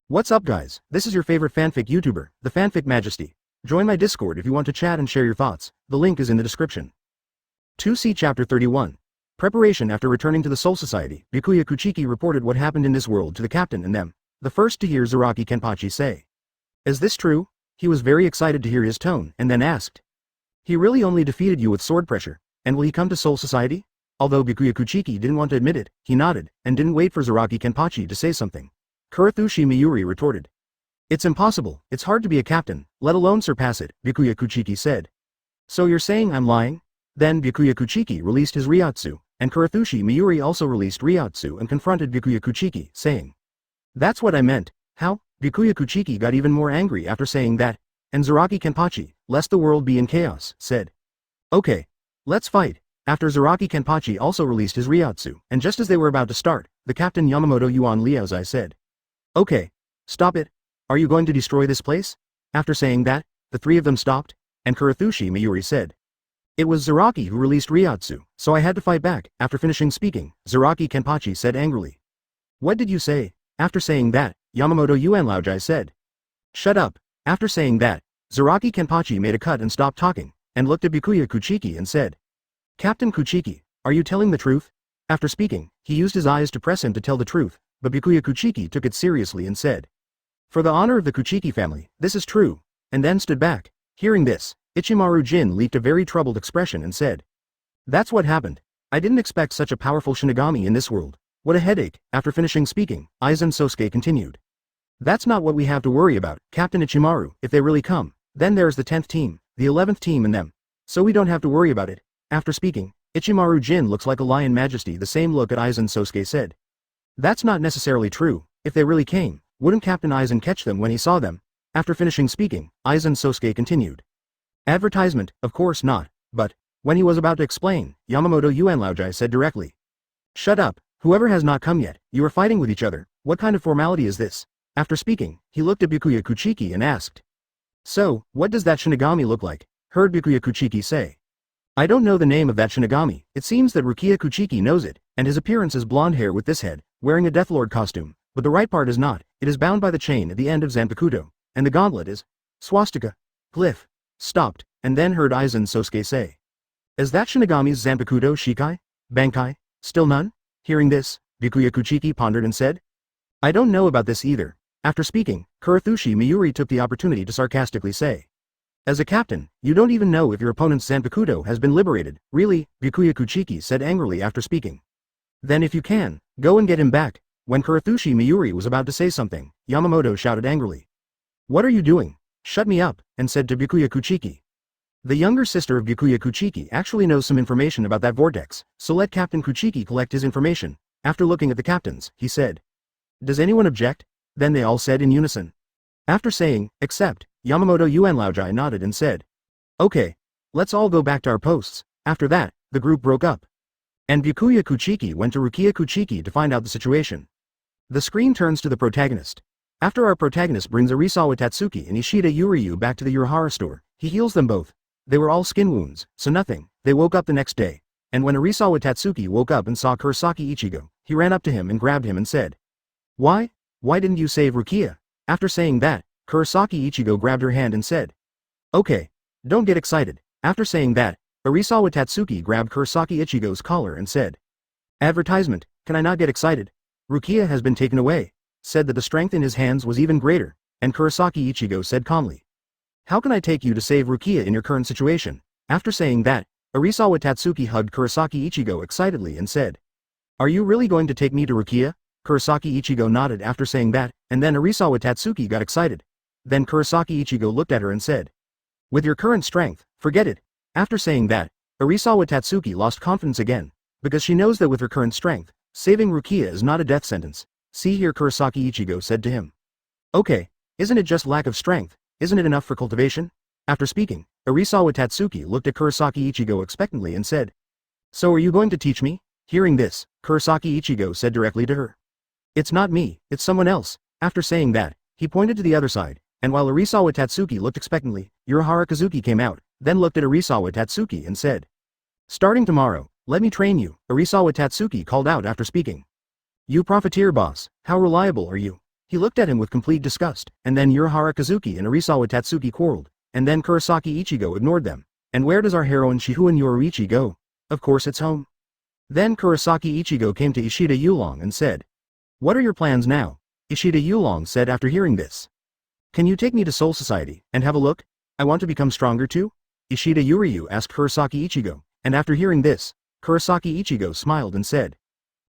What's up guys, this is your favorite fanfic YouTuber, the Fanfic Majesty. Join my Discord if you want to chat and share your thoughts, the link is in the description. 2C Chapter 31. Preparation. After returning to the Soul Society, Byakuya Kuchiki reported what happened in this world to the captain and them, the first to hear Zaraki Kenpachi say. Is this true? He was very excited to hear his tone, and then asked. He really only defeated you with sword pressure, and will he come to Soul Society? Although Byakuya Kuchiki didn't want to admit it, he nodded, and didn't wait for Zaraki Kenpachi to say something. Kurosaki Miyuri retorted. It's impossible, it's hard to be a captain, let alone surpass it, Byakuya Kuchiki said. So you're saying I'm lying? Then Byakuya Kuchiki released his Ryotsu, and Kurosaki Miyuri also released Ryotsu and confronted Byakuya Kuchiki, saying. That's what I meant. How? Byakuya Kuchiki got even more angry after saying that, and Zaraki Kenpachi, lest the world be in chaos, said. Okay. Let's fight. After Zaraki Kenpachi also released his Ryotsu, and just as they were about to start, the captain Yamamoto Yuan Liaozai said. Okay. Stop it. Are you going to destroy this place? After saying that, the three of them stopped, and Kurosaki Miyuri said. It was Zaraki who released Ryotsu, so I had to fight back. After finishing speaking, Zaraki Kenpachi said angrily. What did you say? After saying that, Yamamoto Yuan Liaozai said. Shut up. After saying that, Zaraki Kenpachi made a cut and stopped talking, and looked at Byakuya Kuchiki and said. Captain Kuchiki, are you telling the truth? After speaking, he used his eyes to press him to tell the truth, but Byakuya Kuchiki took it seriously and said. For the honor of the Kuchiki family, this is true, and then stood back. Hearing this, Ichimaru Jin leaked a very troubled expression and said. That's what happened. I didn't expect such a powerful Shinigami in this world. What a headache. After finishing speaking, Aizen Sosuke continued. That's not what we have to worry about, Captain Ichimaru. If they really come, then there's the 10th team, the 11th team and them. So we don't have to worry about it. After speaking, Ichimaru Jin looks like a lion majesty. The same look at Aizen Sosuke said. That's not necessarily true. If they really came, wouldn't Captain Aizen catch them when he saw them? After finishing speaking, Aizen Sosuke continued. Advertisement, of course not, but, when he was about to explain, Yamamoto Yuan Liaozai said directly. Shut up, whoever has not come yet, you are fighting with each other, what kind of formality is this? After speaking, he looked at Byakuya Kuchiki and asked. So, what does that Shinigami look like? Heard Byakuya Kuchiki say. I don't know the name of that Shinigami, it seems that Rukia Kuchiki knows it, and his appearance is blonde hair with this head, wearing a Deathlord costume, but the right part is not, it is bound by the chain at the end of Zanpakuto, and the gauntlet is, swastika, glyph, stopped, and then heard Aizen Sosuke say. Is that Shinigami's Zanpakuto Shikai? Bankai? Still none? Hearing this, Byakuya Kuchiki pondered and said. I don't know about this either. After speaking, Kurosaki Miyuri took the opportunity to sarcastically say. As a captain, you don't even know if your opponent's Zanpakuto has been liberated, really, Byakuya Kuchiki said angrily after speaking. Then if you can, go and get him back. When Kurosaki Miyuri was about to say something, Yamamoto shouted angrily. What are you doing? Shut me up, and said to Byakuya Kuchiki. The younger sister of Byakuya Kuchiki actually knows some information about that vortex, so let Captain Kuchiki collect his information. After looking at the captains, he said. Does anyone object? Then they all said in unison. After saying, except, Yamamoto Yuan Liaozai nodded and said. Okay. Let's all go back to our posts. After that, the group broke up. And Byakuya Kuchiki went to Rukia Kuchiki to find out the situation. The screen turns to the protagonist. After our protagonist brings Arisawa Tatsuki and Ishida Yuryu back to the Urahara store, he heals them both. They were all skin wounds, so nothing. They woke up the next day. And when Arisawa Tatsuki woke up and saw Kurosaki Ichigo, he ran up to him and grabbed him and said. Why? Why didn't you save Rukia? After saying that, Kurosaki Ichigo grabbed her hand and said. Okay. Don't get excited. After saying that, Arisawa Tatsuki grabbed Kurosaki Ichigo's collar and said. Advertisement, can I not get excited? Rukia has been taken away. Said that the strength in his hands was even greater, and Kurosaki Ichigo said calmly. How can I take you to save Rukia in your current situation? After saying that, Arisawa Tatsuki hugged Kurosaki Ichigo excitedly and said. Are you really going to take me to Rukia? Kurosaki Ichigo nodded after saying that, and then Arisawa Tatsuki got excited. Then Kurosaki Ichigo looked at her and said. With your current strength, forget it. After saying that, Arisawa Tatsuki lost confidence again, because she knows that with her current strength, saving Rukia is not a death sentence. See here, Kurosaki Ichigo said to him. Okay, isn't it just lack of strength? Isn't it enough for cultivation? After speaking, Arisawa Tatsuki looked at Kurosaki Ichigo expectantly and said. So are you going to teach me? Hearing this, Kurosaki Ichigo said directly to her. It's not me, it's someone else. After saying that, he pointed to the other side, and while Arisawa Tatsuki looked expectantly, Urahara Kazuki came out, then looked at Arisawa Tatsuki and said. Starting tomorrow, let me train you, Arisawa Tatsuki called out after speaking. You profiteer boss, how reliable are you? He looked at him with complete disgust, and then Urahara Kazuki and Arisawa Tatsuki quarreled, and then Kurosaki Ichigo ignored them. And where does our heroine Shihouin Yoruichi go? Of course it's home. Then Kurosaki Ichigo came to Ishida Yulong and said, "What are your plans now?" Ishida Yulong said after hearing this. "Can you take me to Soul Society, and have a look? I want to become stronger too?" Ishida Yuryu asked Kurosaki Ichigo, and after hearing this, Kurosaki Ichigo smiled and said,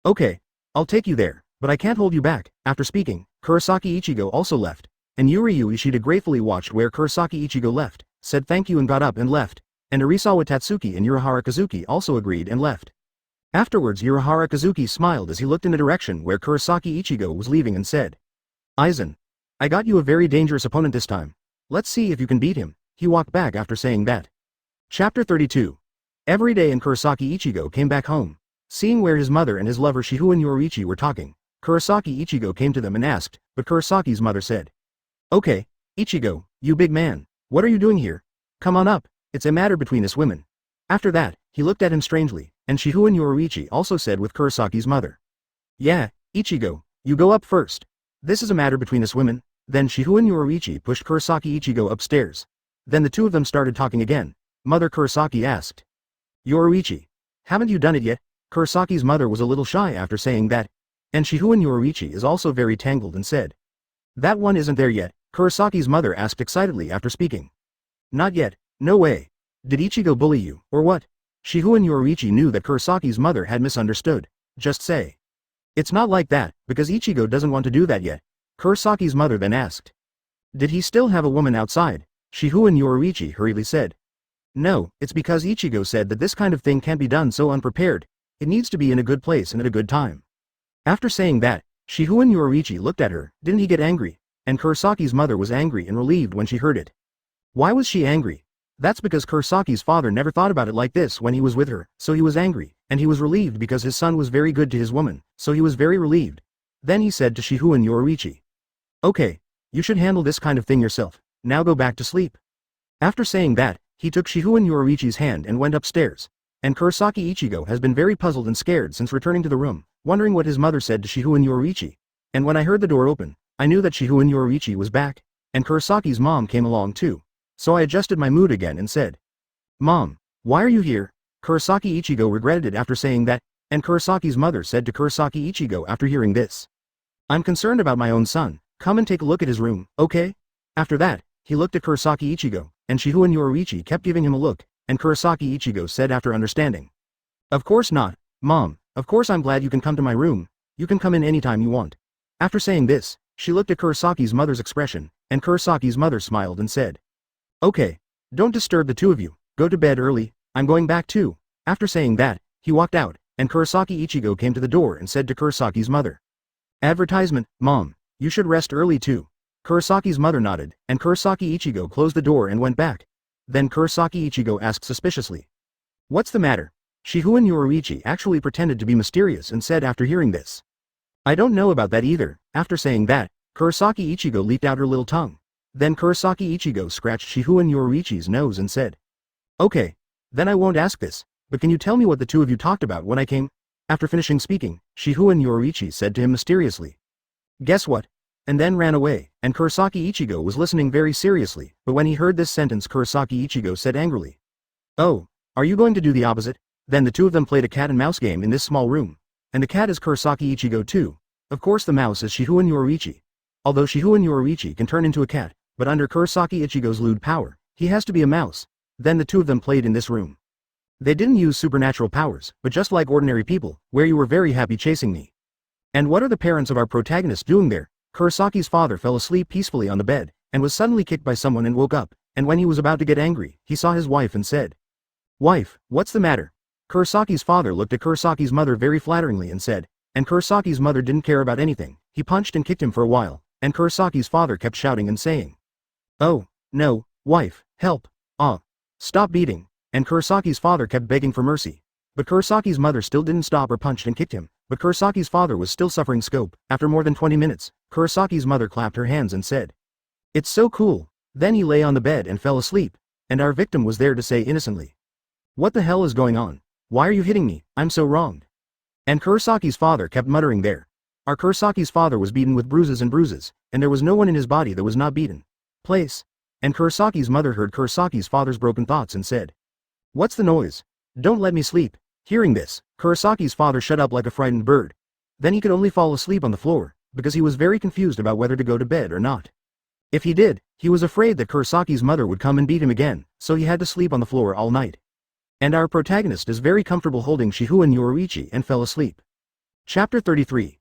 "Okay, I'll take you there, but I can't hold you back." After speaking, Kurosaki Ichigo also left, and Yuryu Ishida gratefully watched where Kurosaki Ichigo left, said thank you and got up and left, and Arisawa Tatsuki and Urahara Kazuki also agreed and left. Afterwards Urahara Kazuki smiled as he looked in the direction where Kurosaki Ichigo was leaving and said, "Aizen, I got you a very dangerous opponent this time. Let's see if you can beat him." He walked back after saying that. Chapter 32. Every day and Kurosaki Ichigo came back home. Seeing where his mother and his lover Shihouin Yoruichi were talking, Kurosaki Ichigo came to them and asked, but Kurosaki's mother said, "Okay, Ichigo, you big man, what are you doing here? Come on up, it's a matter between us women." After that, he looked at him strangely, and Shihouin Yoruichi also said with Kurosaki's mother, "Yeah, Ichigo, you go up first. This is a matter between us women." Then Shihouin Yoruichi pushed Kurosaki Ichigo upstairs. Then the two of them started talking again. Mother Kurosaki asked, "Yoruichi, haven't you done it yet?" Kurosaki's mother was a little shy after saying that, and Shihouin Yoruichi is also very tangled and said, "That one isn't there yet." Kurosaki's mother asked excitedly after speaking. "Not yet, no way. Did Ichigo bully you, or what?" Shihouin Yoruichi knew that Kurosaki's mother had misunderstood. "Just say. It's not like that, because Ichigo doesn't want to do that yet." Kurosaki's mother then asked, "Did he still have a woman outside?" Shihouin Yoruichi hurriedly said, "No, it's because Ichigo said that this kind of thing can't be done so unprepared. It needs to be in a good place and at a good time." After saying that, Shihouin Yoruichi looked at her. Didn't he get angry? And Kurosaki's mother was angry and relieved when she heard it. Why was she angry? That's because Kurosaki's father never thought about it like this when he was with her, so he was angry, and he was relieved because his son was very good to his woman, so he was very relieved. Then he said to Shihouin Yoruichi, "Okay, you should handle this kind of thing yourself, now go back to sleep." After saying that, he took Shihouin Yoruichi's hand and went upstairs, and Kurosaki Ichigo has been very puzzled and scared since returning to the room, wondering what his mother said to Shihouin Yoruichi. And when I heard the door open, I knew that Shihouin Yoruichi was back, and Kurosaki's mom came along too. So I adjusted my mood again and said, "Mom, why are you here?" Kurosaki Ichigo regretted it after saying that, and Kurosaki's mother said to Kurosaki Ichigo after hearing this, "I'm concerned about my own son, come and take a look at his room, okay?" After that, he looked at Kurosaki Ichigo, and Shihouin Yoruichi kept giving him a look, and Kurosaki Ichigo said after understanding, "Of course not, Mom, of course I'm glad you can come to my room, you can come in anytime you want." After saying this, she looked at Kurosaki's mother's expression, and Kurosaki's mother smiled and said, "Okay, don't disturb the two of you, go to bed early, I'm going back too." After saying that, he walked out, and Kurosaki Ichigo came to the door and said to Kurosaki's mother, "Advertisement, Mom, you should rest early too." Kurosaki's mother nodded, and Kurosaki Ichigo closed the door and went back. Then Kurosaki Ichigo asked suspiciously, "What's the matter?" Shihouin Yoruichi actually pretended to be mysterious and said after hearing this, "I don't know about that either." After saying that, Kurosaki Ichigo leaped out her little tongue. Then Kurosaki Ichigo scratched Shihouin Yoruichi's nose and said, "Okay, then I won't ask this, but can you tell me what the two of you talked about when I came?" After finishing speaking, Shihouin Yoruichi said to him mysteriously, "Guess what?" and then ran away, and Kurosaki Ichigo was listening very seriously, but when he heard this sentence Kurosaki Ichigo said angrily, "Oh, are you going to do the opposite?" Then the two of them played a cat and mouse game in this small room, and the cat is Kurosaki Ichigo too. Of course the mouse is Shihouin Yoruichi. Although Shihouin Yoruichi can turn into a cat, but under Kurosaki Ichigo's lewd power, he has to be a mouse. Then the two of them played in this room. They didn't use supernatural powers, but just like ordinary people, where you were very happy chasing me. And what are the parents of our protagonist doing there? Kurosaki's father fell asleep peacefully on the bed, and was suddenly kicked by someone and woke up, and when he was about to get angry, he saw his wife and said, "Wife, what's the matter?" Kurosaki's father looked at Kurosaki's mother very flatteringly and said, and Kurosaki's mother didn't care about anything. He punched and kicked him for a while, and Kurosaki's father kept shouting and saying, "Oh, no, wife, help, stop beating." And Kurosaki's father kept begging for mercy. But Kurosaki's mother still didn't stop or punched and kicked him, but Kurosaki's father was still suffering scope. After more than 20 minutes, Kurosaki's mother clapped her hands and said, "It's so cool." Then he lay on the bed and fell asleep, and our victim was there to say innocently, "What the hell is going on? Why are you hitting me? I'm so wronged." And Kurosaki's father kept muttering there. Our Kurosaki's father was beaten with bruises, and there was no one in his body that was not beaten. Place. And Kurosaki's mother heard Kurosaki's father's broken thoughts and said, "What's the noise? Don't let me sleep." Hearing this, Kurosaki's father shut up like a frightened bird. Then he could only fall asleep on the floor, because he was very confused about whether to go to bed or not. If he did, he was afraid that Kurosaki's mother would come and beat him again, so he had to sleep on the floor all night. And our protagonist is very comfortable holding Shihouin Yoruichi and fell asleep. Chapter 33.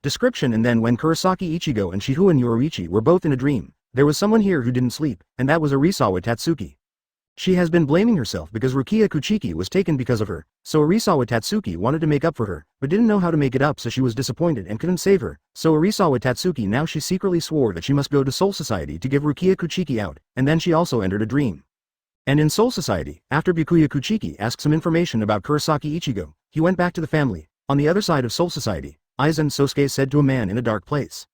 Description. And then when Kurosaki Ichigo and Shihouin Yoruichi were both in a dream, there was someone here who didn't sleep, and that was Arisawa Tatsuki. She has been blaming herself because Rukia Kuchiki was taken because of her, so Arisawa Tatsuki wanted to make up for her, but didn't know how to make it up, so she was disappointed and couldn't save her. So Arisawa Tatsuki now she secretly swore that she must go to Soul Society to give Rukia Kuchiki out, and then she also entered a dream. And in Soul Society, after Byakuya Kuchiki asked some information about Kurosaki Ichigo, he went back to the family. On the other side of Soul Society, Aizen Sosuke said to a man in a dark place,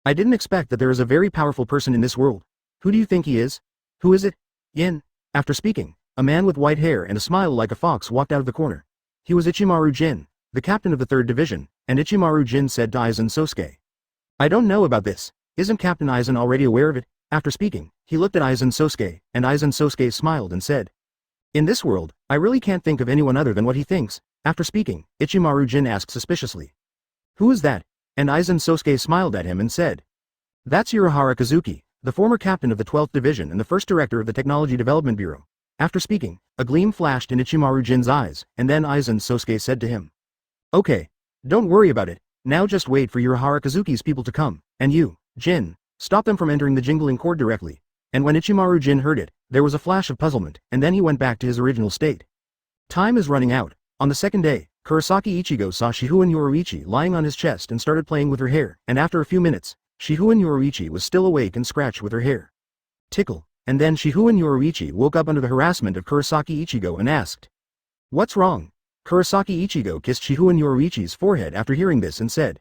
"I didn't expect that there is a very powerful person in this world. Who do you think he is? Who is it?" Yin. After speaking, a man with white hair and a smile like a fox walked out of the corner. He was Ichimaru Jin, the captain of the 3rd Division, and Ichimaru Jin said to Aizen Sosuke, "I don't know about this. Isn't Captain Aizen already aware of it?" After speaking, he looked at Aizen Sosuke, and Aizen Sosuke smiled and said, "In this world, I really can't think of anyone other than what he thinks." After speaking, Ichimaru Jin asked suspiciously, "Who is that?" And Aizen Sosuke smiled at him and said, "That's Urahara Kazuki, the former captain of the 12th Division and the first director of the Technology Development Bureau." After speaking, a gleam flashed in Ichimaru Jin's eyes, and then Aizen Sosuke said to him, "Okay. Don't worry about it, now just wait for Urahara Kazuki's people to come, and you, Jin, stop them from entering the jingling court directly." And when Ichimaru Jin heard it, there was a flash of puzzlement, and then he went back to his original state. Time is running out. On the second day, Kurosaki Ichigo saw Shihouin Yoruichi lying on his chest and started playing with her hair, and after a few minutes, Shihouin Yoruichi was still awake and scratched with her hair. Tickle. And then Shihouin Yoruichi woke up under the harassment of Kurosaki Ichigo and asked, "What's wrong?" Kurosaki Ichigo kissed Shihouin Yoruichi's forehead after hearing this and said,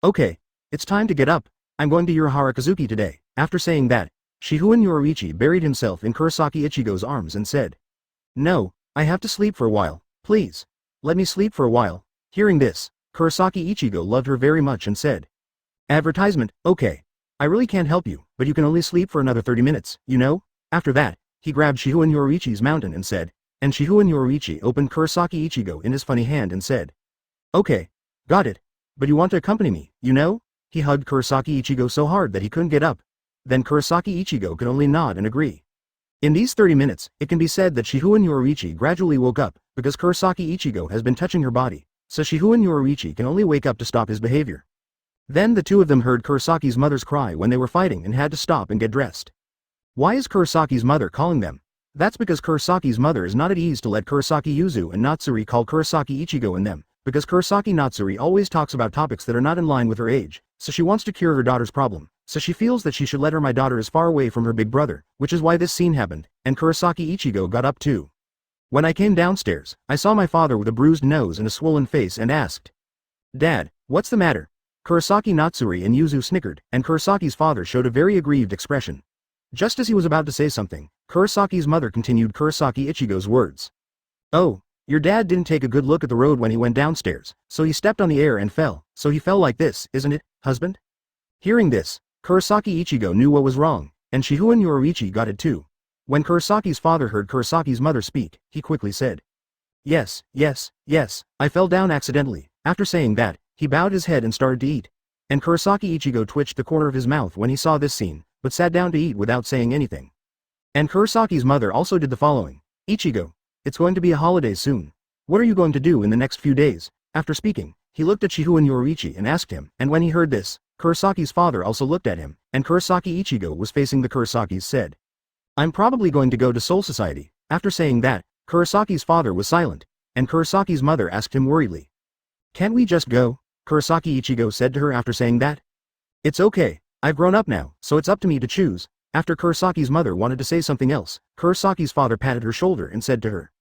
"Okay, it's time to get up. I'm going to Urahara Kazuki today." After saying that, Shihouin Yoruichi buried himself in Kurosaki Ichigo's arms and said, "No, I have to sleep for a while, please. Let me sleep for a while." Hearing this, Kurosaki Ichigo loved her very much and said, "Advertisement, okay. I really can't help you, but you can only sleep for another 30 minutes, you know?" After that, he grabbed Shihouin Yoruichi's mountain and said, and Shihouin Yoruichi opened Kurosaki Ichigo in his funny hand and said, "Okay, got it. But you want to accompany me, you know?" He hugged Kurosaki Ichigo so hard that he couldn't get up. Then Kurosaki Ichigo could only nod and agree. In these 30 minutes, it can be said that Shihouin Yoruichi gradually woke up, because Kurosaki Ichigo has been touching her body, so Shihouin Yoruichi can only wake up to stop his behavior. Then the two of them heard Kurosaki's mother's cry when they were fighting and had to stop and get dressed. Why is Kurosaki's mother calling them? That's because Kurosaki's mother is not at ease to let Kurosaki Yuzu and Natsuri call Kurosaki Ichigo and them, because Kurosaki Natsuri always talks about topics that are not in line with her age, so she wants to cure her daughter's problem. So she feels that she should let my daughter as far away from her big brother, which is why this scene happened, and Kurosaki Ichigo got up too. When I came downstairs, I saw my father with a bruised nose and a swollen face and asked, "Dad, what's the matter?" Kurosaki Natsuri and Yuzu snickered, and Kurosaki's father showed a very aggrieved expression. Just as he was about to say something, Kurosaki's mother continued Kurosaki Ichigo's words. "Oh, your dad didn't take a good look at the road when he went downstairs, so he stepped on the air and fell, so he fell like this, isn't it, husband?" Hearing this, Kurosaki Ichigo knew what was wrong, and Shihouin Yoruichi got it too. When Kurosaki's father heard Kurosaki's mother speak, he quickly said, Yes, I fell down accidentally." After saying that, he bowed his head and started to eat. And Kurosaki Ichigo twitched the corner of his mouth when he saw this scene, but sat down to eat without saying anything. And Kurosaki's mother also did the following. "Ichigo, it's going to be a holiday soon. What are you going to do in the next few days?" After speaking, he looked at Shihouin Yoruichi and asked him, and when he heard this, Kurosaki's father also looked at him, and Kurosaki Ichigo was facing the Kurosakis said, "I'm probably going to go to Soul Society." After saying that, Kurosaki's father was silent, and Kurosaki's mother asked him worriedly, "Can't we just go?" Kurosaki Ichigo said to her after saying that. "It's okay, I've grown up now, so it's up to me to choose." After Kurosaki's mother wanted to say something else, Kurosaki's father patted her shoulder and said to her,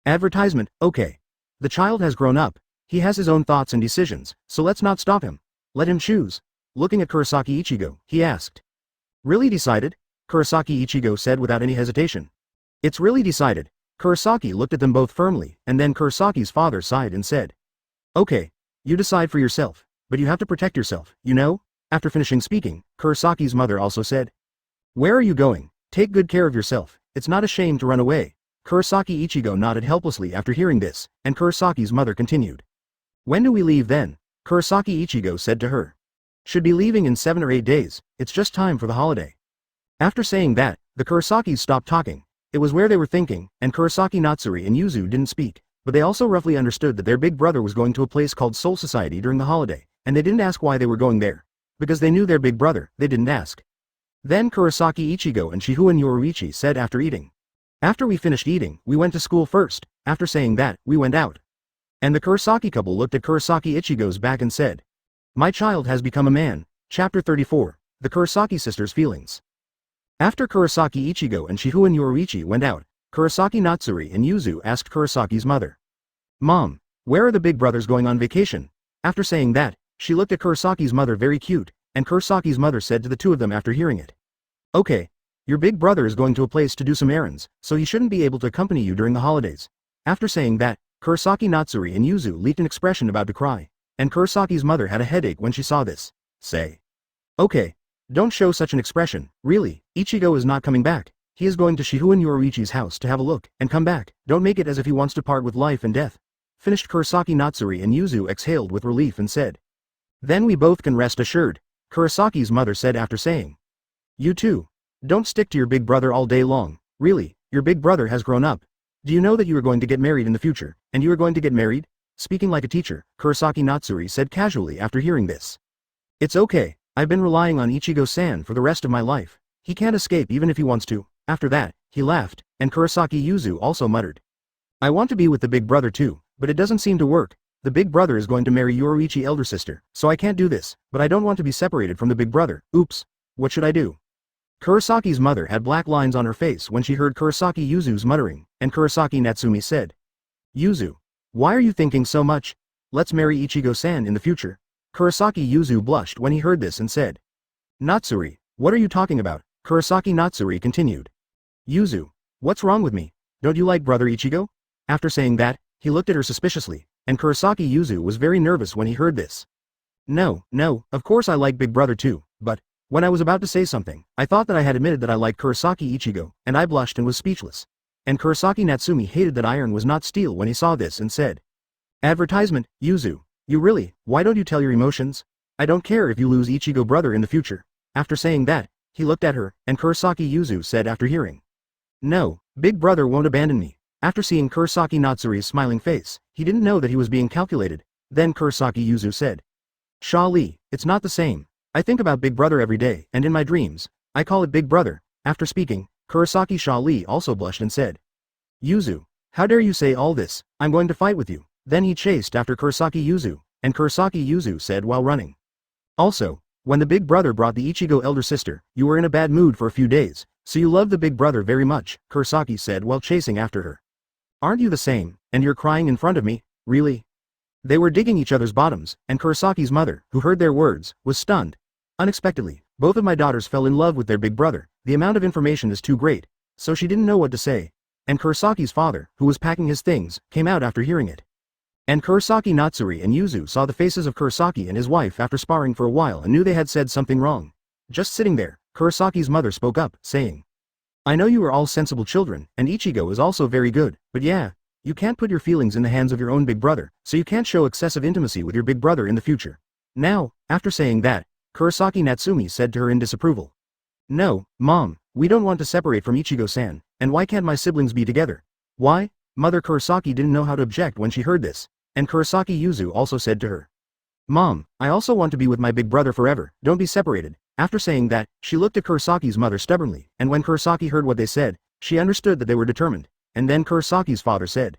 "Advertisement, okay. The child has grown up, he has his own thoughts and decisions, so let's not stop him. Let him choose." Looking at Kurosaki Ichigo, he asked, "Really decided?" Kurosaki Ichigo said without any hesitation. "It's really decided." Kurosaki looked at them both firmly, and then Kurosaki's father sighed and said, "Okay, you decide for yourself, but you have to protect yourself, you know? After finishing speaking, Kurosaki's mother also said, "Where are you going? Take good care of yourself, it's not a shame to run away." Kurosaki Ichigo nodded helplessly after hearing this, and Kurosaki's mother continued. "When do we leave then?" Kurosaki Ichigo said to her. "Should be leaving in 7 or 8 days, it's just time for the holiday." After saying that, the Kurosakis stopped talking. It was where they were thinking, and Kurosaki Natsuri and Yuzu didn't speak, but they also roughly understood that their big brother was going to a place called Soul Society during the holiday, and they didn't ask why they were going there. Because they knew their big brother, they didn't ask. Then Kurosaki Ichigo and Shihouin Yoruichi said after eating. "After we finished eating, we went to school first. After saying that, we went out." And the Kurosaki couple looked at Kurosaki Ichigo's back and said, "My child has become a man." Chapter 34, The Kurosaki Sisters' Feelings. After Kurosaki Ichigo and Shihouin Yoruichi went out, Kurosaki Natsuri and Yuzu asked Kurosaki's mother, "Mom, where are the big brothers going on vacation?" After saying that, she looked at Kurosaki's mother very cute, and Kurosaki's mother said to the two of them after hearing it, "Okay, your big brother is going to a place to do some errands, so he shouldn't be able to accompany you during the holidays." After saying that, Kurosaki Natsuri and Yuzu leaked an expression about to cry, and Kurosaki's mother had a headache when she saw this. Say, "Okay, don't show such an expression, really, Ichigo is not coming back. He is going to Shihouin Yoruichi's house to have a look, and come back. Don't make it as if he wants to part with life and death." Finished. Kurosaki Natsuri and Yuzu exhaled with relief and said, "Then we both can rest assured," Kurosaki's mother said after saying, "You too. Don't stick to your big brother all day long, really, your big brother has grown up. Do you know that you are going to get married in the future, and you are going to get married?" Speaking like a teacher, Kurosaki Natsuri said casually after hearing this. "It's okay, I've been relying on Ichigo-san for the rest of my life. He can't escape even if he wants to." After that, he laughed, and Kurosaki Yuzu also muttered, "I want to be with the big brother too, but it doesn't seem to work. The big brother is going to marry Yoruichi elder sister, so I can't do this, but I don't want to be separated from the big brother. Oops. What should I do?" Kurosaki's mother had black lines on her face when she heard Kurosaki Yuzu's muttering, and Kurosaki Natsumi said, "Yuzu, why are you thinking so much? Let's marry Ichigo-san in the future." Kurosaki Yuzu blushed when he heard this and said, "Natsuri, what are you talking about?" Kurosaki Natsuri continued. "Yuzu, what's wrong with me? Don't you like brother Ichigo?" After saying that, he looked at her suspiciously, and Kurosaki Yuzu was very nervous when he heard this. No, of course I like big brother too, but, when I was about to say something, I thought that I had admitted that I liked Kurosaki Ichigo, and I blushed and was speechless." And Kurosaki Natsumi hated that iron was not steel when he saw this and said, "Advertisement, Yuzu, you really, why don't you tell your emotions? I don't care if you lose Ichigo brother in the future." After saying that, he looked at her, and Kurosaki Yuzu said after hearing, "No, big brother won't abandon me." After seeing Kurosaki Natsuri's smiling face, he didn't know that he was being calculated. Then Kurosaki Yuzu said, "Shali, it's not the same. I think about big brother every day, and in my dreams, I call it big brother." After speaking, Kurosaki Shali also blushed and said, "Yuzu, how dare you say all this? I'm going to fight with you." Then he chased after Kurosaki Yuzu, and Kurosaki Yuzu said while running, "Also, when the big brother brought the Ichigo elder sister, you were in a bad mood for a few days, so you love the big brother very much," Kurosaki said while chasing after her. "Aren't you the same, and you're crying in front of me, really?" They were digging each other's bottoms, and Kurosaki's mother, who heard their words, was stunned. "Unexpectedly, both of my daughters fell in love with their big brother. The amount of information is too great." So she didn't know what to say. And Kurosaki's father, who was packing his things, came out after hearing it. And Kurosaki Natsuri and Yuzu saw the faces of Kurosaki and his wife after sparring for a while and knew they had said something wrong. Just sitting there, Kurosaki's mother spoke up, saying, "I know you are all sensible children, and Ichigo is also very good, but yeah, you can't put your feelings in the hands of your own big brother, so you can't show excessive intimacy with your big brother in the future." Now, after saying that, Kurosaki Natsumi said to her in disapproval, "No, Mom, we don't want to separate from Ichigo-san, and why can't my siblings be together?" "Why?" Mother Kurosaki didn't know how to object when she heard this, and Kurosaki Yuzu also said to her, "Mom, I also want to be with my big brother forever, don't be separated." After saying that, she looked at Kurosaki's mother stubbornly, and when Kurosaki heard what they said, she understood that they were determined, and then Kurosaki's father said,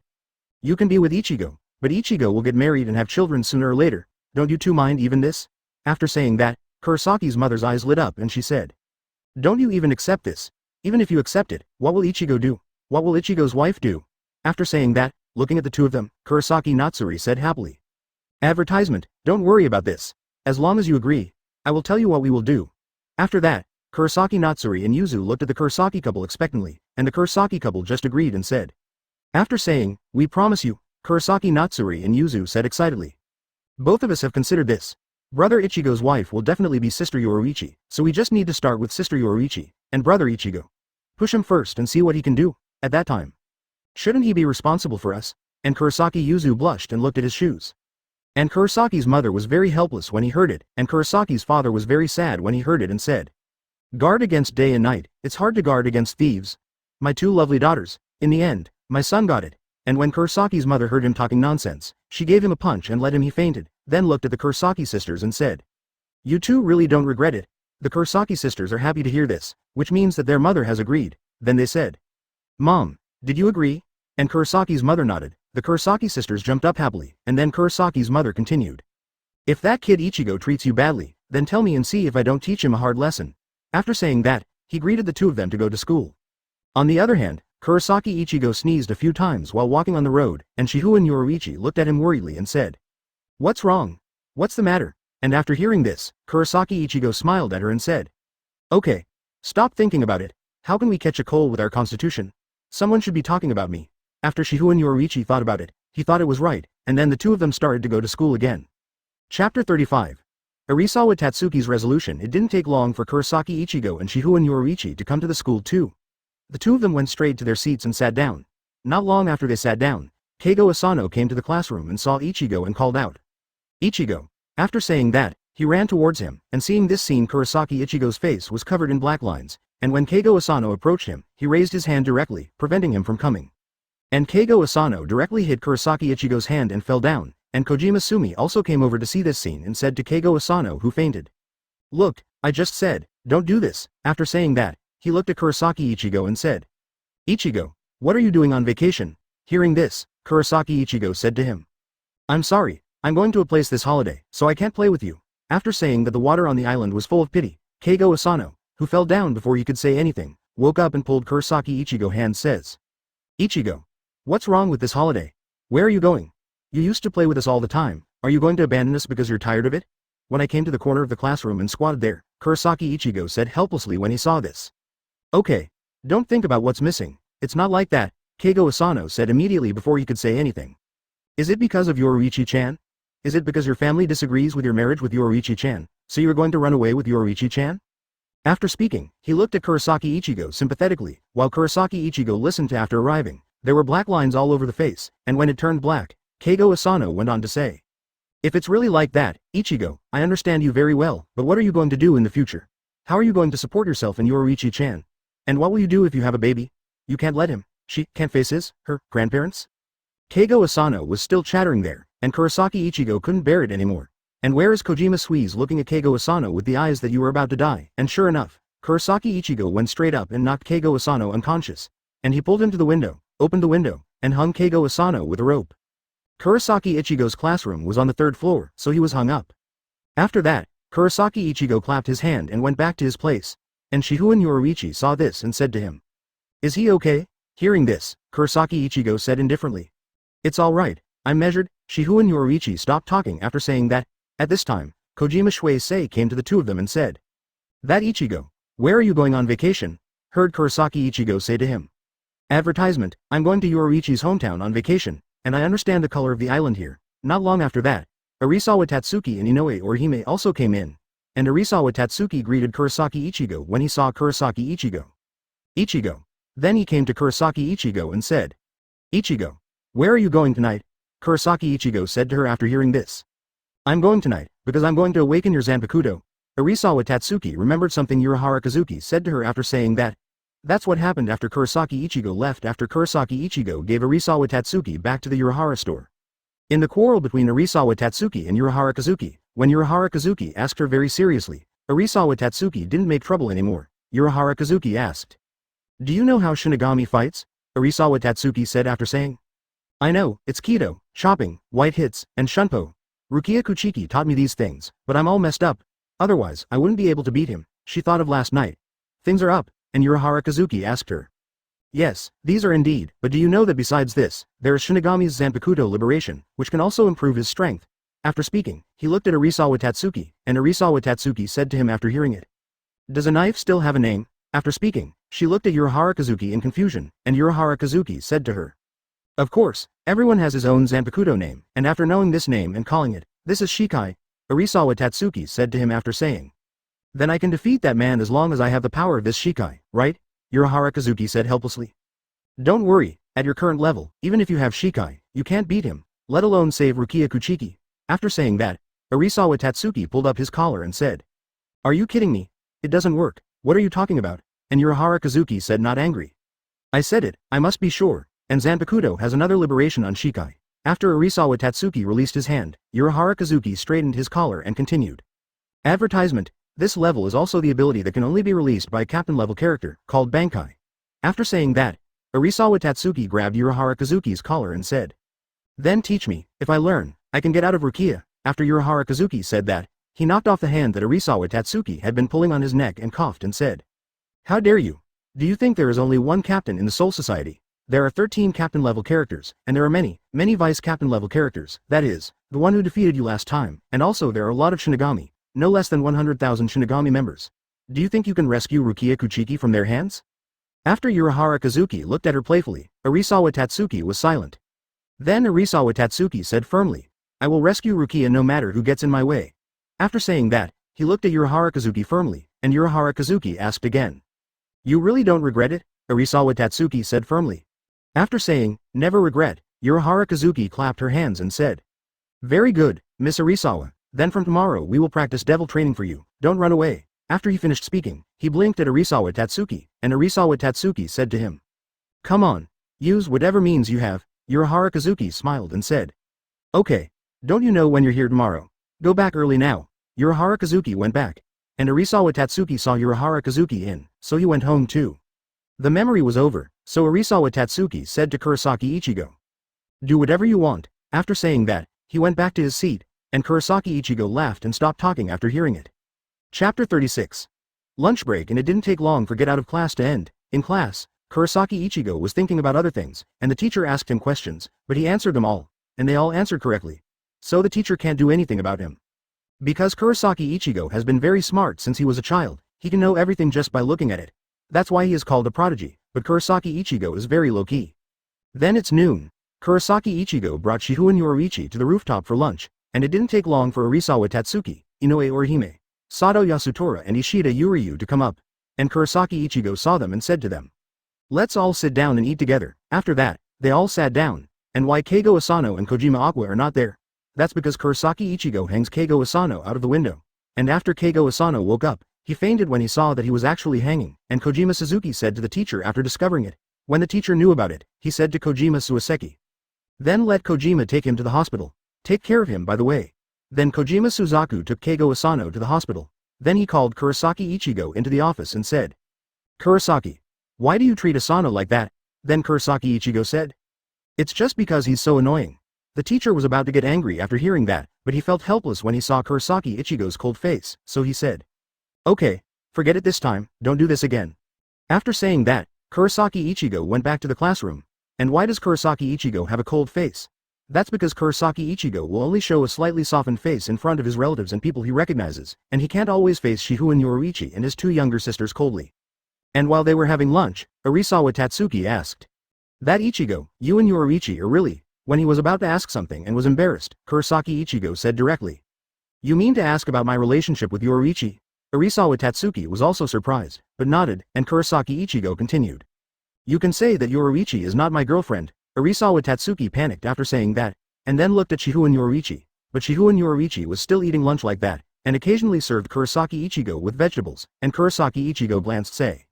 "You can be with Ichigo, but Ichigo will get married and have children sooner or later, don't you two mind even this?" After saying that, Kurosaki's mother's eyes lit up and she said, "Don't you even accept this? Even if you accept it, what will Ichigo do? What will Ichigo's wife do?" After saying that, looking at the two of them, Kurosaki Natsuri said happily, "Advertisement, don't worry about this. As long as you agree, I will tell you what we will do." After that, Kurosaki Natsuri and Yuzu looked at the Kurosaki couple expectantly, and the Kurosaki couple just agreed and said, After saying, "We promise you," Kurosaki Natsuri and Yuzu said excitedly, "Both of us have considered this. Brother Ichigo's wife will definitely be Sister Yoruichi, so we just need to start with Sister Yoruichi, and Brother Ichigo. Push him first and see what he can do, at that time. Shouldn't he be responsible for us? And Kurosaki Yuzu blushed and looked at his shoes. And Kurosaki's mother was very helpless when he heard it, and Kurosaki's father was very sad when he heard it and said, "Guard against day and night, it's hard to guard against thieves. My two lovely daughters, in the end, my son got it." And when Kurosaki's mother heard him talking nonsense, she gave him a punch and let him he fainted, then looked at the Kurosaki sisters and said, "You two really don't regret it?" The Kurosaki sisters are happy to hear this, which means that their mother has agreed. Then they said, "Mom, did you agree?" And Kurosaki's mother nodded. The Kurosaki sisters jumped up happily, and then Kurosaki's mother continued. "If that kid Ichigo treats you badly, then tell me and see if I don't teach him a hard lesson." After saying that, he greeted the two of them to go to school. On the other hand, Kurosaki Ichigo sneezed a few times while walking on the road, and Shihouin Yoruichi looked at him worriedly and said, "What's wrong? What's the matter?" And after hearing this, Kurosaki Ichigo smiled at her and said, "Okay. Stop thinking about it. How can we catch a cold with our constitution? Someone should be talking about me." After Shihouin Yoruichi thought about it, he thought it was right, and then the two of them started to go to school again. Chapter 35. Arisawa Tatsuki's resolution. It didn't take long for Kurosaki Ichigo and Shihouin Yoruichi to come to the school too. The two of them went straight to their seats and sat down. Not long after they sat down, Keigo Asano came to the classroom and saw Ichigo and called out, "Ichigo." After saying that, he ran towards him, and seeing this scene, Kurosaki Ichigo's face was covered in black lines, and when Keigo Asano approached him, he raised his hand directly, preventing him from coming. And Keigo Asano directly hit Kurosaki Ichigo's hand and fell down, and Kojima Sumi also came over to see this scene and said to Keigo Asano, who fainted, "Look, I just said, don't do this." After saying that, he looked at Kurosaki Ichigo and said, "Ichigo, what are you doing on vacation?" Hearing this, Kurosaki Ichigo said to him, "I'm sorry, I'm going to a place this holiday, so I can't play with you." After saying that the water on the island was full of pity, Keigo Asano, who fell down before he could say anything, woke up and pulled Kurosaki Ichigo's hand says, "Ichigo, what's wrong with this holiday? Where are you going? You used to play with us all the time, are you going to abandon us because you're tired of it?" When I came to the corner of the classroom and squatted there, Kurosaki Ichigo said helplessly when he saw this. "Okay. Don't think about what's missing, it's not like that," Keigo Asano said immediately before he could say anything. "Is it because of Yoruichi-chan? Is it because your family disagrees with your marriage with Yoruichi-chan, so you're going to run away with Yoruichi-chan?" After speaking, he looked at Kurosaki Ichigo sympathetically, while Kurosaki Ichigo listened to after arriving. There were black lines all over the face, and when it turned black, Keigo Asano went on to say, "If it's really like that, Ichigo, I understand you very well, but what are you going to do in the future? How are you going to support yourself and Yoruichi-chan? And what will you do if you have a baby? You can't let him, she, can't face her grandparents?" Keigo Asano was still chattering there, and Kurosaki Ichigo couldn't bear it anymore. And where is Kojima Sui's looking at Keigo Asano with the eyes that you were about to die, and sure enough, Kurosaki Ichigo went straight up and knocked Keigo Asano unconscious. And he pulled him to the window, opened the window, and hung Keigo Asano with a rope. Kurosaki Ichigo's classroom was on the 3rd floor, so he was hung up. After that, Kurosaki Ichigo clapped his hand and went back to his place, and Shihouin Yoruichi saw this and said to him, "Is he okay?" Hearing this, Kurosaki Ichigo said indifferently, "It's all right, I'm measured." Shihouin Yoruichi stopped talking after saying that. At this time, Kojima Shueisei came to the two of them and said, "That Ichigo, where are you going on vacation?" Heard Kurosaki Ichigo say to him, "Advertisement, I'm going to Yoruichi's hometown on vacation, and I understand the color of the island here." Not long after that, Arisawa Tatsuki and Inoue Orihime also came in, and Arisawa Tatsuki greeted Kurosaki Ichigo when he saw Kurosaki Ichigo. "Ichigo." Then he came to Kurosaki Ichigo and said, "Ichigo, where are you going tonight?" Kurosaki Ichigo said to her after hearing this, "I'm going tonight, because I'm going to awaken your Zanpakuto." Arisawa Tatsuki remembered something Urahara Kazuki said to her after saying that. That's what happened after Kurosaki Ichigo left. After Kurosaki Ichigo gave Arisawa Tatsuki back to the Urahara store. In the quarrel between Arisawa Tatsuki and Urahara Kazuki, when Urahara Kazuki asked her very seriously, Arisawa Tatsuki didn't make trouble anymore. Urahara Kazuki asked, "Do you know how Shinigami fights?" Arisawa Tatsuki said after saying, "I know, it's Kido, chopping, white hits, and shunpo. Rukia Kuchiki taught me these things, but I'm all messed up. Otherwise, I wouldn't be able to beat him." She thought of last night. "Things are up," and Urahara Kazuki asked her. "Yes, these are indeed, but do you know that besides this, there is Shinigami's Zanpakuto liberation, which can also improve his strength?" After speaking, he looked at Arisawa Tatsuki, and Arisawa Tatsuki said to him after hearing it, "Does a knife still have a name?" After speaking, she looked at Urahara Kazuki in confusion, and Urahara Kazuki said to her, "Of course, everyone has his own Zanpakuto name, and after knowing this name and calling it, this is Shikai, Arisawa Tatsuki said to him after saying. Then I can defeat that man as long as I have the power of this Shikai, right? Urahara Kazuki said helplessly. Don't worry, at your current level, even if you have Shikai, you can't beat him, let alone save Rukia Kuchiki. After saying that, Arisawa Tatsuki pulled up his collar and said. Are you kidding me? It doesn't work, what are you talking about? And Urahara Kazuki said not angry. I said it, I must be sure, and Zanpakuto has another liberation on Shikai. After Arisawa Tatsuki released his hand, Urahara Kazuki straightened his collar and continued. Advertisement, this level is also the ability that can only be released by a captain-level character, called Bankai. After saying that, Arisawa Tatsuki grabbed Urahara Kazuki's collar and said. Then teach me, if I learn, I can get out of Rukia. After Urahara Kazuki said that, he knocked off the hand that Arisawa Tatsuki had been pulling on his neck and coughed and said. How dare you? Do you think there is only one captain in the Soul Society? There are 13 captain-level characters, and there are many vice-captain-level characters, that is, the one who defeated you last time, and also there are a lot of Shinigami, no less than 100,000 Shinigami members. Do you think you can rescue Rukia Kuchiki from their hands? After Urahara Kazuki looked at her playfully, Arisawa Tatsuki was silent. Then Arisawa Tatsuki said firmly, I will rescue Rukia no matter who gets in my way. After saying that, he looked at Urahara Kazuki firmly, and Urahara Kazuki asked again. You really don't regret it? Arisawa Tatsuki said firmly. After saying, never regret, Urahara Kazuki clapped her hands and said. Very good, Miss Arisawa, then from tomorrow we will practice devil training for you, don't run away. After he finished speaking, he blinked at Arisawa Tatsuki, and Arisawa Tatsuki said to him. Come on, use whatever means you have. Urahara Kazuki smiled and said. Okay, don't you know when you're here tomorrow? Go back early now. Urahara Kazuki went back, and Arisawa Tatsuki saw Urahara Kazuki in, so he went home too. The memory was over, so Arisawa Tatsuki said to Kurosaki Ichigo. Do whatever you want. After saying that, he went back to his seat, and Kurosaki Ichigo laughed and stopped talking after hearing it. Chapter 36. Lunch break, and it didn't take long for get out of class to end. In class, Kurosaki Ichigo was thinking about other things, and the teacher asked him questions, but he answered them all, and they all answered correctly. So the teacher can't do anything about him. Because Kurosaki Ichigo has been very smart since he was a child, he can know everything just by looking at it. That's why he is called a prodigy, but Kurosaki Ichigo is very low-key. Then it's noon. Kurosaki Ichigo brought Shihouin Yoruichi to the rooftop for lunch, and it didn't take long for Arisawa Tatsuki, Inoue Orihime, Sato Yasutora and Ishida Yuryu to come up, and Kurosaki Ichigo saw them and said to them. Let's all sit down and eat together. After that, they all sat down, and why Keigo Asano and Kojima Aqua are not there? That's because Kurosaki Ichigo hangs Keigo Asano out of the window, and after Keigo Asano woke up, he fainted when he saw that he was actually hanging, and Kojima Suzuki said to the teacher after discovering it. When the teacher knew about it, he said to Kojima Suiseki. Then let Kojima take him to the hospital. Take care of him by the way. Then Kojima Suzaku took Keigo Asano to the hospital. Then he called Kurosaki Ichigo into the office and said. Kurosaki. Why do you treat Asano like that? Then Kurosaki Ichigo said. It's just because he's so annoying. The teacher was about to get angry after hearing that, but he felt helpless when he saw Kurosaki Ichigo's cold face, so he said. Okay, forget it this time, don't do this again. After saying that, Kurosaki Ichigo went back to the classroom. And why does Kurosaki Ichigo have a cold face? That's because Kurosaki Ichigo will only show a slightly softened face in front of his relatives and people he recognizes, and he can't always face Shihouin Yoruichi and his two younger sisters coldly. And while they were having lunch, Arisawa Tatsuki asked. That Ichigo, you and Yoruichi are really. When he was about to ask something and was embarrassed, Kurosaki Ichigo said directly. You mean to ask about my relationship with Yoruichi? Arisawa Tatsuki was also surprised, but nodded, and Kurosaki Ichigo continued. You can say that Yoruichi is not my girlfriend. Arisawa Tatsuki panicked after saying that, and then looked at Shihouin Yoruichi, but Shihouin Yoruichi was still eating lunch like that, and occasionally served Kurosaki Ichigo with vegetables, and Kurosaki Ichigo glanced say.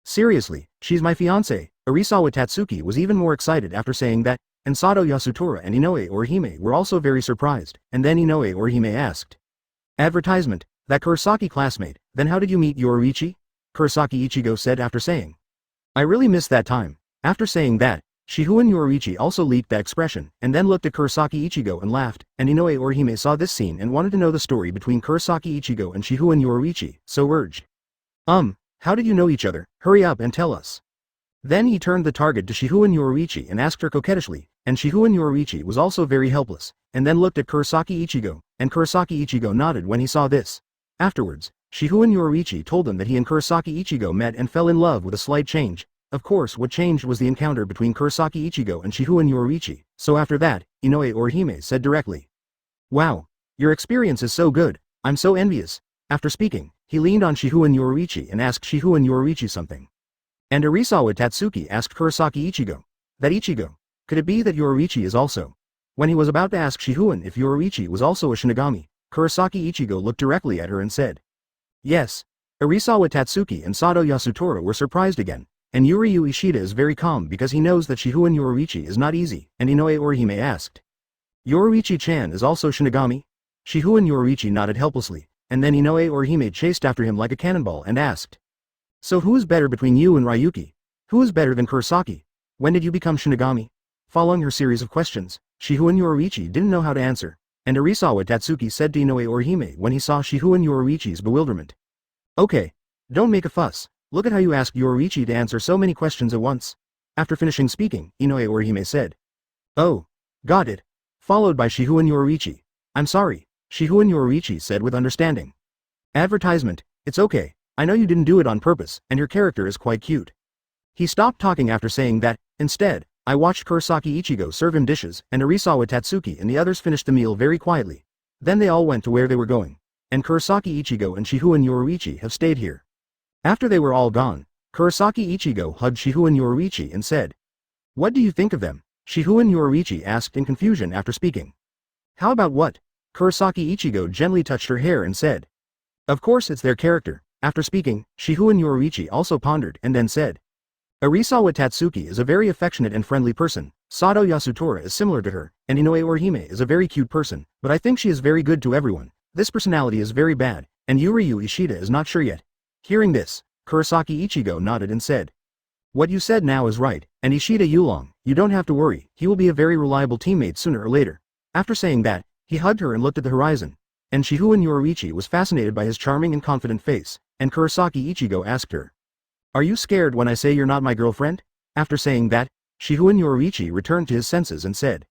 Seriously, she's my fiancé. Arisawa Tatsuki was even more excited after saying that, and Sato Yasutora and Inoue Orihime were also very surprised, and then Inoue Orihime asked. Advertisement, that Kurosaki classmate, then how did you meet Yoruichi? Kurosaki Ichigo said after saying. I really missed that time. After saying that, Shihouin Yoruichi also leaked that expression, and then looked at Kurosaki Ichigo and laughed, and Inoue Orihime saw this scene and wanted to know the story between Kurosaki Ichigo and Shihouin Yoruichi, so urged. How did you know each other? Hurry up and tell us. Then he turned the target to Shihouin Yoruichi and asked her coquettishly, and Shihouin Yoruichi was also very helpless, and then looked at Kurosaki Ichigo, and Kurosaki Ichigo nodded when he saw this. Afterwards, Shihouin Yoruichi told them that he and Kurosaki Ichigo met and fell in love with a slight change. Of course, what changed was the encounter between Kurosaki Ichigo and Shihouin Yoruichi, so after that, Inoue Orihime said directly. Wow, Your experience is so good, I'm so envious. After speaking, he leaned on Shihouin Yoruichi and asked Shihouin Yoruichi something. And Arisawa Tatsuki asked Kurosaki Ichigo. That Ichigo? Could it be that Yoruichi is also? When he was about to ask Shihouin if Yoruichi was also a Shinigami, Kurosaki Ichigo looked directly at her and said. Yes. Arisawa Tatsuki and Sado Yasutora were surprised again, and Yuryu Ishida is very calm because he knows that Shihouin Yoruichi is not easy, and Inoue Orihime asked. Yoruichi-chan is also Shinigami? Shihouin Yoruichi nodded helplessly, and then Inoue Orihime chased after him like a cannonball and asked. So who is better between you and Ryuki? Who is better than Kurosaki? When did you become Shinigami? Following her series of questions, Shihouin Yoruichi didn't know how to answer, and Arisawa Tatsuki said to Inoue Orihime when he saw Shihouin Yoruichi's bewilderment. Okay. Don't make a fuss, look at how you asked Yoruichi to answer so many questions at once. After finishing speaking, Inoue Orihime said. Oh. Got it. Followed by Shihouin Yoruichi. I'm sorry, Shihouin Yoruichi said with understanding. Advertisement, it's okay, I know you didn't do it on purpose, and your character is quite cute. He stopped talking after saying that. Instead, I watched Kurosaki Ichigo serve him dishes, and Arisawa Tatsuki and the others finished the meal very quietly. Then they all went to where they were going, and Kurosaki Ichigo and Shihouin Yoruichi have stayed here. After they were all gone, Kurosaki Ichigo hugged Shihouin Yoruichi and said. What do you think of them? Shihouin Yoruichi asked in confusion after speaking. How about what? Kurosaki Ichigo gently touched her hair and said. Of course it's their character. After speaking, Shihouin Yoruichi also pondered and then said. Arisawa Tatsuki is a very affectionate and friendly person, Sado Yasutora is similar to her, and Inoue Orihime is a very cute person, but I think she is very good to everyone. This personality is very bad, and Yuryu Ishida is not sure yet. Hearing this, Kurosaki Ichigo nodded and said. What you said now is right, and Ishida Yulong, you don't have to worry, he will be a very reliable teammate sooner or later. After saying that, he hugged her and looked at the horizon, and Shihouin Yoruichi was fascinated by his charming and confident face, and Kurosaki Ichigo asked her. Are you scared when I say you're not my girlfriend? After saying that, Shihouin Yoruichi returned to his senses and said.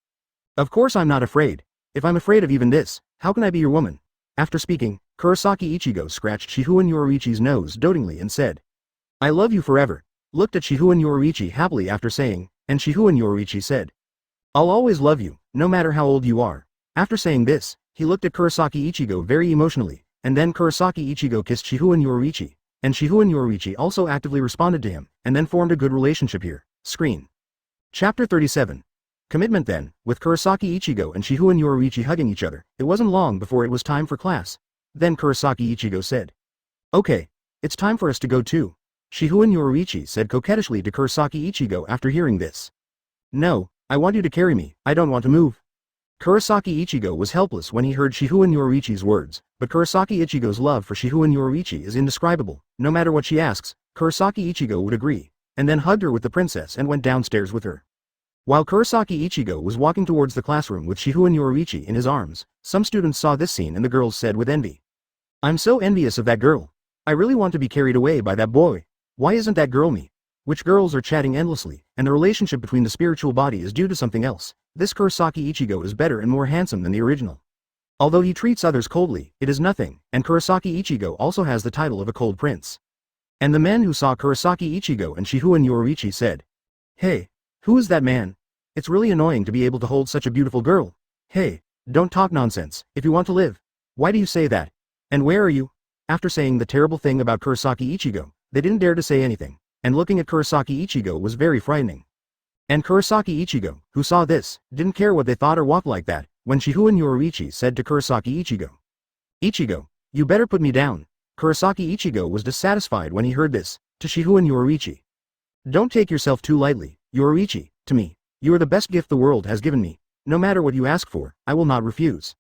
Of course I'm not afraid. If I'm afraid of even this, how can I be your woman? After speaking, Kurosaki Ichigo scratched Shihouin Yoruichi's nose dotingly and said. I love you forever. Looked at Shihouin Yoruichi happily after saying, and Shihouin Yoruichi said. I'll always love you, no matter how old you are. After saying this, he looked at Kurosaki Ichigo very emotionally, and then Kurosaki Ichigo kissed Shihouin Yoruichi. And Shihouin Yoruichi also actively responded to him, and then formed a good relationship here. Screen. Chapter 37. Commitment then, with Kurosaki Ichigo and Shihouin Yoruichi hugging each other, it wasn't long before it was time for class. Then Kurosaki Ichigo said. Okay. It's time for us to go too. Shihouin Yoruichi said coquettishly to Kurosaki Ichigo after hearing this. No, I want you to carry me, I don't want to move. Kurosaki Ichigo was helpless when he heard Shihouin Yoruichi's words, but Kurosaki Ichigo's love for Shihouin Yoruichi is indescribable. No matter what she asks, Kurosaki Ichigo would agree, and then hugged her with the princess and went downstairs with her. While Kurosaki Ichigo was walking towards the classroom with Shihouin Yoruichi in his arms, some students saw this scene and the girls said with envy. I'm so envious of that girl. I really want to be carried away by that boy. Why isn't that girl me? Which girls are chatting endlessly, and the relationship between the spiritual body is due to something else. This Kurosaki Ichigo is better and more handsome than the original. Although he treats others coldly, it is nothing, and Kurosaki Ichigo also has the title of a cold prince. And the men who saw Kurosaki Ichigo and Shihouin Yoruichi said. Hey, who is that man? It's really annoying to be able to hold such a beautiful girl. Hey, don't talk nonsense, if you want to live. Why do you say that? And where are you? After saying the terrible thing about Kurosaki Ichigo, they didn't dare to say anything, and looking at Kurosaki Ichigo was very frightening. And Kurosaki Ichigo, who saw this, didn't care what they thought or walked like that, when Shihouin Yoruichi said to Kurosaki Ichigo. Ichigo, you better put me down. Kurosaki Ichigo was dissatisfied when he heard this, to Shihouin Yoruichi. Don't take yourself too lightly, Yoruichi, to me. You are the best gift the world has given me. No matter what you ask for, I will not refuse.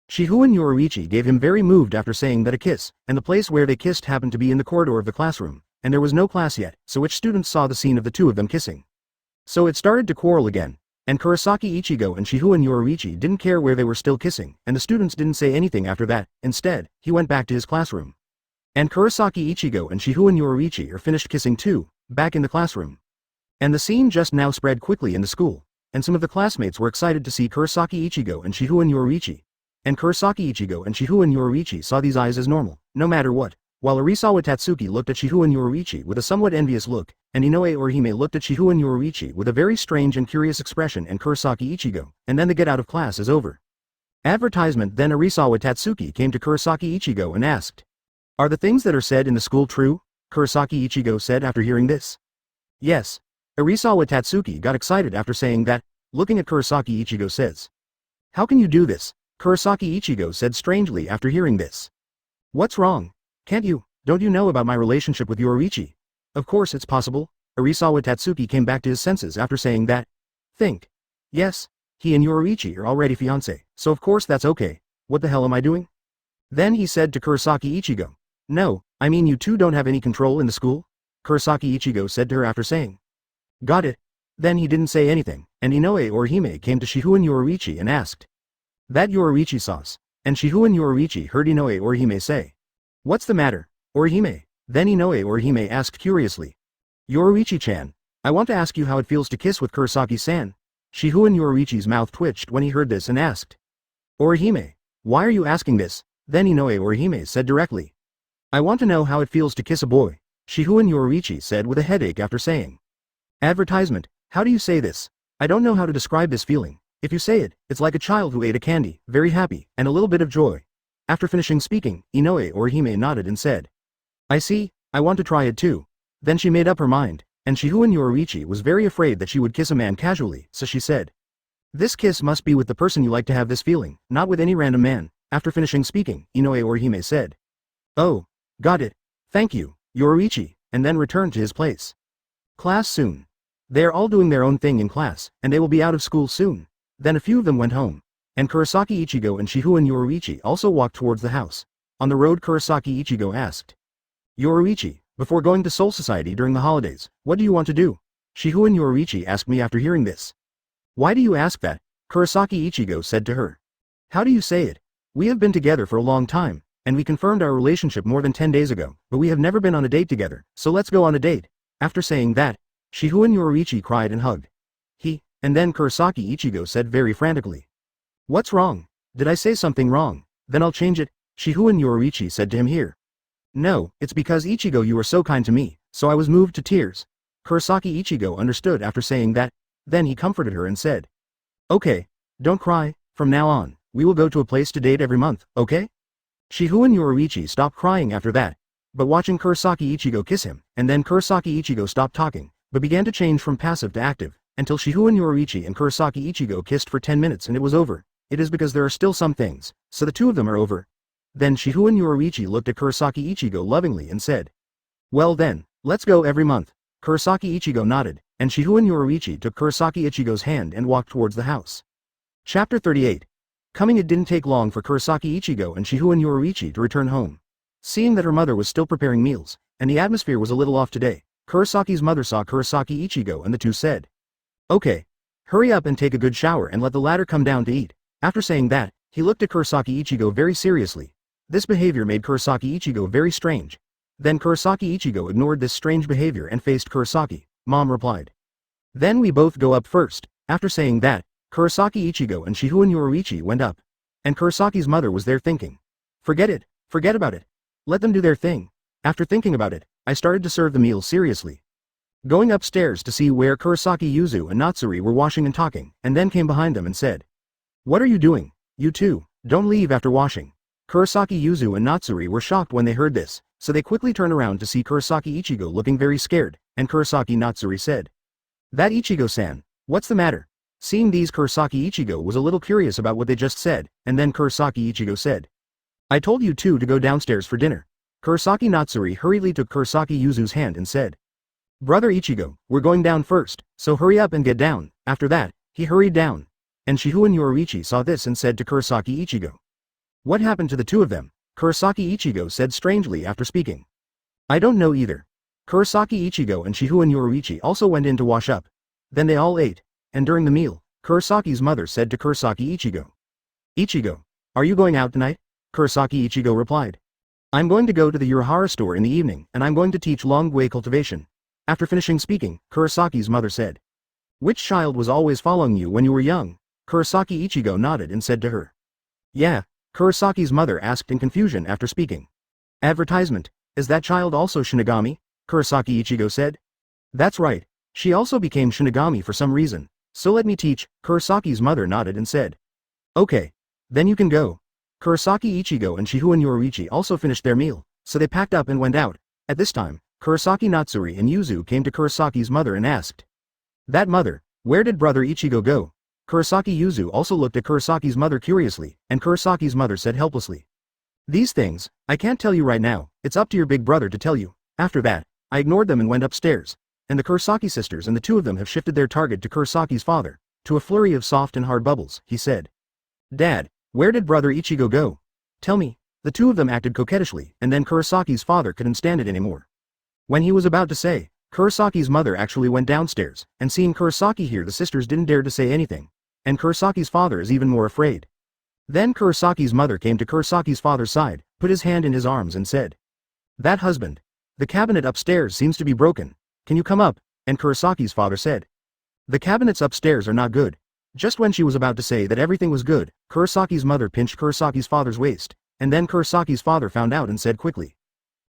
Shihouin Yoruichi gave him very moved after saying that a kiss, and the place where they kissed happened to be in the corridor of the classroom, and there was no class yet, so which students saw the scene of the two of them kissing. So it started to quarrel again, and Kurosaki Ichigo and Shihouin Yoruichi didn't care where they were still kissing, and the students didn't say anything after that. Instead, he went back to his classroom. And Kurosaki Ichigo and Shihouin Yoruichi are finished kissing too, back in the classroom. And the scene just now spread quickly in the school, and some of the classmates were excited to see Kurosaki Ichigo and Shihouin Yoruichi. And Kurosaki Ichigo and Shihouin Yoruichi saw these eyes as normal, no matter what, while Arisawa Tatsuki looked at Shihouin Yoruichi with a somewhat envious look, and Inoue Orihime looked at Shihouin Yoruichi with a very strange and curious expression, and Kurosaki Ichigo, and then the get out of class is over. Advertisement. Then Arisawa Tatsuki came to Kurosaki Ichigo and asked, "Are the things that are said in the school true?" Kurosaki Ichigo said after hearing this. Yes. Arisawa Tatsuki got excited after saying that, looking at Kurosaki Ichigo says. "How can you do this?" Kurosaki Ichigo said strangely after hearing this. "What's wrong? Don't you know about my relationship with Yoruichi?" "Of course it's possible." Arisawa Tatsuki came back to his senses after saying that. "Think. Yes, he and Yoruichi are already fiancé, so of course that's okay. What the hell am I doing?" Then he said to Kurosaki Ichigo. "No, I mean you two don't have any control in the school?" Kurosaki Ichigo said to her after saying. "Got it." Then he didn't say anything, and Inoue Orihime came to Shihouin Yoruichi and asked. "That Yoruichi sauce." And Shihouin Yoruichi heard Inoue Orihime say. "What's the matter, Orihime?" Then Inoue Orihime asked curiously. "Yoruichi-chan, I want to ask you how it feels to kiss with Kurosaki-san." Shihouin Yoruichi's mouth twitched when he heard this and asked. "Orihime, why are you asking this?" Then Inoue Orihime said directly. "I want to know how it feels to kiss a boy," Shihouin Yoruichi said with a headache after saying. Advertisement. How do you say this? I don't know how to describe this feeling. If you say it, it's like a child who ate a candy, very happy, and a little bit of joy. After finishing speaking, Inoue Orihime nodded and said. I see, I want to try it too. Then she made up her mind, and Shihouin Yoruichi was very afraid that she would kiss a man casually, so she said. This kiss must be with the person you like to have this feeling, not with any random man. After finishing speaking, Inoue Orihime said. Oh, got it. Thank you, Yoruichi, and then returned to his place. Class soon. They are all doing their own thing in class, and they will be out of school soon. Then a few of them went home. And Kurosaki Ichigo and Shihouin Yoruichi also walked towards the house. On the road Kurosaki Ichigo asked. Yoruichi, before going to Soul Society during the holidays, what do you want to do? Shihouin Yoruichi asked me after hearing this. Why do you ask that? Kurosaki Ichigo said to her. How do you say it? We have been together for a long time, and we confirmed our relationship more than 10 days ago, but we have never been on a date together, so let's go on a date. After saying that, Shihouin Yoruichi cried and hugged. And then Kurosaki Ichigo said very frantically. What's wrong? Did I say something wrong? Then I'll change it, Shihouin Yoruichi said to him here. No, it's because Ichigo you were so kind to me, so I was moved to tears. Kurosaki Ichigo understood after saying that, then he comforted her and said. Okay, don't cry, from now on, we will go to a place to date every month, okay? Shihouin Yoruichi stopped crying after that, but watching Kurosaki Ichigo kiss him, and then Kurosaki Ichigo stopped talking, but began to change from passive to active, until Shihouin Yoruichi and Kurosaki Ichigo kissed for 10 minutes and it was over. It is because there are still some things, so the two of them are over. Then Shihouin Yoruichi looked at Kurosaki Ichigo lovingly and said. Well then, let's go every month. Kurosaki Ichigo nodded, and Shihouin Yoruichi took Kurosaki Ichigo's hand and walked towards the house. Chapter 38. It didn't take long for Kurosaki Ichigo and Shihouin Yoruichi to return home. Seeing that her mother was still preparing meals, and the atmosphere was a little off today, Kurosaki's mother saw Kurosaki Ichigo and the two said. Okay. Hurry up and take a good shower and let the latter come down to eat. After saying that, he looked at Kurosaki Ichigo very seriously. This behavior made Kurosaki Ichigo very strange. Then Kurosaki Ichigo ignored this strange behavior and faced Kurosaki. Mom replied. Then we both go up first. After saying that, Kurosaki Ichigo and Shihouin Yoruichi went up. And Kurosaki's mother was there thinking. Forget about it. Let them do their thing. After thinking about it, I started to serve the meal seriously. Going upstairs to see where Kurosaki Yuzu and Natsuri were washing and talking, and then came behind them and said. What are you doing? You two, don't leave after washing. Kurosaki Yuzu and Natsuri were shocked when they heard this, so they quickly turned around to see Kurosaki Ichigo looking very scared, and Kurosaki Natsuri said. That Ichigo-san, what's the matter? Seeing these Kurosaki Ichigo was a little curious about what they just said, and then Kurosaki Ichigo said. I told you two to go downstairs for dinner. Kurosaki Natsuri hurriedly took Kurosaki Yuzu's hand and said. Brother Ichigo, we're going down first, so hurry up and get down. After that, he hurried down. And Shihouin Yoruichi saw this and said to Kurosaki Ichigo. What happened to the two of them? Kurosaki Ichigo said strangely after speaking. I don't know either. Kurosaki Ichigo and Shihouin Yoruichi also went in to wash up. Then they all ate, and during the meal, Kurosaki's mother said to Kurosaki Ichigo. Ichigo, are you going out tonight? Kurosaki Ichigo replied. I'm going to go to the Urahara store in the evening and I'm going to teach long gui cultivation. After finishing speaking, Kurosaki's mother said. Which child was always following you when you were young? Kurosaki Ichigo nodded and said to her. Yeah, Kurosaki's mother asked in confusion after speaking. Advertisement, is that child also Shinigami? Kurosaki Ichigo said. That's right, she also became Shinigami for some reason, so let me teach, Kurosaki's mother nodded and said. Okay. Then you can go. Kurosaki Ichigo and Shihouin Yoruichi also finished their meal, so they packed up and went out. At this time, Kurosaki Natsuri and Yuzu came to Kurosaki's mother and asked. That mother, where did brother Ichigo go? Kurosaki Yuzu also looked at Kurosaki's mother curiously, and Kurosaki's mother said helplessly. These things, I can't tell you right now, it's up to your big brother to tell you. After that, I ignored them and went upstairs, and the Kurosaki sisters and the two of them have shifted their target to Kurosaki's father, to a flurry of soft and hard bubbles, he said. Dad, where did brother Ichigo go? Tell me. The two of them acted coquettishly, and then Kurosaki's father couldn't stand it anymore. When he was about to say, Kurosaki's mother actually went downstairs, and seeing Kurosaki here the sisters didn't dare to say anything, and Kurosaki's father is even more afraid. Then Kurosaki's mother came to Kurosaki's father's side, put his hand in his arms and said. That husband. The cabinet upstairs seems to be broken. Can you come up? And Kurosaki's father said. The cabinets upstairs are not good. Just when she was about to say that everything was good, Kurosaki's mother pinched Kurosaki's father's waist, and then Kurosaki's father found out and said quickly.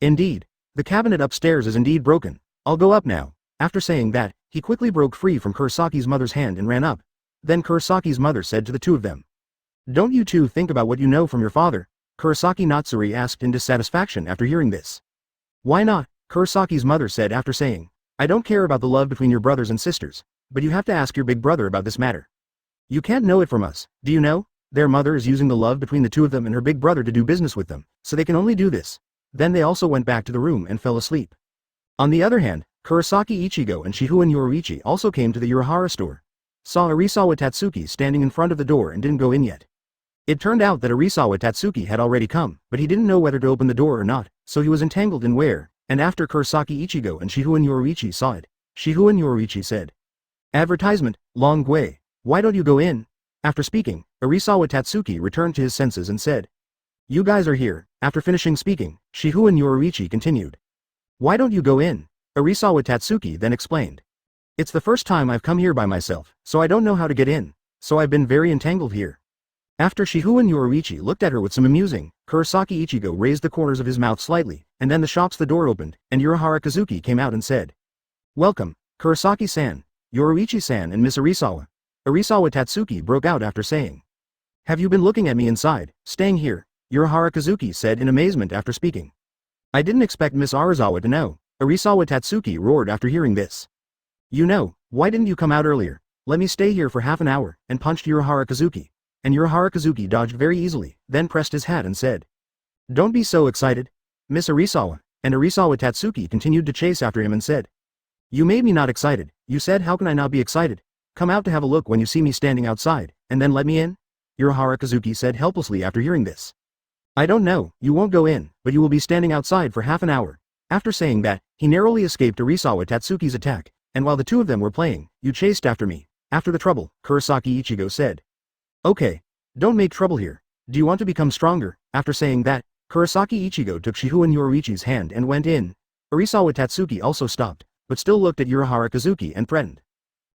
Indeed. The cabinet upstairs is indeed broken. I'll go up now. After saying that, he quickly broke free from Kurosaki's mother's hand and ran up. Then Kurosaki's mother said to the two of them. Don't you two think about what you know from your father? Kurosaki Natsuri asked in dissatisfaction after hearing this. Why not? Kurosaki's mother said after saying. I don't care about the love between your brothers and sisters, but you have to ask your big brother about this matter. You can't know it from us, do you know? Their mother is using the love between the two of them and her big brother to do business with them, so they can only do this. Then they also went back to the room and fell asleep. On the other hand, Kurosaki Ichigo and Shihouin Yoruichi also came to the Urahara store. Saw Arisawa Tatsuki standing in front of the door and didn't go in yet. It turned out that Arisawa Tatsuki had already come, but he didn't know whether to open the door or not, so he was entangled in where, and after Kurosaki Ichigo and Shihouin Yoruichi saw it, Shihouin Yoruichi said. Advertisement, Long Gui, why don't you go in? After speaking, Arisawa Tatsuki returned to his senses and said. You guys are here. After finishing speaking, Shihouin Yoruichi continued. Why don't you go in? Arisawa Tatsuki then explained. It's the first time I've come here by myself, so I don't know how to get in, so I've been very entangled here. After Shihouin Yoruichi looked at her with some amusing, Kurosaki Ichigo raised the corners of his mouth slightly, and then the door opened, and Urahara Kazuki came out and said. Welcome, Kurosaki-san, Yoruichi-san and Miss Arisawa. Arisawa Tatsuki broke out after saying. Have you been looking at me inside, staying here? Urahara Kazuki said in amazement after speaking. I didn't expect Miss Arisawa to know. Arisawa Tatsuki roared after hearing this. You know, why didn't you come out earlier? Let me stay here for half an hour, and punched Urahara Kazuki. And Urahara Kazuki dodged very easily, then pressed his hat and said. Don't be so excited. Miss Arisawa, and Arisawa Tatsuki continued to chase after him and said. You made me not excited. You said how can I not be excited? Come out to have a look when you see me standing outside, and then let me in? Urahara Kazuki said helplessly after hearing this. I don't know, you won't go in, but you will be standing outside for half an hour. After saying that, he narrowly escaped Arisawa Tatsuki's attack, and while the two of them were playing, you chased after me. After the trouble, Kurosaki Ichigo said. Okay. Don't make trouble here. Do you want to become stronger? After saying that, Kurosaki Ichigo took Shihouin Yoruichi's hand and went in. Arisawa Tatsuki also stopped, but still looked at Urahara Kazuki and threatened.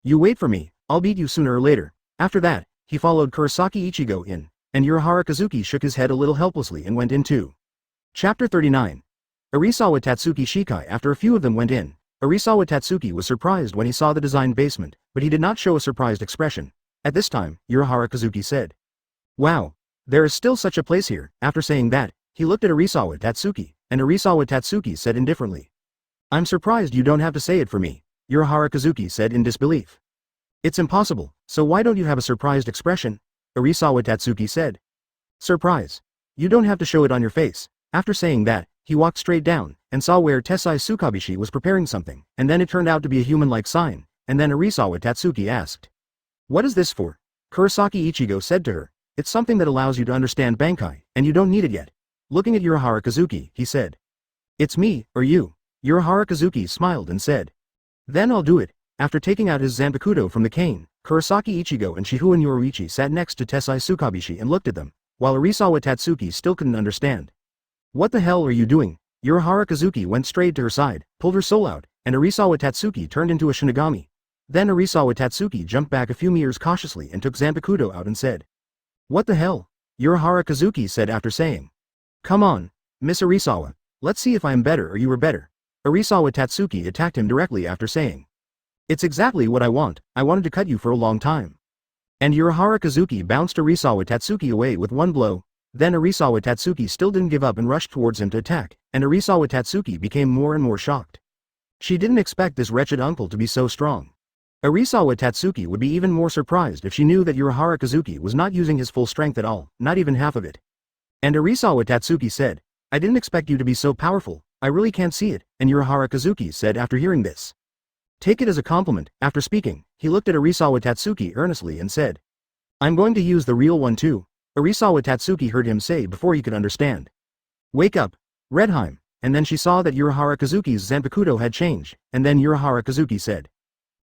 You wait for me, I'll beat you sooner or later. After that, he followed Kurosaki Ichigo in, and Urahara Kazuki shook his head a little helplessly and went in too. Chapter 39. Arisawa Tatsuki Shikai. After a few of them went in, Arisawa Tatsuki was surprised when he saw the designed basement, but he did not show a surprised expression. At this time, Urahara Kazuki said. Wow. There is still such a place here. After saying that, he looked at Arisawa Tatsuki, and Arisawa Tatsuki said indifferently. I'm surprised you don't have to say it for me, Urahara Kazuki said in disbelief. It's impossible, so why don't you have a surprised expression? Arisawa Tatsuki said. Surprise. You don't have to show it on your face. After saying that, he walked straight down, and saw where Tessai Tsukabishi was preparing something, and then it turned out to be a human-like sign, and then Arisawa Tatsuki asked. What is this for? Kurosaki Ichigo said to her. It's something that allows you to understand Bankai, and you don't need it yet. Looking at Urahara Kazuki, he said. It's me, or you. Urahara Kazuki smiled and said. Then I'll do it. After taking out his Zanpakuto from the cane, Kurosaki Ichigo and Shihouin Yoruichi sat next to Tessai Tsukabishi and looked at them, while Arisawa Tatsuki still couldn't understand. What the hell are you doing? Urahara Kazuki went straight to her side, pulled her soul out, and Arisawa Tatsuki turned into a Shinigami. Then Arisawa Tatsuki jumped back a few meters cautiously and took Zanpakuto out and said. What the hell? Urahara Kazuki said after saying. Come on, Miss Arisawa. Let's see if I am better or you are better. Arisawa Tatsuki attacked him directly after saying. It's exactly what I want. I wanted to cut you for a long time. And Urahara Kazuki bounced Arisawa Tatsuki away with one blow. Then Arisawa Tatsuki still didn't give up and rushed towards him to attack, and Arisawa Tatsuki became more and more shocked. She didn't expect this wretched uncle to be so strong. Arisawa Tatsuki would be even more surprised if she knew that Urahara Kazuki was not using his full strength at all, not even half of it. And Arisawa Tatsuki said, "I didn't expect you to be so powerful, I really can't see it," and Urahara Kazuki said after hearing this. "Take it as a compliment." After speaking, he looked at Arisawa Tatsuki earnestly and said, "I'm going to use the real one too." Arisawa Tatsuki heard him say before he could understand. "Wake up, Redheim," and then she saw that Urahara Kazuki's Zanpakuto had changed, and then Urahara Kazuki said,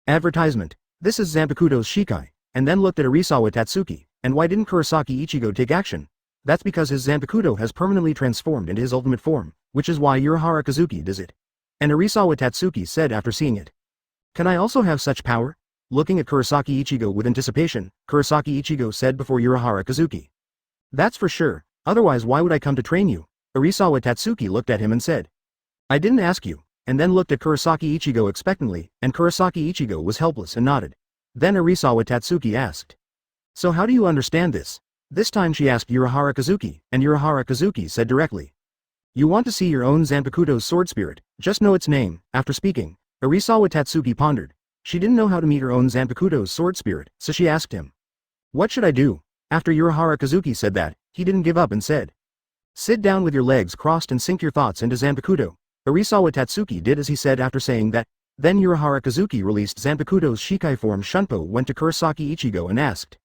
"Advertisement, this is Zanpakuto's Shikai," and then looked at Arisawa Tatsuki, and why didn't Kurosaki Ichigo take action? That's because his Zanpakuto has permanently transformed into his ultimate form, which is why Urahara Kazuki does it. And Arisawa Tatsuki said after seeing it, "Can I also have such power?" Looking at Kurosaki Ichigo with anticipation, Kurosaki Ichigo said before Urahara Kazuki. "That's for sure, otherwise why would I come to train you?" Arisawa Tatsuki looked at him and said, "I didn't ask you," and then looked at Kurosaki Ichigo expectantly, and Kurosaki Ichigo was helpless and nodded. Then Arisawa Tatsuki asked, "So how do you understand this?" This time she asked Urahara Kazuki, and Urahara Kazuki said directly, "You want to see your own Zanpakuto's sword spirit, just know its name." After speaking, Arisawa Tatsuki pondered. She didn't know how to meet her own Zanpakuto's sword spirit, so she asked him, "What should I do?" After Urahara Kazuki said that, he didn't give up and said, "Sit down with your legs crossed and sink your thoughts into Zanpakuto." Arisawa Tatsuki did as he said after saying that. Then Urahara Kazuki released Zanpakuto's Shikai form. Shunpo went to Kurosaki Ichigo and asked,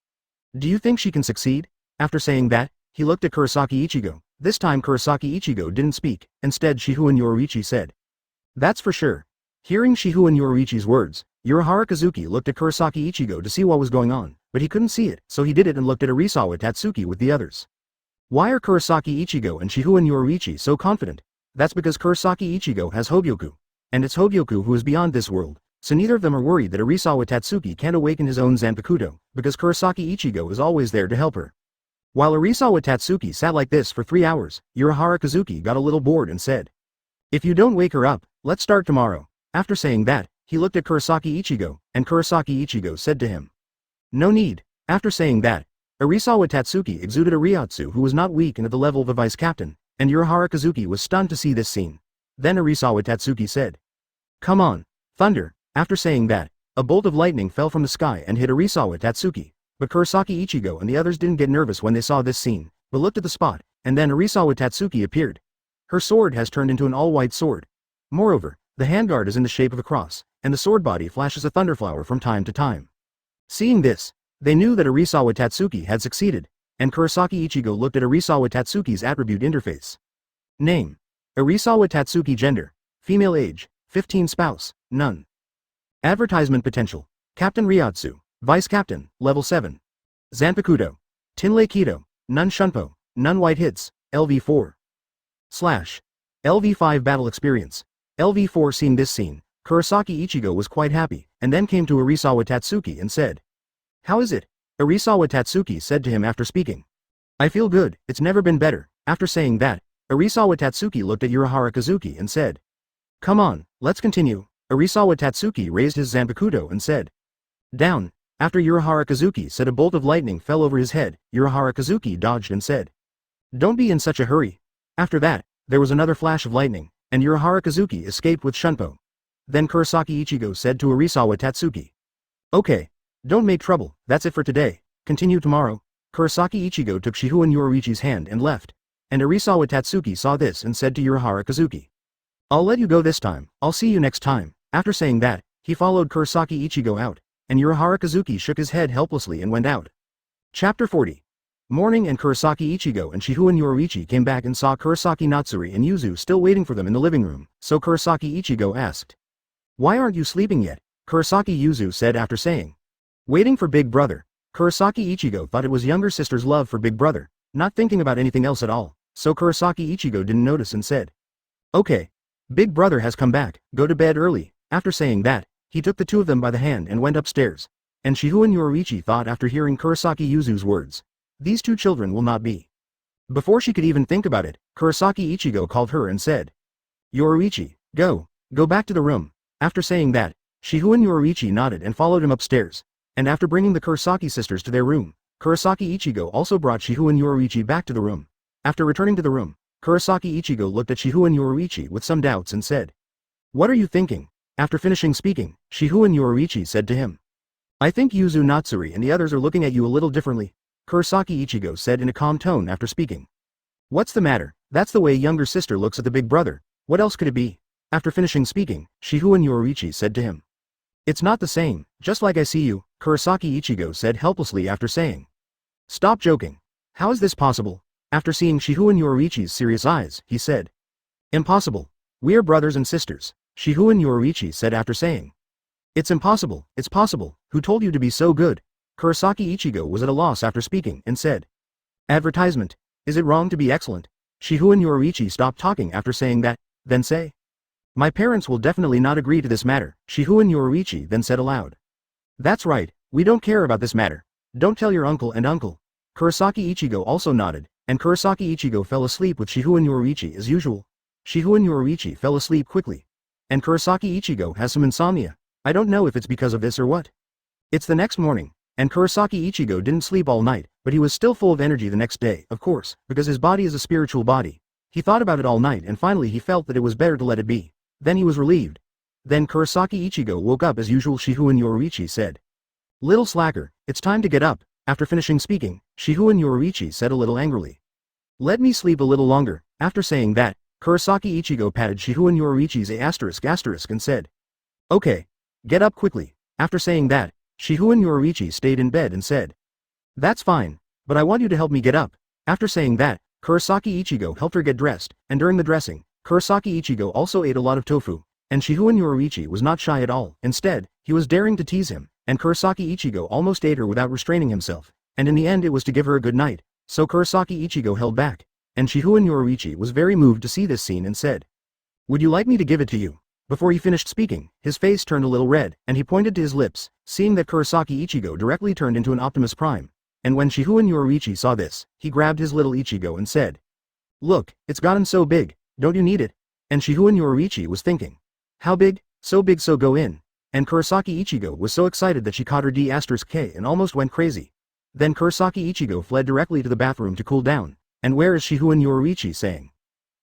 "Do you think she can succeed?" After saying that, he looked at Kurosaki Ichigo. This time Kurosaki Ichigo didn't speak, instead Shihouin Yoruichi said, "That's for sure." Hearing Shihouin Yoruichi's words, Urahara Kazuki looked at Kurosaki Ichigo to see what was going on, but he couldn't see it, so he did it and looked at Arisawa Tatsuki with the others. Why are Kurosaki Ichigo and Shihouin Yoruichi so confident? That's because Kurosaki Ichigo has Hōgyoku, and it's Hōgyoku who is beyond this world, so neither of them are worried that Arisawa Tatsuki can't awaken his own Zanpakuto, because Kurosaki Ichigo is always there to help her. While Arisawa Tatsuki sat like this for 3 hours, Urahara Kazuki got a little bored and said, "If you don't wake her up, let's start tomorrow." After saying that, he looked at Kurosaki Ichigo, and Kurosaki Ichigo said to him, "No need." After saying that, Arisawa Tatsuki exuded a Ryotsu who was not weak and at the level of a vice captain, and Urahara Kazuki was stunned to see this scene. Then Arisawa Tatsuki said, "Come on, thunder." After saying that, a bolt of lightning fell from the sky and hit Arisawa Tatsuki. But Kurosaki Ichigo and the others didn't get nervous when they saw this scene, but looked at the spot, and then Arisawa Tatsuki appeared. Her sword has turned into an all-white sword. Moreover, the handguard is in the shape of a cross, and the sword body flashes a thunderflower from time to time. Seeing this, they knew that Arisawa Tatsuki had succeeded, and Kurosaki Ichigo looked at Arisawa Tatsuki's attribute interface. Name: Arisawa Tatsuki. Gender: female. Age: 15. Spouse: none. Advertisement potential: Captain Ryotsu, Vice Captain, level 7. Zanpakuto: Tinlei Kido, none. Shunpo: none. White hits: LV4. LV5 battle experience: LV4. Seeing this scene, Kurosaki Ichigo was quite happy, and then came to Arisawa Tatsuki and said, "How is it?" Arisawa Tatsuki said to him after speaking, "I feel good, it's never been better." After saying that, Arisawa Tatsuki looked at Urahara Kazuki and said, "Come on, let's continue." Arisawa Tatsuki raised his Zanpakuto and said, "Down." After Urahara Kazuki said, a bolt of lightning fell over his head. Urahara Kazuki dodged and said, "Don't be in such a hurry." After that, there was another flash of lightning, and Urahara Kazuki escaped with Shunpo. Then Kurosaki Ichigo said to Arisawa Tatsuki, "Okay, don't make trouble, that's it for today, continue tomorrow." Kurosaki Ichigo took Shihouin Yoruichi's hand and left, and Arisawa Tatsuki saw this and said to Urahara Kazuki, "I'll let you go this time, I'll see you next time." After saying that, he followed Kurosaki Ichigo out, and Urahara Kazuki shook his head helplessly and went out. Chapter 40. Morning, and Kurosaki Ichigo and Shihouin Yoruichi came back and saw Kurosaki Natsuri and Yuzu still waiting for them in the living room, so Kurosaki Ichigo asked, "Why aren't you sleeping yet?" Kurosaki Yuzu said after saying, "Waiting for Big Brother." Kurosaki Ichigo thought it was younger sister's love for Big Brother, not thinking about anything else at all, so Kurosaki Ichigo didn't notice and said, "Okay. Big Brother has come back, go to bed early." After saying that, he took the two of them by the hand and went upstairs, and Shihouin Yoruichi thought after hearing Kurosaki Yuzu's words, "These two children will not be." Before she could even think about it, Kurosaki Ichigo called her and said, "Yoruichi, go back to the room." After saying that, Shihouin Yoruichi nodded and followed him upstairs, and after bringing the Kurosaki sisters to their room, Kurosaki Ichigo also brought Shihouin Yoruichi back to the room. After returning to the room, Kurosaki Ichigo looked at Shihouin Yoruichi with some doubts and said, "What are you thinking?" After finishing speaking, Shihouin Yoruichi said to him, "I think Yuzu Natsuri and the others are looking at you a little differently," Kurosaki Ichigo said in a calm tone after speaking. "What's the matter? That's the way younger sister looks at the big brother. What else could it be?" After finishing speaking, Shihouin Yoruichi said to him, "It's not the same, just like I see you," Kurosaki Ichigo said helplessly after saying. "Stop joking. How is this possible?" After seeing Shihouin Yoruichi's serious eyes, he said. "Impossible. We are brothers and sisters," Shihouin Yoruichi said after saying. "It's impossible, it's possible, who told you to be so good?" Kurosaki Ichigo was at a loss after speaking and said. "Advertisement. Is it wrong to be excellent?" Shihouin Yoruichi stopped talking after saying that, then say. "My parents will definitely not agree to this matter," Shihouin Yoruichi then said aloud. "That's right, we don't care about this matter. Don't tell your uncle and uncle." Kurosaki Ichigo also nodded, and Kurosaki Ichigo fell asleep with Shihouin Yoruichi as usual. Shihouin Yoruichi fell asleep quickly. And Kurosaki Ichigo has some insomnia. I don't know if it's because of this or what. It's the next morning, and Kurosaki Ichigo didn't sleep all night, but he was still full of energy the next day, of course, because his body is a spiritual body. He thought about it all night and finally he felt that it was better to let it be. Then he was relieved. Then Kurosaki Ichigo woke up as usual. Shihouin Yoruichi said, "Little slacker, it's time to get up." After finishing speaking, Shihouin Yoruichi said a little angrily, "Let me sleep a little longer." After saying that, Kurosaki Ichigo patted Shihouin Yoruichi's *** and said, "Okay. Get up quickly." After saying that, Shihouin Yoruichi stayed in bed and said, "That's fine, but I want you to help me get up." After saying that, Kurosaki Ichigo helped her get dressed, and during the dressing, Kurosaki Ichigo also ate a lot of tofu, and Shihouin Yoruichi was not shy at all. Instead, he was daring to tease him, and Kurosaki Ichigo almost ate her without restraining himself, and in the end it was to give her a good night, so Kurosaki Ichigo held back, and Shihouin Yoruichi was very moved to see this scene and said, "Would you like me to give it to you?" Before he finished speaking, his face turned a little red, and he pointed to his lips, seeing that Kurosaki Ichigo directly turned into an Optimus Prime, and when Shihouin Yoruichi saw this, he grabbed his little Ichigo and said, "Look, it's gotten so big, don't you need it?" And Shihouin Yoruichi was thinking, "How big? So big, so go in." And Kurosaki Ichigo was so excited that she caught her D**K and almost went crazy. Then Kurosaki Ichigo fled directly to the bathroom to cool down. And where is Shihouin Yoruichi saying?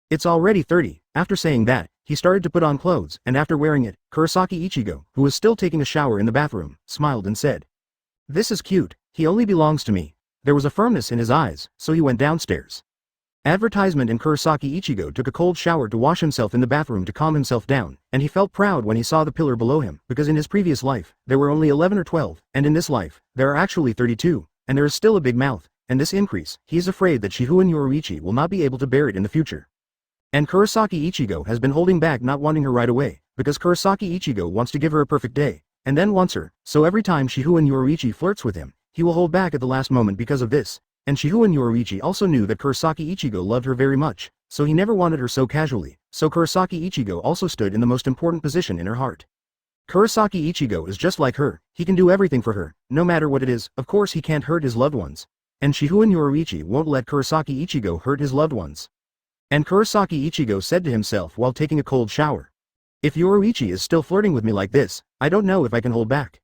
"It's already 30, after saying that, he started to put on clothes, and after wearing it, Kurosaki Ichigo, who was still taking a shower in the bathroom, smiled and said, "This is cute, he only belongs to me." There was a firmness in his eyes, so he went downstairs. Advertisement and Kurosaki Ichigo took a cold shower to wash himself in the bathroom to calm himself down, and he felt proud when he saw the pillar below him, because in his previous life, there were only 11 or 12, and in this life, there are actually 32, and there is still a big mouth. And this increase, he is afraid that Shihouin Yoruichi will not be able to bear it in the future. And Kurosaki Ichigo has been holding back not wanting her right away, because Kurosaki Ichigo wants to give her a perfect day, and then wants her, so every time Shihouin Yoruichi flirts with him, he will hold back at the last moment because of this. And Shihouin Yoruichi also knew that Kurosaki Ichigo loved her very much, so he never wanted her so casually, so Kurosaki Ichigo also stood in the most important position in her heart. Kurosaki Ichigo is just like her, he can do everything for her, no matter what it is. Of course he can't hurt his loved ones. And Shihouin Yoruichi won't let Kurosaki Ichigo hurt his loved ones. And Kurosaki Ichigo said to himself while taking a cold shower, "If Yoruichi is still flirting with me like this, I don't know if I can hold back."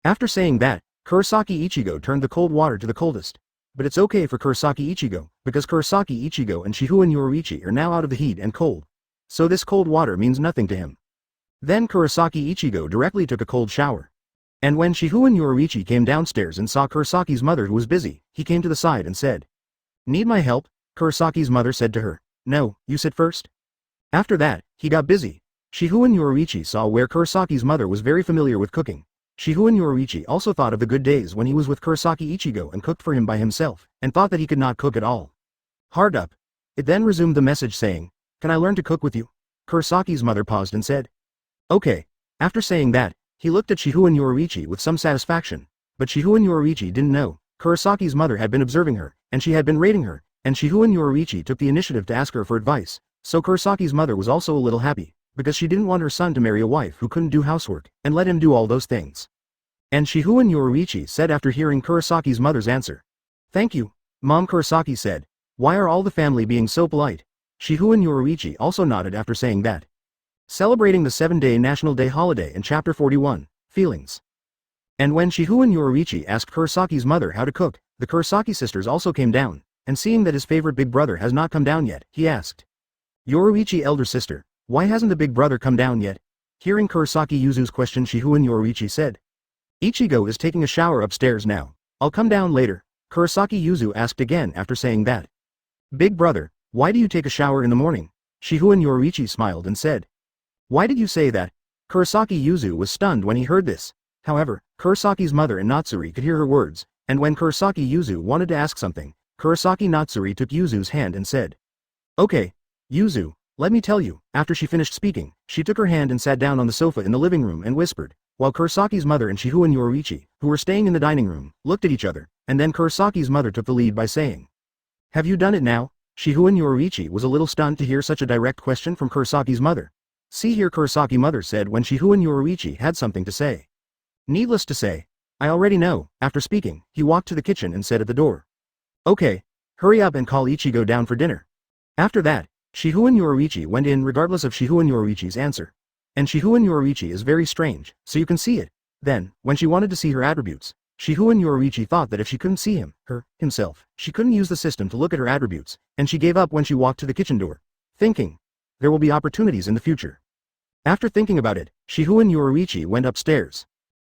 After saying that, Kurosaki Ichigo turned the cold water to the coldest. But it's okay for Kurosaki Ichigo, because Kurosaki Ichigo and Shihouin Yoruichi are now out of the heat and cold. So this cold water means nothing to him. Then Kurosaki Ichigo directly took a cold shower. And when Shihouin Yoruichi came downstairs and saw Kurosaki's mother who was busy, he came to the side and said, "Need my help?" Kurosaki's mother said to her, "No, you sit first." After that, he got busy. Shihouin Yoruichi saw where Kurosaki's mother was very familiar with cooking. Shihouin Yoruichi also thought of the good days when he was with Kurosaki Ichigo and cooked for him by himself, and thought that he could not cook at all. Hard up. It then resumed the message saying, "Can I learn to cook with you?" Kurosaki's mother paused and said, "Okay." After saying that, he looked at Shihouin Yoruichi with some satisfaction, but Shihouin Yoruichi didn't know, Kurosaki's mother had been observing her, and she had been rating her, and Shihouin Yoruichi took the initiative to ask her for advice, so Kurosaki's mother was also a little happy, because she didn't want her son to marry a wife who couldn't do housework, and let him do all those things. And Shihouin Yoruichi said after hearing Kurosaki's mother's answer, "Thank you, Mom." Kurosaki said, "Why are all the family being so polite?" Shihouin Yoruichi also nodded after saying that. Celebrating the 7-day National Day holiday in Chapter 41, Feelings. And when Shihouin Yoruichi asked Kurosaki's mother how to cook, the Kurosaki sisters also came down, and seeing that his favorite big brother has not come down yet, he asked, Yoruichi elder sister, why hasn't the big brother come down yet? Hearing Kurosaki Yuzu's question, Shihouin Yoruichi said, Ichigo is taking a shower upstairs now. I'll come down later. Kurosaki Yuzu asked again after saying that. Big brother, why do you take a shower in the morning? Shihouin Yoruichi smiled and said. Why did you say that? Kurosaki Yuzu was stunned when he heard this. However, Kurosaki's mother and Natsuri could hear her words, and when Kurosaki Yuzu wanted to ask something, Kurosaki Natsuri took Yuzu's hand and said, Okay, Yuzu, let me tell you. After she finished speaking, she took her hand and sat down on the sofa in the living room and whispered, while Kurosaki's mother and Shihouin Yoruichi, who were staying in the dining room, looked at each other, and then Kurosaki's mother took the lead by saying, Have you done it now? Shihouin Yoruichi was a little stunned to hear such a direct question from Kurosaki's mother. See here, Kurosaki mother said when Shihouin Yoruichi had something to say. Needless to say, I already know. After speaking, he walked to the kitchen and said at the door, Okay, hurry up and call Ichigo down for dinner. After that, Shihouin Yoruichi went in regardless of Shihouin Yoruichi's answer. And Shihouin Yoruichi is very strange, so you can see it. Then, when she wanted to see her attributes, Shihouin Yoruichi thought that if she couldn't see himself, she couldn't use the system to look at her attributes, and she gave up when she walked to the kitchen door, thinking, there will be opportunities in the future. After thinking about it, Shihouin Yoruichi went upstairs.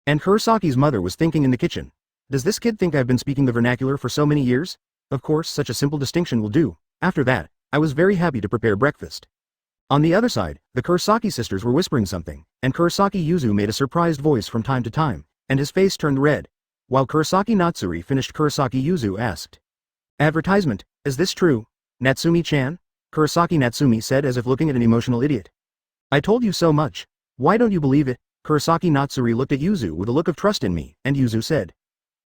And Kurosaki's mother was thinking in the kitchen, does this kid think I've been speaking the vernacular for so many years? Of course, such a simple distinction will do. After that, I was very happy to prepare breakfast. On the other side, the Kurosaki sisters were whispering something, and Kurosaki Yuzu made a surprised voice from time to time, and his face turned red. While Kurosaki Natsuri finished, Kurosaki Yuzu asked, Advertisement, is this true? Natsumi-chan? Kurosaki Natsumi said as if looking at an emotional idiot. I told you so much. Why don't you believe it? Kurosaki Natsuri looked at Yuzu with a look of trust in me, and Yuzu said,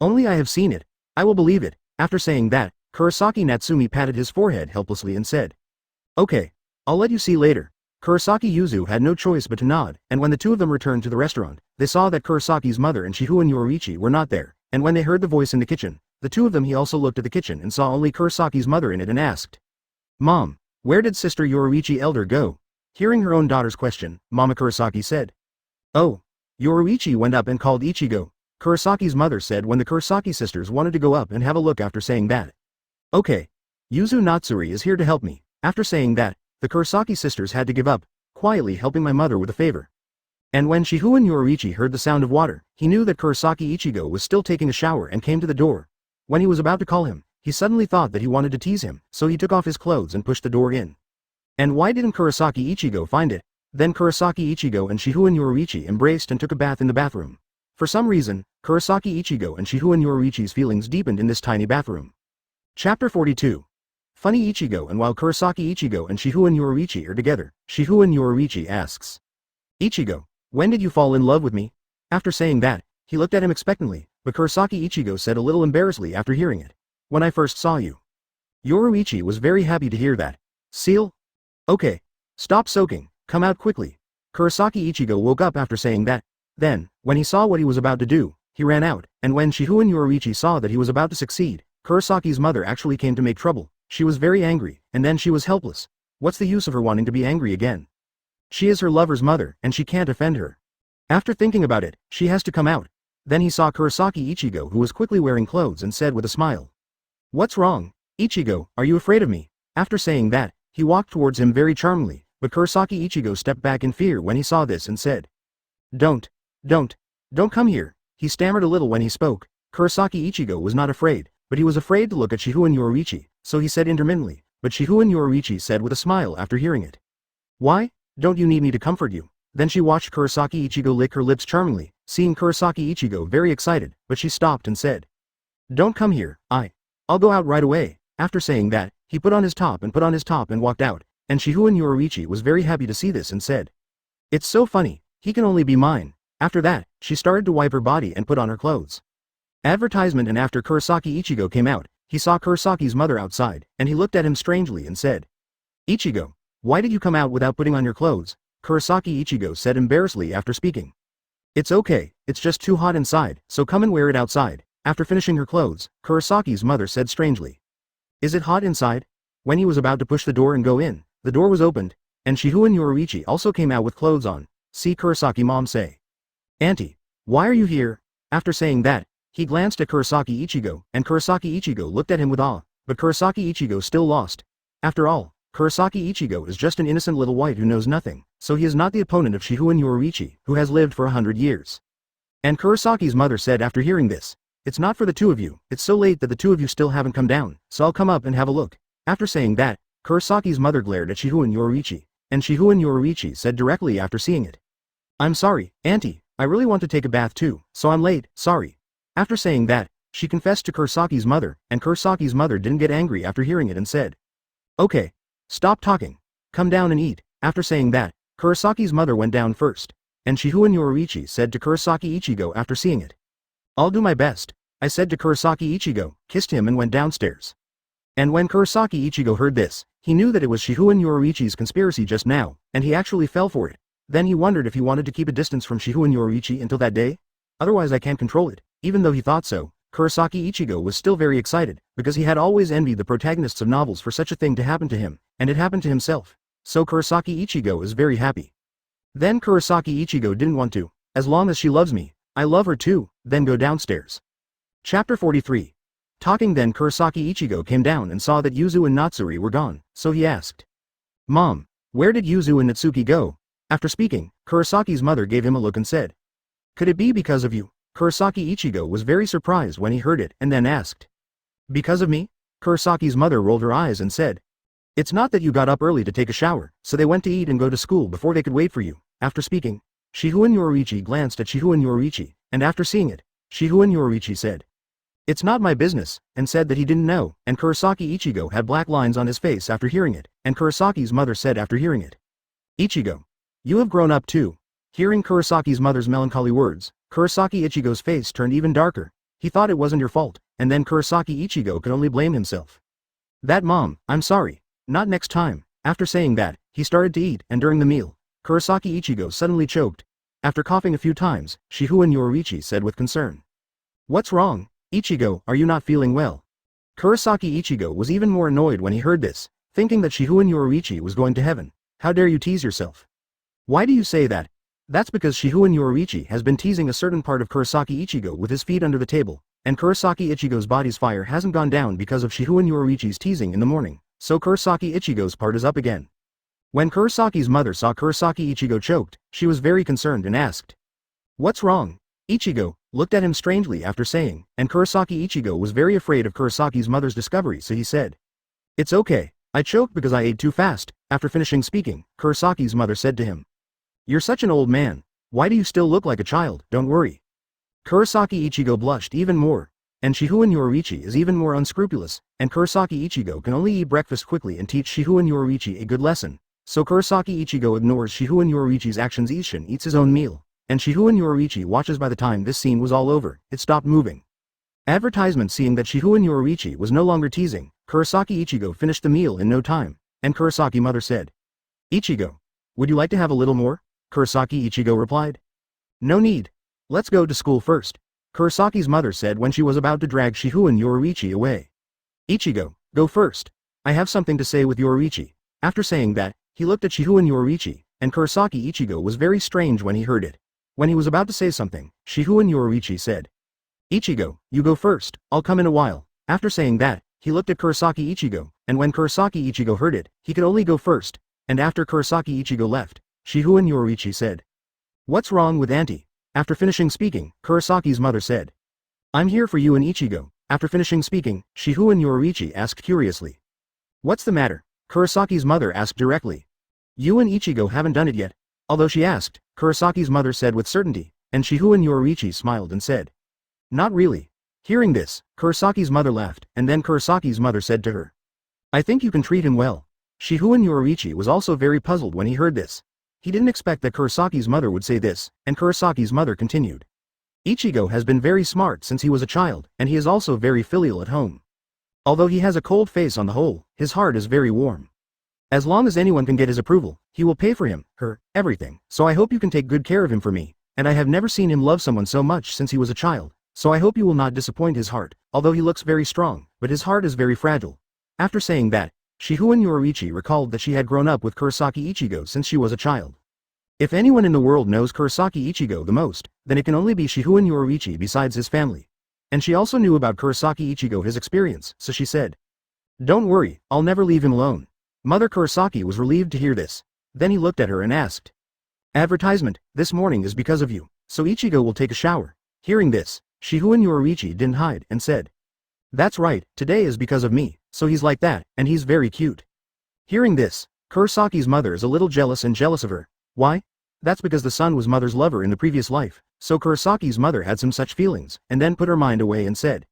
Only I have seen it. I will believe it. After saying that, Kurosaki Natsumi patted his forehead helplessly and said, Okay, I'll let you see later. Kurosaki Yuzu had no choice but to nod, and when the two of them returned to the restaurant, they saw that Kurosaki's mother and Shihouin Yoruichi were not there, and when they heard the voice in the kitchen, the two of them he also looked at the kitchen and saw only Kurosaki's mother in it and asked, Mom, where did Sister Yoruichi elder go? Hearing her own daughter's question, Mama Kurosaki said, Oh, Yoruichi went up and called Ichigo. Kurosaki's mother said when the Kurosaki sisters wanted to go up and have a look after saying that. Okay. Yuzu Natsuri is here to help me. After saying that, the Kurosaki sisters had to give up, quietly helping my mother with a favor. And when Shihouin Yoruichi heard the sound of water, he knew that Kurosaki Ichigo was still taking a shower and came to the door. When he was about to call him, he suddenly thought that he wanted to tease him, so he took off his clothes and pushed the door in. And why didn't Kurosaki Ichigo find it? Then Kurosaki Ichigo and Shihouin Yoruichi embraced and took a bath in the bathroom. For some reason, Kurosaki Ichigo and Shihouin Yoruichi's feelings deepened in this tiny bathroom. Chapter 42. Funny Ichigo. And while Kurosaki Ichigo and Shihouin Yoruichi are together, Shihouin Yoruichi asks, Ichigo, when did you fall in love with me? After saying that, he looked at him expectantly, but Kurosaki Ichigo said a little embarrassedly after hearing it. When I first saw you. Yoruichi was very happy to hear that. Seal? Okay. Stop soaking. Come out quickly. Kurosaki Ichigo woke up after saying that. Then, when he saw what he was about to do, he ran out, and when Shihouin Yoruichi saw that he was about to succeed, Kurosaki's mother actually came to make trouble. She was very angry, and then she was helpless. What's the use of her wanting to be angry again? She is her lover's mother, and she can't offend her. After thinking about it, she has to come out. Then he saw Kurosaki Ichigo, who was quickly wearing clothes, and said with a smile, What's wrong? Ichigo, are you afraid of me? After saying that, he walked towards him very charmingly, but Kurosaki Ichigo stepped back in fear when he saw this and said, Don't come here. He stammered a little when he spoke. Kurosaki Ichigo was not afraid, but he was afraid to look at Shihouin Yoruichi, so he said intermittently, but Shihouin Yoruichi said with a smile after hearing it. Why? Don't you need me to comfort you? Then she watched Kurosaki Ichigo lick her lips charmingly, seeing Kurosaki Ichigo very excited, but she stopped and said, Don't come here, I'll go out right away. After saying that, he put on his top and walked out, and Shihouin Yoruichi was very happy to see this and said, It's so funny, he can only be mine. After that, she started to wipe her body and put on her clothes. Advertisement. And after Kurosaki Ichigo came out, he saw Kurosaki's mother outside, and he looked at him strangely and said, Ichigo, why did you come out without putting on your clothes? Kurosaki Ichigo said embarrassedly after speaking. It's okay, it's just too hot inside, so come and wear it outside. After finishing her clothes, Kurosaki's mother said strangely. Is it hot inside? When he was about to push the door and go in, the door was opened, and Shihouin Yoruichi also came out with clothes on. See Kurosaki mom say. Auntie, why are you here? After saying that, he glanced at Kurosaki Ichigo, and Kurosaki Ichigo looked at him with awe, but Kurosaki Ichigo still lost. After all, Kurosaki Ichigo is just an innocent little wight who knows nothing, so he is not the opponent of Shihouin Yoruichi, who has lived for 100 years. And Kurosaki's mother said after hearing this, "It's not for the two of you, it's so late that the two of you still haven't come down, so I'll come up and have a look." After saying that, Kurosaki's mother glared at Shihouin Yoruichi, and Shihouin Yoruichi said directly after seeing it, "I'm sorry, Auntie, I really want to take a bath too, so I'm late, sorry." After saying that, she confessed to Kurosaki's mother, and Kurosaki's mother didn't get angry after hearing it and said, "Okay. Stop talking. Come down and eat." After saying that, Kurosaki's mother went down first, and Shihouin Yoruichi said to Kurosaki Ichigo after seeing it, "I'll do my best," I said to Kurosaki Ichigo, kissed him and went downstairs. And when Kurosaki Ichigo heard this, he knew that it was Shihouin Yoruichi's conspiracy just now, and he actually fell for it. Then he wondered if he wanted to keep a distance from Shihouin Yoruichi until that day? Otherwise I can't control it. Even though he thought so, Kurosaki Ichigo was still very excited, because he had always envied the protagonists of novels for such a thing to happen to him, and it happened to himself. So Kurosaki Ichigo is very happy. Then Kurosaki Ichigo didn't want to. "As long as she loves me, I love her too," then go downstairs. Chapter 43. Talking. Then Kurosaki Ichigo came down and saw that Yuzu and Natsuri were gone, so he asked, "Mom, where did Yuzu and Natsuki go?" After speaking, Kurosaki's mother gave him a look and said, "Could it be because of you?" Kurosaki Ichigo was very surprised when he heard it and then asked, "Because of me?" Kurosaki's mother rolled her eyes and said, "It's not that you got up early to take a shower, so they went to eat and go to school before they could wait for you." After speaking, Shihouin Yoruichi glanced at Shihouin Yoruichi, and after seeing it, Shihouin Yoruichi said, "It's not my business," and said that he didn't know, and Kurosaki Ichigo had black lines on his face after hearing it, and Kurosaki's mother said after hearing it, "Ichigo, you have grown up too." Hearing Kurosaki's mother's melancholy words, Kurosaki Ichigo's face turned even darker. He thought it wasn't your fault, and then Kurosaki Ichigo could only blame himself. "That Mom, I'm sorry. Not next time." After saying that, he started to eat, and during the meal, Kurosaki Ichigo suddenly choked. After coughing a few times, Shihouin Yoruichi said with concern, "What's wrong? Ichigo, are you not feeling well?" Kurosaki Ichigo was even more annoyed when he heard this, thinking that Shihouin Yoruichi was going to heaven. "How dare you tease yourself? Why do you say that?" That's because Shihouin Yoruichi has been teasing a certain part of Kurosaki Ichigo with his feet under the table, and Kurosaki Ichigo's body's fire hasn't gone down because of Shihouin Yoruichi's teasing in the morning, so Kurosaki Ichigo's part is up again. When Kurosaki's mother saw Kurosaki Ichigo choked, she was very concerned and asked, "What's wrong?" Ichigo looked at him strangely after saying, and Kurosaki Ichigo was very afraid of Kurosaki's mother's discovery, so he said, "It's okay, I choked because I ate too fast." After finishing speaking, Kurosaki's mother said to him, "You're such an old man. Why do you still look like a child? Don't worry." Kurosaki Ichigo blushed even more, and Shihouin Yoruichi is even more unscrupulous, and Kurosaki Ichigo can only eat breakfast quickly and teach Shihouin Yoruichi a good lesson, so Kurosaki Ichigo ignores Shihouin Yoruichi's actions. Isshin eats his own meal, and Shihouin Yoruichi watches. By the time this scene was all over, it stopped moving. Advertisement. Seeing that Shihouin Yoruichi was no longer teasing, Kurosaki Ichigo finished the meal in no time, and Kurosaki mother said, "Ichigo, would you like to have a little more?" Kurosaki Ichigo replied, "No need. Let's go to school first," Kurosaki's mother said when she was about to drag Shihouin Yoruichi away. "Ichigo, go first. I have something to say with Yoruichi." After saying that, he looked at Shihouin Yoruichi, and Kurosaki Ichigo was very strange when he heard it. When he was about to say something, Shihouin Yoruichi said, "Ichigo, you go first, I'll come in a while." After saying that, he looked at Kurosaki Ichigo, and when Kurosaki Ichigo heard it, he could only go first, and after Kurosaki Ichigo left, Shihouin Yoruichi said, "What's wrong with Auntie?" After finishing speaking, Kurosaki's mother said, "I'm here for you and Ichigo." After finishing speaking, Shihouin Yoruichi asked curiously, "What's the matter?" Kurosaki's mother asked directly, "You and Ichigo haven't done it yet." Although she asked, Kurosaki's mother said with certainty, and Shihouin Yoruichi smiled and said, "Not really." Hearing this, Kurosaki's mother laughed, and then Kurosaki's mother said to her, "I think you can treat him well." Shihouin Yoruichi was also very puzzled when he heard this. He didn't expect that Kurosaki's mother would say this, and Kurosaki's mother continued, "Ichigo has been very smart since he was a child, and he is also very filial at home. Although he has a cold face on the whole, his heart is very warm. As long as anyone can get his approval, he will pay for him, her, everything, so I hope you can take good care of him for me, and I have never seen him love someone so much since he was a child, so I hope you will not disappoint his heart, although he looks very strong, but his heart is very fragile." After saying that, Shihouin Yoruichi recalled that she had grown up with Kurosaki Ichigo since she was a child. If anyone in the world knows Kurosaki Ichigo the most, then it can only be Shihouin Yoruichi besides his family. And she also knew about Kurosaki Ichigo, his experience, so she said, "Don't worry, I'll never leave him alone." Mother Kurosaki was relieved to hear this. Then he looked at her and asked, "Advertisement, this morning is because of you, so Ichigo will take a shower." Hearing this, Shihouin Yoruichi didn't hide and said, "That's right, today is because of me, so he's like that, and he's very cute." Hearing this, Kurosaki's mother is a little jealous of her. Why? That's because the son was mother's lover in the previous life, so Kurosaki's mother had some such feelings, and then put her mind away and said,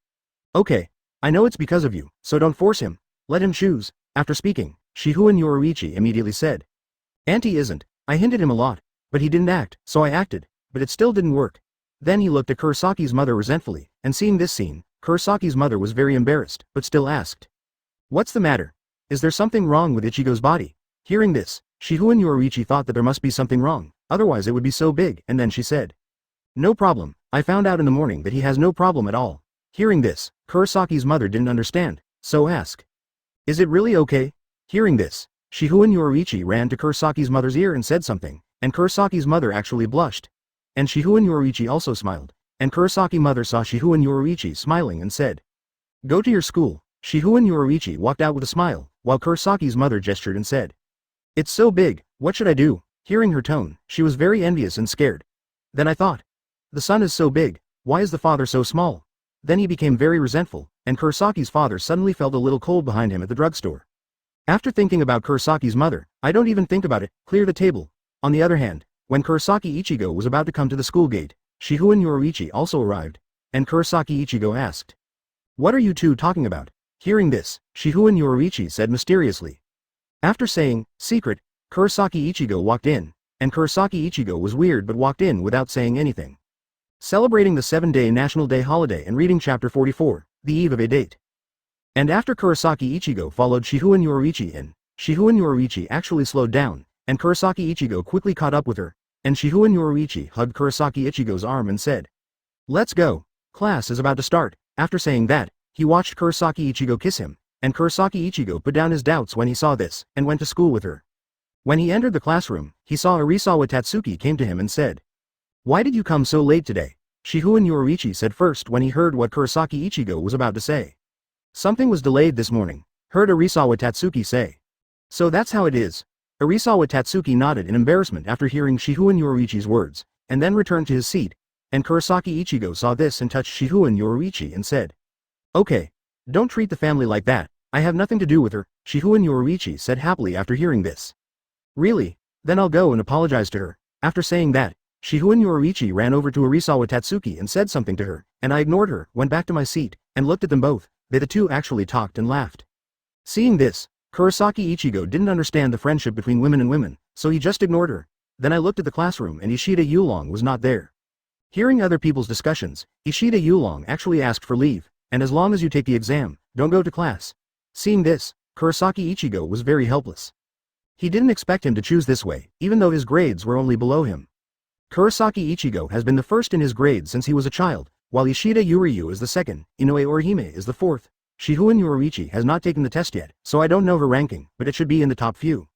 "Okay, I know it's because of you, so don't force him, let him choose." After speaking, Shihouin Yoruichi immediately said, "Auntie isn't, I hinted him a lot, but he didn't act, so I acted, but it still didn't work." Then he looked at Kurosaki's mother resentfully, and seeing this scene, Kurosaki's mother was very embarrassed, but still asked, "What's the matter? Is there something wrong with Ichigo's body?" Hearing this, Shihouin Yoruichi thought that there must be something wrong, otherwise it would be so big, and then she said, "No problem, I found out in the morning that he has no problem at all." Hearing this, Kurosaki's mother didn't understand, so asked, "Is it really okay?" Hearing this, Shihouin Yoruichi ran to Kurosaki's mother's ear and said something, and Kurosaki's mother actually blushed. And Shihouin Yoruichi also smiled, and Kurosaki mother saw Shihouin Yoruichi smiling and said, "Go to your school." Shihouin Yoruichi walked out with a smile, while Kurosaki's mother gestured and said, "It's so big, what should I do?" Hearing her tone, she was very envious and scared. Then I thought, the son is so big, why is the father so small? Then he became very resentful, and Kurosaki's father suddenly felt a little cold behind him at the drugstore. After thinking about Kurosaki's mother, I don't even think about it, clear the table. On the other hand, when Kurosaki Ichigo was about to come to the school gate, Shihouin Yoruichi also arrived, and Kurosaki Ichigo asked, "What are you two talking about?" Hearing this, Shihouin Yoruichi said mysteriously. After saying, "Secret," Kurosaki Ichigo walked in, and Kurosaki Ichigo was weird but walked in without saying anything. Celebrating the 7-day National Day holiday and reading chapter 44, the eve of a date. And after Kurosaki Ichigo followed Shihouin Yoruichi in, Shihouin Yoruichi actually slowed down, and Kurosaki Ichigo quickly caught up with her, and Shihouin Yoruichi hugged Kurosaki Ichigo's arm and said, "Let's go, class is about to start." After saying that, he watched Kurosaki Ichigo kiss him, and Kurosaki Ichigo put down his doubts when he saw this, and went to school with her. When he entered the classroom, he saw Arisawa Tatsuki came to him and said, "Why did you come so late today?" Shihouin Yoruichi said first when he heard what Kurosaki Ichigo was about to say. "Something was delayed this morning," heard Arisawa Tatsuki say. "So that's how it is." Arisawa Tatsuki nodded in embarrassment after hearing Shihouin Yoruichi's words, and then returned to his seat, and Kurosaki Ichigo saw this and touched Shihouin Yoruichi and said, "Okay, don't treat the family like that, I have nothing to do with her," Shihouin Yoruichi said happily after hearing this. "Really? Then I'll go and apologize to her." After saying that, Shihouin Yoruichi ran over to Arisawa Tatsuki and said something to her, and I ignored her, went back to my seat, and looked at them both. They the two actually talked and laughed. Seeing this, Kurosaki Ichigo didn't understand the friendship between women and women, so he just ignored her. Then I looked at the classroom and Ishida Yulong was not there. Hearing other people's discussions, Ishida Yulong actually asked for leave, and as long as you take the exam, don't go to class. Seeing this, Kurosaki Ichigo was very helpless. He didn't expect him to choose this way, even though his grades were only below him. Kurosaki Ichigo has been the first in his grade since he was a child, while Ishida Yuryu is the second, Inoue Orihime is the fourth. Shihouin Yoruichi has not taken the test yet, so I don't know her ranking, but it should be in the top few.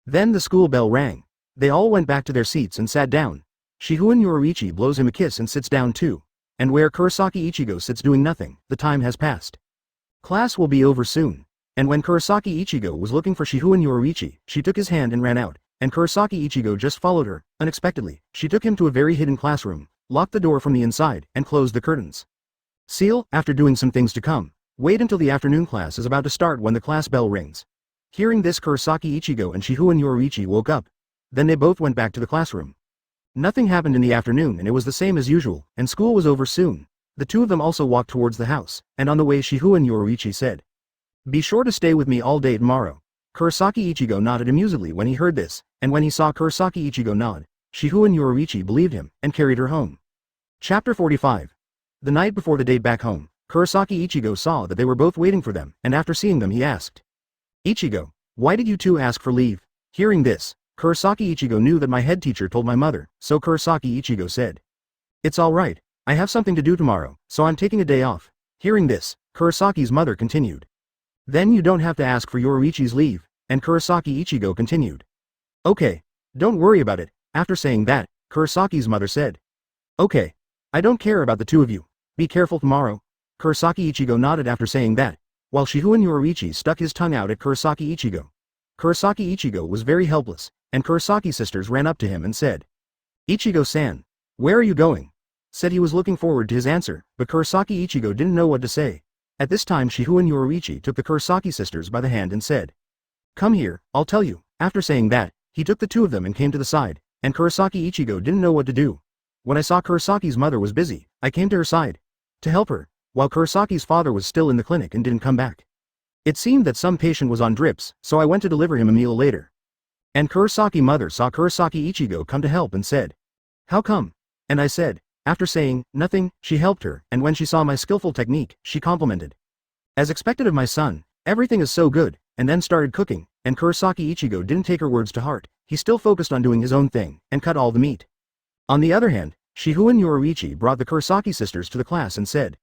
Then the school bell rang. They all went back to their seats and sat down. Shihouin Yoruichi blows him a kiss and sits down too. And where Kurosaki Ichigo sits doing nothing, the time has passed. Class will be over soon. And when Kurosaki Ichigo was looking for Shihouin Yoruichi, she took his hand and ran out, and Kurosaki Ichigo just followed her. Unexpectedly, she took him to a very hidden classroom, locked the door from the inside, and closed the curtains. Seal, after doing some things to come. Wait until the afternoon class is about to start when the class bell rings. Hearing this, Kurosaki Ichigo and Shihouin Yoruichi woke up. Then they both went back to the classroom. Nothing happened in the afternoon and it was the same as usual, and school was over soon. The two of them also walked towards the house, and on the way Shihouin Yoruichi said, "Be sure to stay with me all day tomorrow." Kurosaki Ichigo nodded amusedly when he heard this, and when he saw Kurosaki Ichigo nod, Shihouin Yoruichi believed him, and carried her home. Chapter 45. The night before the date back home, Kurosaki Ichigo saw that they were both waiting for them, and after seeing them he asked, "Ichigo, why did you two ask for leave?" Hearing this, Kurosaki Ichigo knew that my head teacher told my mother, so Kurosaki Ichigo said, "It's alright, I have something to do tomorrow, so I'm taking a day off." Hearing this, Kurosaki's mother continued, "Then you don't have to ask for Yoruichi's leave," and Kurosaki Ichigo continued, "Okay, don't worry about it." After saying that, Kurosaki's mother said, Okay. I don't care about the two of you. Be careful tomorrow. Kurosaki Ichigo nodded after saying that, while Shihouin Yoruichi stuck his tongue out at Kurosaki Ichigo. Kurosaki Ichigo was very helpless, and Kurosaki sisters ran up to him and said, Ichigo-san. Where are you going? Said he was looking forward to his answer, but Kurosaki Ichigo didn't know what to say. At this time Shihouin Yoruichi took the Kurosaki sisters by the hand and said, Come here, I'll tell you. After saying that, he took the two of them and came to the side, and Kurosaki Ichigo didn't know what to do. When I saw Kurosaki's mother was busy, I came to her side to help her, while Kurosaki's father was still in the clinic and didn't come back. It seemed that some patient was on drips, so I went to deliver him a meal later. And Kurosaki mother saw Kurosaki Ichigo come to help and said, How come? And I said, after saying, nothing, she helped her, and when she saw my skillful technique, she complimented. As expected of my son, everything is so good, and then started cooking, and Kurosaki Ichigo didn't take her words to heart, he still focused on doing his own thing, and cut all the meat. On the other hand, Shihouin Yoruichi brought the Kurosaki sisters to the class and said,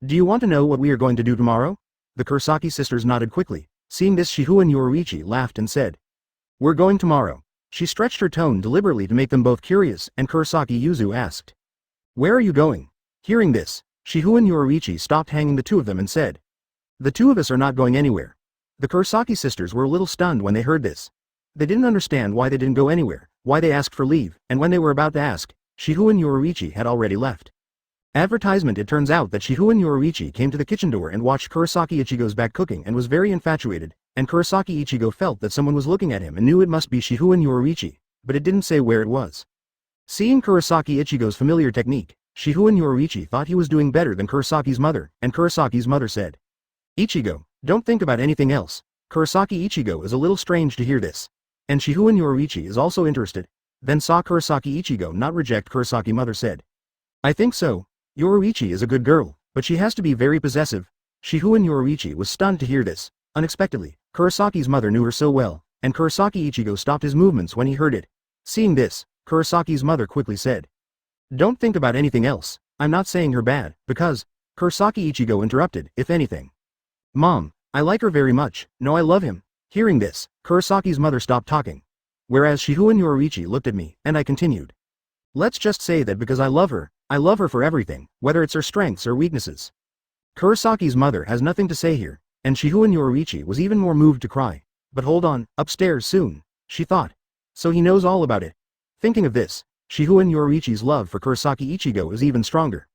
Do you want to know what we are going to do tomorrow? The Kurosaki sisters nodded quickly. Seeing this, Shihouin Yoruichi laughed and said, We're going tomorrow. She stretched her tone deliberately to make them both curious, and Kurosaki Yuzu asked, Where are you going? Hearing this, Shihouin Yoruichi stopped hanging the two of them and said, The two of us are not going anywhere. The Kurosaki sisters were a little stunned when they heard this. They didn't understand why they didn't go anywhere, why they asked for leave, and when they were about to ask, Shihouin Yoruichi had already left. Advertisement. It turns out that Shihouin Yoruichi came to the kitchen door and watched Kurosaki Ichigo's back cooking and was very infatuated, and Kurosaki Ichigo felt that someone was looking at him and knew it must be Shihouin Yoruichi, but it didn't say where it was. Seeing Kurosaki Ichigo's familiar technique, Shihouin Yoruichi thought he was doing better than Kurosaki's mother, and Kurosaki's mother said, Ichigo, don't think about anything else. Kurosaki Ichigo is a little strange to hear this. And Shihouin Yoruichi is also interested. Then saw Kurosaki Ichigo not reject Kurosaki mother said, I think so. Yoruichi is a good girl, but she has to be very possessive. Shihouin Yoruichi was stunned to hear this. Unexpectedly, Kurosaki's mother knew her so well, and Kurosaki Ichigo stopped his movements when he heard it. Seeing this, Kurosaki's mother quickly said, Don't think about anything else. I'm not saying her bad, because, Kurosaki Ichigo interrupted, if anything. Mom, I like her very much. No, I love him. Hearing this, Kurosaki's mother stopped talking. Whereas Shihouin Yoruichi looked at me, and I continued. Let's just say that because I love her for everything, whether it's her strengths or weaknesses. Kurosaki's mother has nothing to say here, and Shihouin Yoruichi was even more moved to cry. But hold on, upstairs soon, she thought. So he knows all about it. Thinking of this, Shihouin Yoruichi's love for Kurosaki Ichigo is even stronger.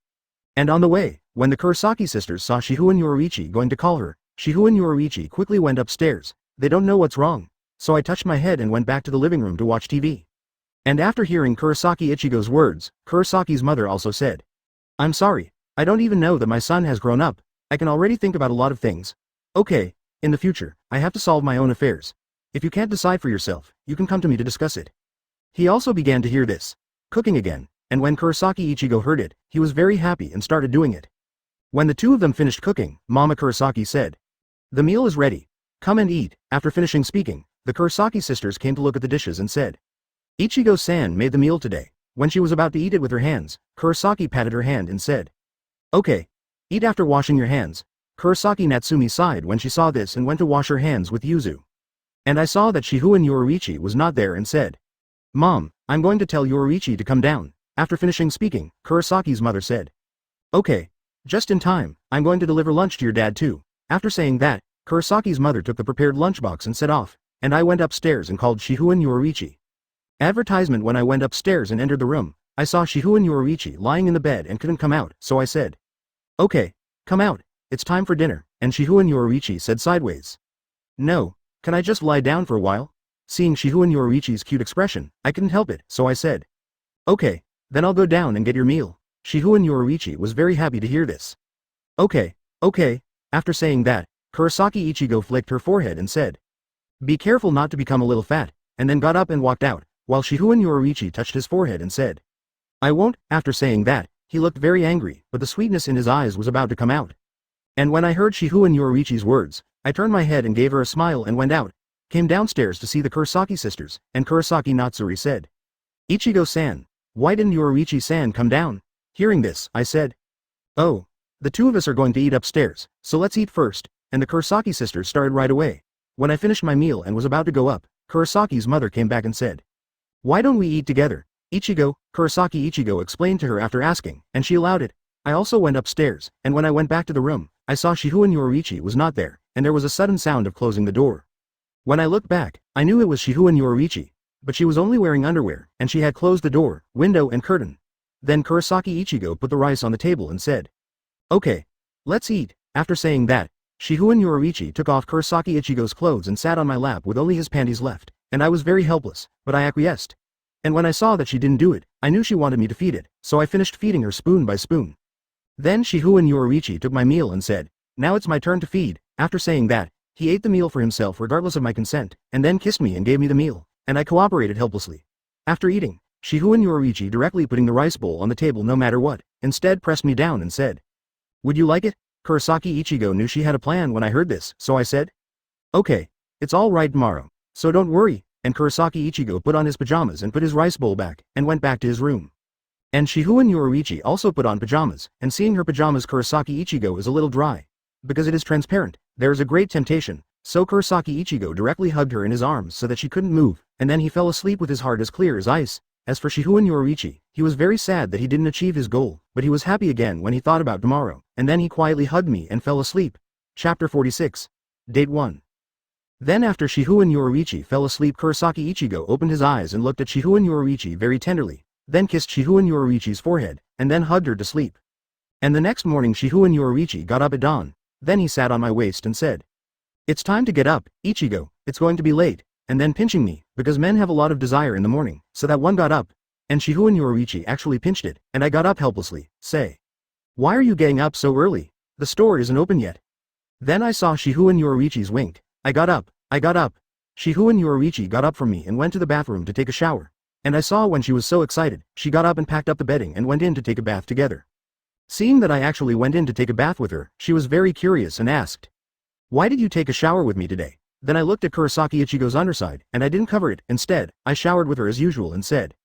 And on the way, when the Kurosaki sisters saw Shihouin Yoruichi going to call her, Shihouin Yoruichi quickly went upstairs. They don't know what's wrong. So I touched my head and went back to the living room to watch TV. And after hearing Kurosaki Ichigo's words, Kurosaki's mother also said, I'm sorry, I don't even know that my son has grown up. I can already think about a lot of things. Okay, in the future, I have to solve my own affairs. If you can't decide for yourself, you can come to me to discuss it. He also began to hear this, cooking again, and when Kurosaki Ichigo heard it, he was very happy and started doing it. When the two of them finished cooking, Mama Kurosaki said, The meal is ready. Come and eat. After finishing speaking, the Kurosaki sisters came to look at the dishes and said, Ichigo-san made the meal today. When she was about to eat it with her hands, Kurosaki patted her hand and said, Okay. Eat after washing your hands. Kurosaki Natsumi sighed when she saw this and went to wash her hands with Yuzu. And I saw that Shihouin Yoruichi was not there and said, Mom, I'm going to tell Yoruichi to come down. After finishing speaking, Kurosaki's mother said, Okay. Just in time, I'm going to deliver lunch to your dad too. After saying that, Kurosaki's mother took the prepared lunchbox and set off, and I went upstairs and called Shihouin Yoruichi. Advertisement. When I went upstairs and entered the room, I saw Shihouin Yoruichi lying in the bed and couldn't come out, so I said, Okay, come out, it's time for dinner, and Shihouin Yoruichi said sideways, No, can I just lie down for a while? Seeing Shihouin Yoruichi's cute expression, I couldn't help it, so I said, Okay, then I'll go down and get your meal. Shihouin Yoruichi was very happy to hear this. Okay. After saying that, Kurosaki Ichigo flicked her forehead and said, Be careful not to become a little fat, and then got up and walked out, while Shihouin Yoruichi touched his forehead and said, I won't. After saying that, he looked very angry, but the sweetness in his eyes was about to come out. And when I heard Shihouin Yoruichi's words, I turned my head and gave her a smile and went out, came downstairs to see the Kurosaki sisters, and Kurosaki Natsuri said, Ichigo-san, why didn't Yoruichi-san come down? Hearing this, I said, Oh, the two of us are going to eat upstairs, so let's eat first, and the Kurosaki sisters started right away. When I finished my meal and was about to go up, Kurosaki's mother came back and said, Why don't we eat together? Ichigo, Kurosaki Ichigo explained to her after asking, and she allowed it. I also went upstairs, and when I went back to the room, I saw Shihouin Yoruichi was not there, and there was a sudden sound of closing the door. When I looked back, I knew it was Shihouin Yoruichi, but she was only wearing underwear, and she had closed the door, window and curtain. Then Kurosaki Ichigo put the rice on the table and said, "Okay. Let's eat." After saying that, Shihouin Yoruichi took off Kurosaki Ichigo's clothes and sat on my lap with only his panties left, and I was very helpless, but I acquiesced. And when I saw that she didn't do it, I knew she wanted me to feed it, so I finished feeding her spoon by spoon. Then Shihouin Yoruichi took my meal and said, "Now it's my turn to feed." After saying that, he ate the meal for himself regardless of my consent, and then kissed me and gave me the meal, and I cooperated helplessly. After eating, Shihouin Yoruichi directly putting the rice bowl on the table no matter what, instead pressed me down and said, "Would you like it?" Kurosaki Ichigo knew she had a plan when I heard this, so I said, "Okay. It's all right tomorrow, so don't worry," and Kurosaki Ichigo put on his pajamas and put his rice bowl back, and went back to his room. And Shihouin Yoruichi also put on pajamas, and seeing her pajamas Kurosaki Ichigo is a little dry. Because it is transparent, there is a great temptation, so Kurosaki Ichigo directly hugged her in his arms so that she couldn't move, and then he fell asleep with his heart as clear as ice. As for Shihouin Yoruichi, he was very sad that he didn't achieve his goal, but he was happy again when he thought about tomorrow, and then he quietly hugged me and fell asleep. Chapter 46. Date 1. Then after Shihouin Yoruichi fell asleep, Kurosaki Ichigo opened his eyes and looked at Shihouin Yoruichi very tenderly, then kissed Shihouin Yoruichi's forehead, and then hugged her to sleep. And the next morning Shihouin Yoruichi got up at dawn, then he sat on my waist and said, "It's time to get up, Ichigo, it's going to be late," and then pinching me, because men have a lot of desire in the morning, so that one got up, and Shihouin Yoruichi actually pinched it, and I got up helplessly, say, "Why are you getting up so early? The store isn't open yet." Then I saw Shihouin Yoruichi's winked. I got up. Shihouin Yoruichi got up from me and went to the bathroom to take a shower. And I saw when she was so excited, she got up and packed up the bedding and went in to take a bath together. Seeing that I actually went in to take a bath with her, she was very curious and asked, "Why did you take a shower with me today?" Then I looked at Kurosaki Ichigo's underside, and I didn't cover it. Instead, I showered with her as usual and said,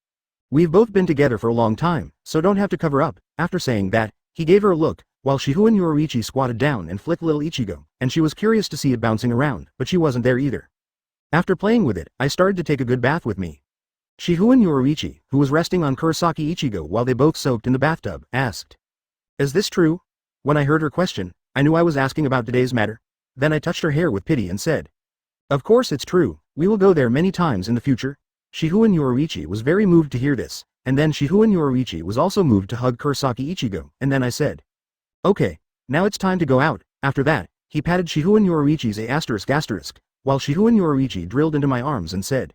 "We've both been together for a long time, so don't have to cover up." After saying that, he gave her a look, while Shihouin Yoruichi squatted down and flicked little Ichigo, and she was curious to see it bouncing around, but she wasn't there either. After playing with it, I started to take a good bath with me. Shihouin Yoruichi, who was resting on Kurosaki Ichigo while they both soaked in the bathtub, asked, "Is this true?" When I heard her question, I knew I was asking about today's matter. Then I touched her hair with pity and said, "Of course it's true, we will go there many times in the future." Shihouin Yoruichi was very moved to hear this, and then Shihouin Yoruichi was also moved to hug Kurosaki Ichigo, and then I said, "Okay, now it's time to go out." After that, he patted Shihouin Yoruichi's ***, while Shihouin Yoruichi drilled into my arms and said,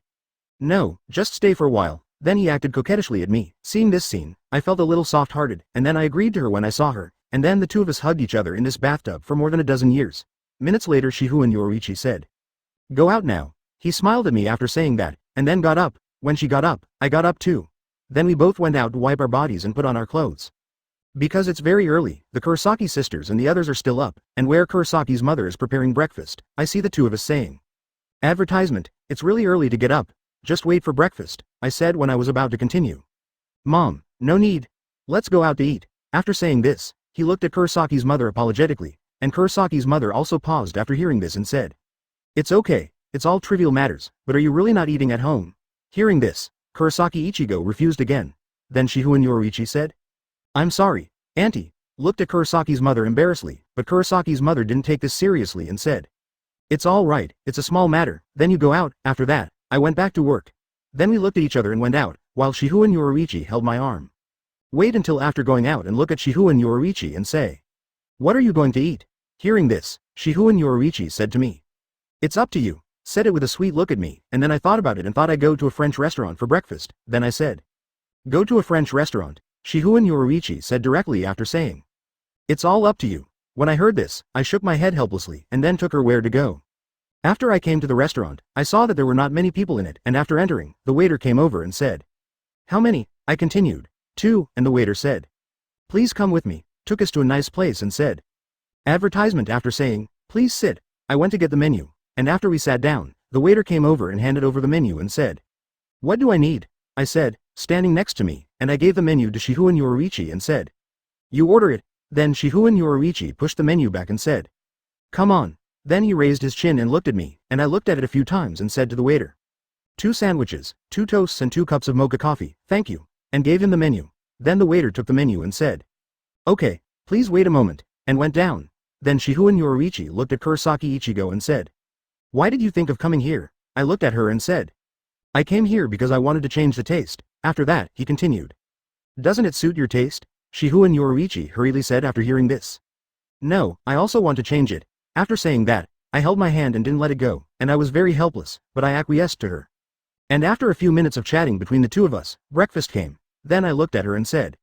"No, just stay for a while." Then he acted coquettishly at me. Seeing this scene, I felt a little soft-hearted, and then I agreed to her when I saw her, and then the two of us hugged each other in this bathtub for more than a dozen years. Minutes later Shihouin Yoruichi said, "Go out now." He smiled at me after saying that, and then got up. When she got up, I got up too. Then we both went out to wipe our bodies and put on our clothes. Because it's very early, the Kurosaki sisters and the others are still up, and where Kurosaki's mother is preparing breakfast, I see the two of us saying, "Advertisement, it's really early to get up. Just wait for breakfast," I said when I was about to continue. "Mom, no need. Let's go out to eat." After saying this, he looked at Kurosaki's mother apologetically, and Kurosaki's mother also paused after hearing this and said, "It's okay, it's all trivial matters, but are you really not eating at home?" Hearing this, Kurosaki Ichigo refused again. Then Shihouin Yoruichi said, "I'm sorry, Auntie," looked at Kurosaki's mother embarrassedly, but Kurosaki's mother didn't take this seriously and said, "It's all right, it's a small matter." Then you go out. After that, I went back to work. Then we looked at each other and went out, while Shihouin Yoruichi held my arm. Wait until after going out and look at Shihouin Yoruichi and say, "What are you going to eat?" Hearing this, Shihouin Yoruichi said to me, "It's up to you," said it with a sweet look at me, and then I thought about it and thought I'd go to a French restaurant for breakfast. Then I said, "Go to a French restaurant," Shihouin Yoruichi said directly after saying, "It's all up to you." When I heard this, I shook my head helplessly and then took her where to go. After I came to the restaurant, I saw that there were not many people in it, and after entering, the waiter came over and said, "How many?" I continued, "2, and the waiter said, "Please come with me," took us to a nice place and said, "Advertisement." After saying, "Please sit," I went to get the menu, and after we sat down, the waiter came over and handed over the menu and said, "What do I need?" I said, standing next to me, and I gave the menu to Shihouin Yoruichi and said, "You order it." Then Shihouin Yoruichi pushed the menu back and said, "Come on." Then he raised his chin and looked at me, and I looked at it a few times and said to the waiter, 2 sandwiches, 2 toasts and 2 cups of mocha coffee, thank you, and gave him the menu. Then the waiter took the menu and said, "Okay, please wait a moment," and went down. Then Shihouin Yoruichi looked at Kurosaki Ichigo and said, "Why did you think of coming here?" I looked at her and said, "I came here because I wanted to change the taste." After that, he continued, "Doesn't it suit your taste?" Shihouin Yoruichi hurriedly said after hearing this. "No, I also want to change it." After saying that, I held my hand and didn't let it go, and I was very helpless, but I acquiesced to her. And after a few minutes of chatting between the two of us, breakfast came. Then I looked at her and said,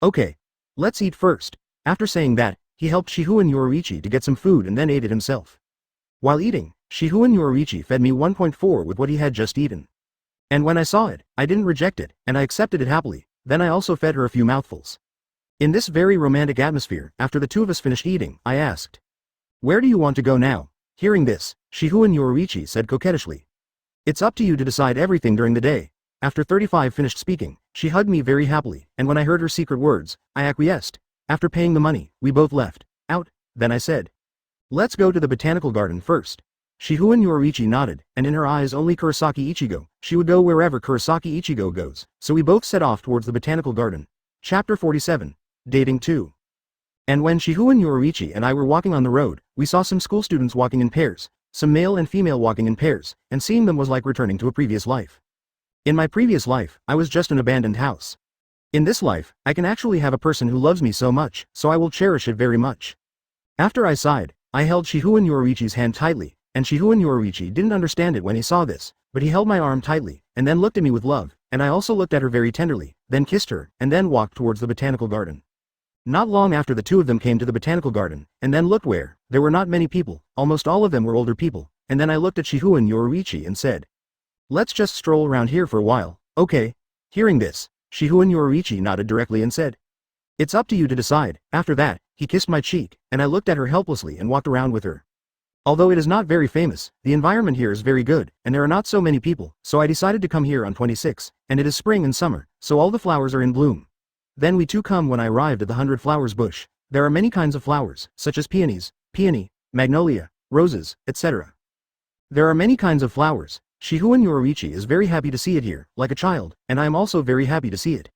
"Okay, let's eat first." After saying that, he helped Shihouin Yoruichi to get some food and then ate it himself. While eating, Shihouin Yoruichi fed me 1.4 with what he had just eaten. And when I saw it, I didn't reject it, and I accepted it happily. Then I also fed her a few mouthfuls. In this very romantic atmosphere, after the two of us finished eating, I asked, "Where do you want to go now?" Hearing this, Shihouin Yoruichi said coquettishly, "It's up to you to decide everything during the day." After 35 finished speaking, she hugged me very happily, and when I heard her secret words, I acquiesced. After paying the money, we both left. Out. Then I said, "Let's go to the botanical garden first." Shihouin Yoruichi nodded, and in her eyes only Kurosaki Ichigo. She would go wherever Kurosaki Ichigo goes, so we both set off towards the botanical garden. Chapter 47. Dating 2. And when Shihouin Yoruichi and I were walking on the road, we saw some school students walking in pairs, some male and female walking in pairs, and seeing them was like returning to a previous life. In my previous life, I was just an abandoned house. In this life, I can actually have a person who loves me so much, so I will cherish it very much. After I sighed, I held Shihouin Yoruichi's hand tightly, and Shihouin Yoruichi didn't understand it when he saw this, but he held my arm tightly, and then looked at me with love, and I also looked at her very tenderly, then kissed her, and then walked towards the botanical garden. Not long after the two of them came to the botanical garden, and then looked where, there were not many people, almost all of them were older people, and then I looked at Shihouin Yoruichi and said, "Let's just stroll around here for a while, okay?" Hearing this, Shihouin Yoruichi nodded directly and said, "It's up to you to decide." After that, he kissed my cheek, and I looked at her helplessly and walked around with her. Although it is not very famous, the environment here is very good, and there are not so many people, so I decided to come here on 26, and it is spring and summer, so all the flowers are in bloom. Then we too come when I arrived at the 100 flowers bush. There are many kinds of flowers, such as peonies, peony, magnolia, roses, etc. There are many kinds of flowers. Shihouin Yoruichi is very happy to see it here, like a child, and I am also very happy to see it.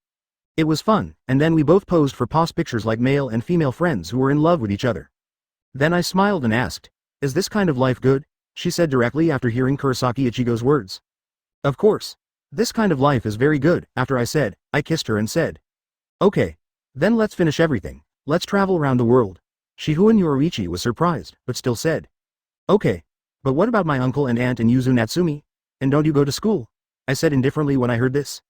It was fun, and then we both posed for pose pictures like male and female friends who were in love with each other. Then I smiled and asked, "Is this kind of life good?" She said directly after hearing Kurosaki Ichigo's words. "Of course. This kind of life is very good." After I said, I kissed her and said, "Okay. Then let's finish everything. Let's travel around the world." Shihouin Yoruichi was surprised, but still said, "Okay. But what about my uncle and aunt in Yuzu Natsumi? And don't you go to school?" I said indifferently when I heard this.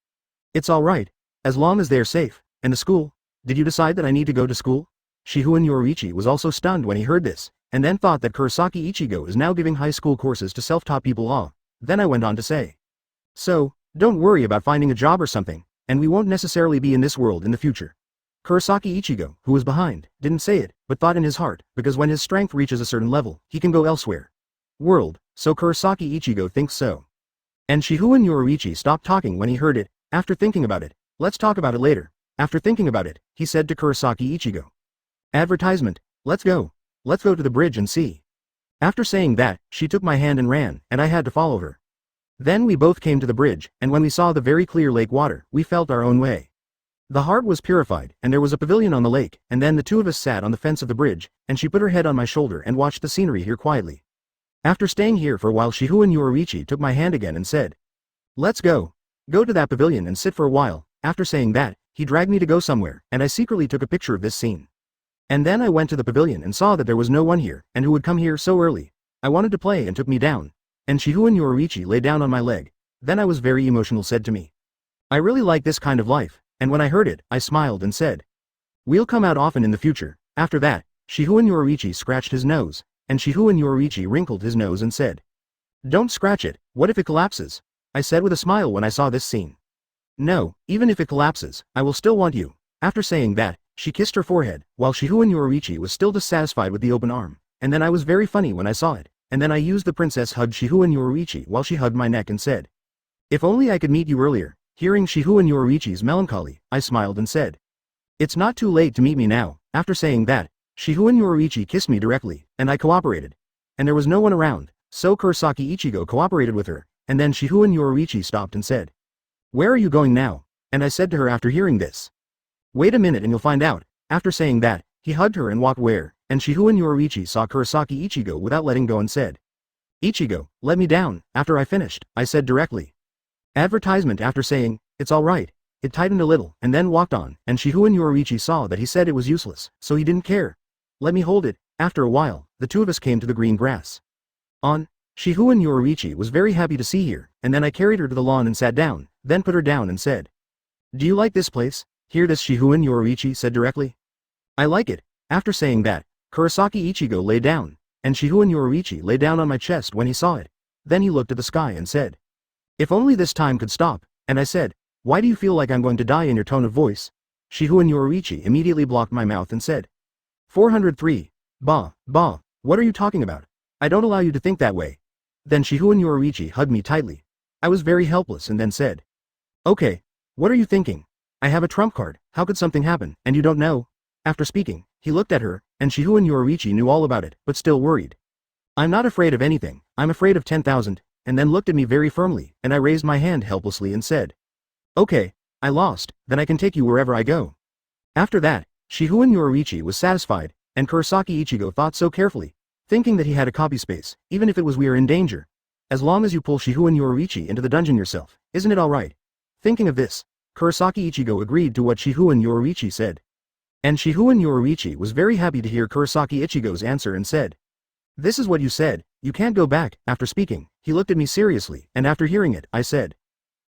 "It's alright, as long as they're safe. And the school? Did you decide that I need to go to school?" Shihouin Yoruichi was also stunned when he heard this, and then thought that Kurosaki Ichigo is now giving high school courses to self-taught people. Then I went on to say, "So, don't worry about finding a job or something, and we won't necessarily be in this world in the future." Kurosaki Ichigo, who was behind, didn't say it, but thought in his heart, because when his strength reaches a certain level, he can go elsewhere. World, so Kurosaki Ichigo thinks so. And Shihouin Yoruichi stopped talking when he heard it. After thinking about it, "Let's talk about it later." After thinking about it, he said to Kurosaki Ichigo, "Advertisement, let's go. Let's go to the bridge and see." After saying that, she took my hand and ran, and I had to follow her. Then we both came to the bridge, and when we saw the very clear lake water, we felt our own way. The heart was purified, and there was a pavilion on the lake, and then the two of us sat on the fence of the bridge, and she put her head on my shoulder and watched the scenery here quietly. After staying here for a while, Shihouin Yoruichi took my hand again and said, "Let's go. Go to that pavilion and sit for a while." After saying that, he dragged me to go somewhere, and I secretly took a picture of this scene. And then I went to the pavilion and saw that there was no one here, and who would come here so early. I wanted to play and took me down. And Shihouin Yoruichi lay down on my leg. Then I was very emotional, said to me, "I really like this kind of life," and when I heard it, I smiled and said, "We'll come out often in the future." After that, Shihouin Yoruichi scratched his nose, and Shihouin Yoruichi wrinkled his nose and said, "Don't scratch it, what if it collapses?" I said with a smile when I saw this scene. "No, even if it collapses, I will still want you." After saying that, she kissed her forehead, while Shihouin Yoruichi was still dissatisfied with the open arm, and then I was very funny when I saw it, and then I used the princess hugged Shihouin Yoruichi while she hugged my neck and said, "If only I could meet you earlier." Hearing Shihouin Yoruichi's melancholy, I smiled and said, "It's not too late to meet me now." After saying that, Shihouin Yoruichi kissed me directly, and I cooperated. And there was no one around, so Kurosaki Ichigo cooperated with her, and then Shihouin Yoruichi stopped and said, "Where are you going now?" And I said to her after hearing this, "Wait a minute and you'll find out." After saying that, he hugged her and walked where, and Shihouin Yoruichi saw Kurosaki Ichigo without letting go and said, "Ichigo, let me down." After I finished, I said directly, "Advertisement." After saying, "It's alright," it tightened a little and then walked on, and Shihouin Yoruichi saw that he said it was useless, so he didn't care. "Let me hold it." After a while, the two of us came to the green grass. Shihouin Yoruichi was very happy to see here, and then I carried her to the lawn and sat down, then put her down and said, "Do you like this place?" Hear this, Shihouin Yoruichi said directly. "I like it." After saying that, Kurosaki Ichigo lay down, and Shihouin Yoruichi lay down on my chest when he saw it. Then he looked at the sky and said, "If only this time could stop." And I said, "Why do you feel like I'm going to die?" in your tone of voice. Shihouin Yoruichi immediately blocked my mouth and said, 403. Bah, what are you talking about? I don't allow you to think that way." Then Shihouin Yoruichi hugged me tightly. I was very helpless and then said, "Okay, what are you thinking? I have a trump card, how could something happen, and you don't know?" After speaking, he looked at her, and Shihouin Yoruichi knew all about it, but still worried. "I'm not afraid of anything, I'm afraid of 10,000, and then looked at me very firmly, and I raised my hand helplessly and said, "Okay, I lost, then I can take you wherever I go." After that, Shihouin Yoruichi was satisfied, and Kurosaki Ichigo thought so carefully, thinking that he had a copy space, even if it was we are in danger. As long as you pull Shihouin Yoruichi into the dungeon yourself, isn't it alright? Thinking of this, Kurosaki Ichigo agreed to what Shihouin Yoruichi said. And Shihouin Yoruichi was very happy to hear Kurosaki Ichigo's answer and said, "This is what you said, you can't go back." After speaking, he looked at me seriously, and after hearing it, I said,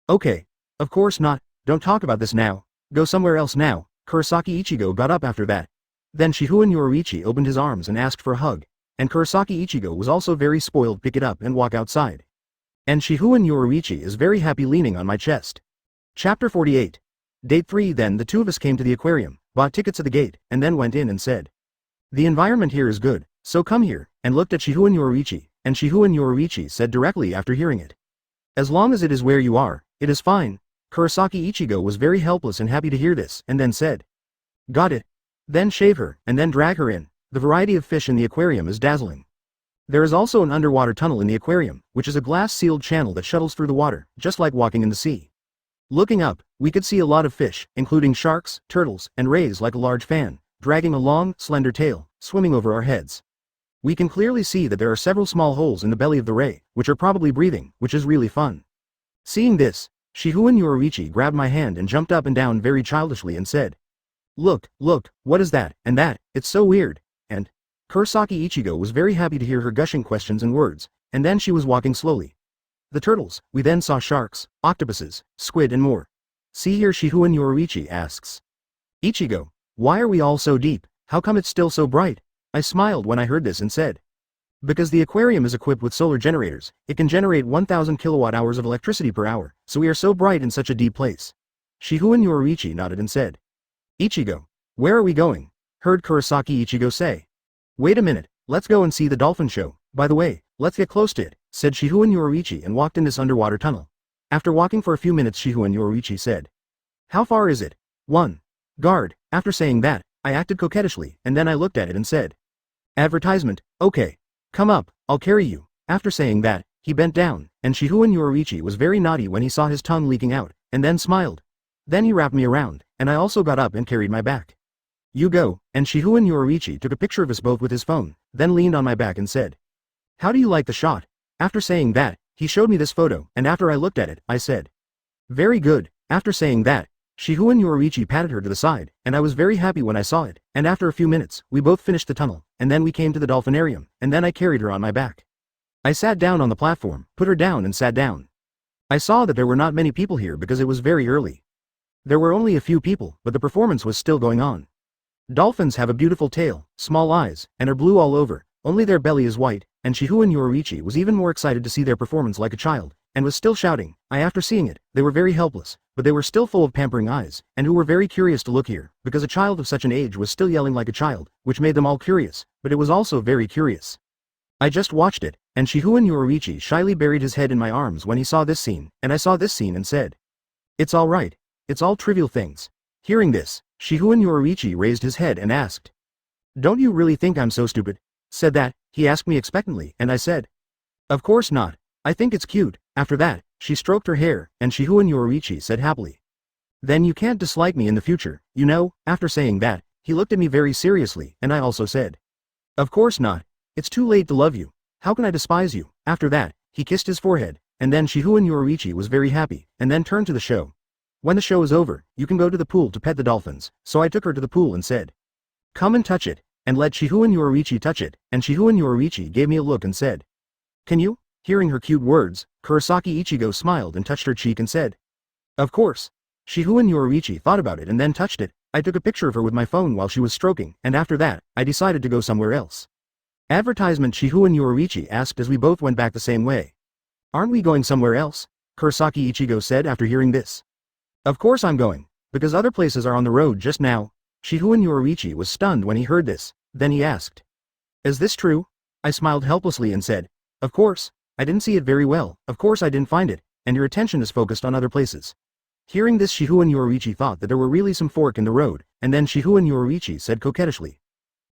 "Okay, of course not, don't talk about this now, go somewhere else now." Kurosaki Ichigo got up after that. Then Shihouin Yoruichi opened his arms and asked for a hug, and Kurosaki Ichigo was also very spoiled, pick it up and walk outside. And Shihouin Yoruichi is very happy leaning on my chest. Chapter 48. Date 3. Then the two of us came to the aquarium, bought tickets at the gate, and then went in and said, "The environment here is good, so come here," and looked at Shihouin Yoruichi, and Shihouin Yoruichi said directly after hearing it, "As long as it is where you are, it is fine." Kurosaki Ichigo was very helpless and happy to hear this, and then said, "Got it. Then shave her, and then drag her in. The variety of fish in the aquarium is dazzling. There is also an underwater tunnel in the aquarium, which is a glass-sealed channel that shuttles through the water, just like walking in the sea. Looking up, we could see a lot of fish, including sharks, turtles, and rays like a large fan, dragging a long, slender tail, swimming over our heads. We can clearly see that there are several small holes in the belly of the ray, which are probably breathing, which is really fun." Seeing this, Shihouin Yoruichi grabbed my hand and jumped up and down very childishly and said, Look, what is that, and that, it's so weird." And Kurosaki Ichigo was very happy to hear her gushing questions and words, and then she was walking slowly. The turtles, we then saw sharks, octopuses, squid and more. See here, Shihouin Yoruichi asks. "Ichigo, why are we all so deep, how come it's still so bright?" I smiled when I heard this and said, "Because the aquarium is equipped with solar generators, it can generate 1000 kilowatt-hours of electricity per hour, so we are so bright in such a deep place." Shihouin Yoruichi nodded and said, "Ichigo, where are we going?" Heard Kurosaki Ichigo say, "Wait a minute, let's go and see the dolphin show. By the way, let's get close to it," said Shihouin Yoruichi and walked in this underwater tunnel. After walking for a few minutes, Shihouin Yoruichi said, "How far is it?" 1. Guard. After saying that, I acted coquettishly, and then I looked at it and said, "Advertisement, okay. Come up, I'll carry you." After saying that, he bent down, and Shihouin Yoruichi was very naughty when he saw his tongue leaking out, and then smiled. Then he wrapped me around, and I also got up and carried my back. "You go," and Shihouin Yoruichi took a picture of us both with his phone, then leaned on my back and said, "How do you like the shot?" After saying that, he showed me this photo, and after I looked at it, I said, "Very good." After saying that, Shihouin Yoruichi patted her to the side, and I was very happy when I saw it, and after a few minutes, we both finished the tunnel, and then we came to the dolphinarium, and then I carried her on my back. I sat down on the platform, put her down and sat down. I saw that there were not many people here because it was very early. There were only a few people, but the performance was still going on. Dolphins have a beautiful tail, small eyes, and are blue all over, only their belly is white, and Shihouin Yoruichi was even more excited to see their performance like a child, and was still shouting. After seeing it, they were very helpless, but they were still full of pampering eyes, and who were very curious to look here, because a child of such an age was still yelling like a child, which made them all curious, but it was also very curious. I just watched it, and Shihouin Yoruichi shyly buried his head in my arms when he saw this scene, and I saw this scene and said, "It's all right. It's all trivial things." Hearing this, Shihouin Yoruichi raised his head and asked, "Don't you really think I'm so stupid?" Said that, he asked me expectantly, and I said, "Of course not. I think it's cute." After that, she stroked her hair, and Shihouin Yoruichi said happily. Then you can't dislike me in the future, you know. After saying that, he looked at me very seriously, and I also said. Of course not. It's too late to love you. How can I despise you? After that, he kissed his forehead, and then Shihouin Yoruichi was very happy, and then turned to the show. When the show is over, you can go to the pool to pet the dolphins, so I took her to the pool and said. Come and touch it, and let Shihouin Yoruichi touch it, and Shihouin Yoruichi gave me a look and said. Can you? Hearing her cute words, Kurosaki Ichigo smiled and touched her cheek and said. Of course. Shihouin Yoruichi thought about it and then touched it. I took a picture of her with my phone while she was stroking, and after that, I decided to go somewhere else. Advertisement Shihouin Yoruichi asked as we both went back the same way. Aren't we going somewhere else? Kurosaki Ichigo said after hearing this. Of course I'm going, because other places are on the road just now. Shihouin Yoruichi was stunned when he heard this, then he asked. Is this true? I smiled helplessly and said. Of course, I didn't see it very well, of course I didn't find it, and your attention is focused on other places. Hearing this Shihouin Yoruichi thought that there were really some fork in the road, and then Shihouin Yoruichi said coquettishly.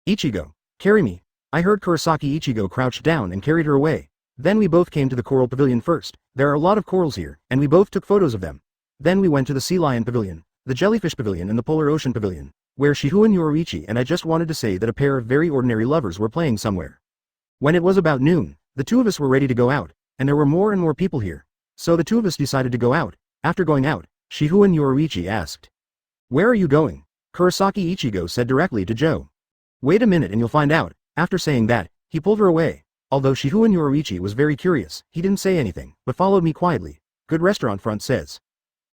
Ichigo, carry me. I heard Kurosaki Ichigo crouched down and carried her away. Then we both came to the coral pavilion first. There are a lot of corals here, and we both took photos of them. Then we went to the sea lion pavilion, the jellyfish pavilion and the polar ocean pavilion, where Shihouin Yoruichi and I just wanted to say that a pair of very ordinary lovers were playing somewhere. When it was about noon, the two of us were ready to go out, and there were more and more people here. So the two of us decided to go out. After going out, Shihouin Yoruichi asked. Where are you going? Kurosaki Ichigo said directly to Joe. Wait a minute and you'll find out. After saying that, he pulled her away. Although Shihouin Yoruichi was very curious, he didn't say anything, but followed me quietly. Good restaurant front says.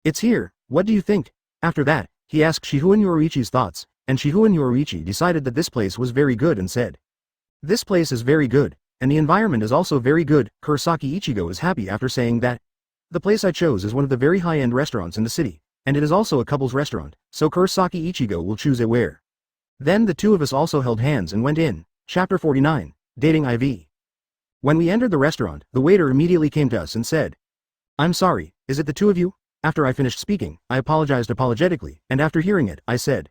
It's here, what do you think? After that, he asked Shihouin Yoruichi's thoughts, and Shihouin Yoruichi decided that this place was very good and said. This place is very good, and the environment is also very good. Kurosaki Ichigo is happy after saying that. The place I chose is one of the very high-end restaurants in the city, and it is also a couple's restaurant, so Kurosaki Ichigo will choose it where. Then the two of us also held hands and went in. Chapter 49, Dating IV. When we entered the restaurant, the waiter immediately came to us and said. I'm sorry, is it the two of you? After I finished speaking, I apologized apologetically, and after hearing it, I said.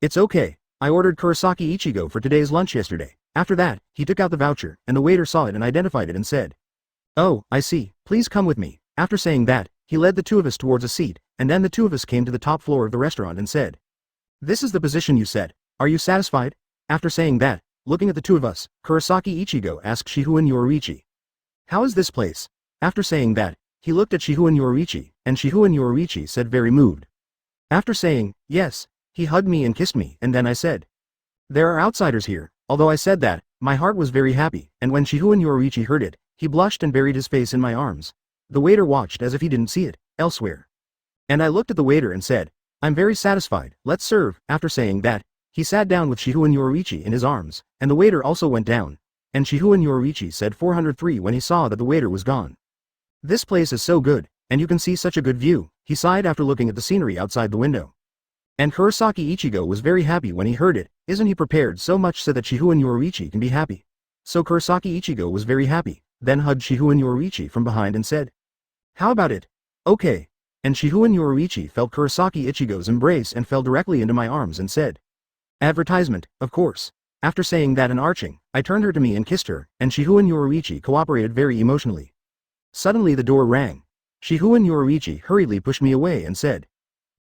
It's okay, I ordered Kurosaki Ichigo for today's lunch yesterday. After that, he took out the voucher, and the waiter saw it and identified it and said. Oh, I see, please come with me. After saying that, he led the two of us towards a seat, and then the two of us came to the top floor of the restaurant and said. This is the position you set. Are you satisfied? After saying that, looking at the two of us, Kurosaki Ichigo asked Shihouin Yoruichi. How is this place? After saying that, he looked at Shihouin Yoruichi, and Shihouin Yoruichi said very moved. After saying, yes, he hugged me and kissed me, and then I said. There are outsiders here. Although I said that, my heart was very happy, and when Shihouin Yoruichi heard it, he blushed and buried his face in my arms. The waiter watched as if he didn't see it, elsewhere. And I looked at the waiter and said, I'm very satisfied, let's serve. After saying that, he sat down with Shihouin Yoruichi in his arms, and the waiter also went down, and Shihouin Yoruichi said 403 when he saw that the waiter was gone. This place is so good, and you can see such a good view, he sighed after looking at the scenery outside the window. And Kurosaki Ichigo was very happy when he heard it. Isn't he prepared so much so that Shihouin Yoruichi can be happy? So Kurosaki Ichigo was very happy, then hugged Shihouin Yoruichi from behind and said. How about it? Okay. And Shihouin Yoruichi felt Kurosaki Ichigo's embrace and fell directly into my arms and said. Advertisement, of course. After saying that and arching, I turned her to me and kissed her, and Shihouin Yoruichi cooperated very emotionally. Suddenly the door rang. Shihouin Yoruichi hurriedly pushed me away and said.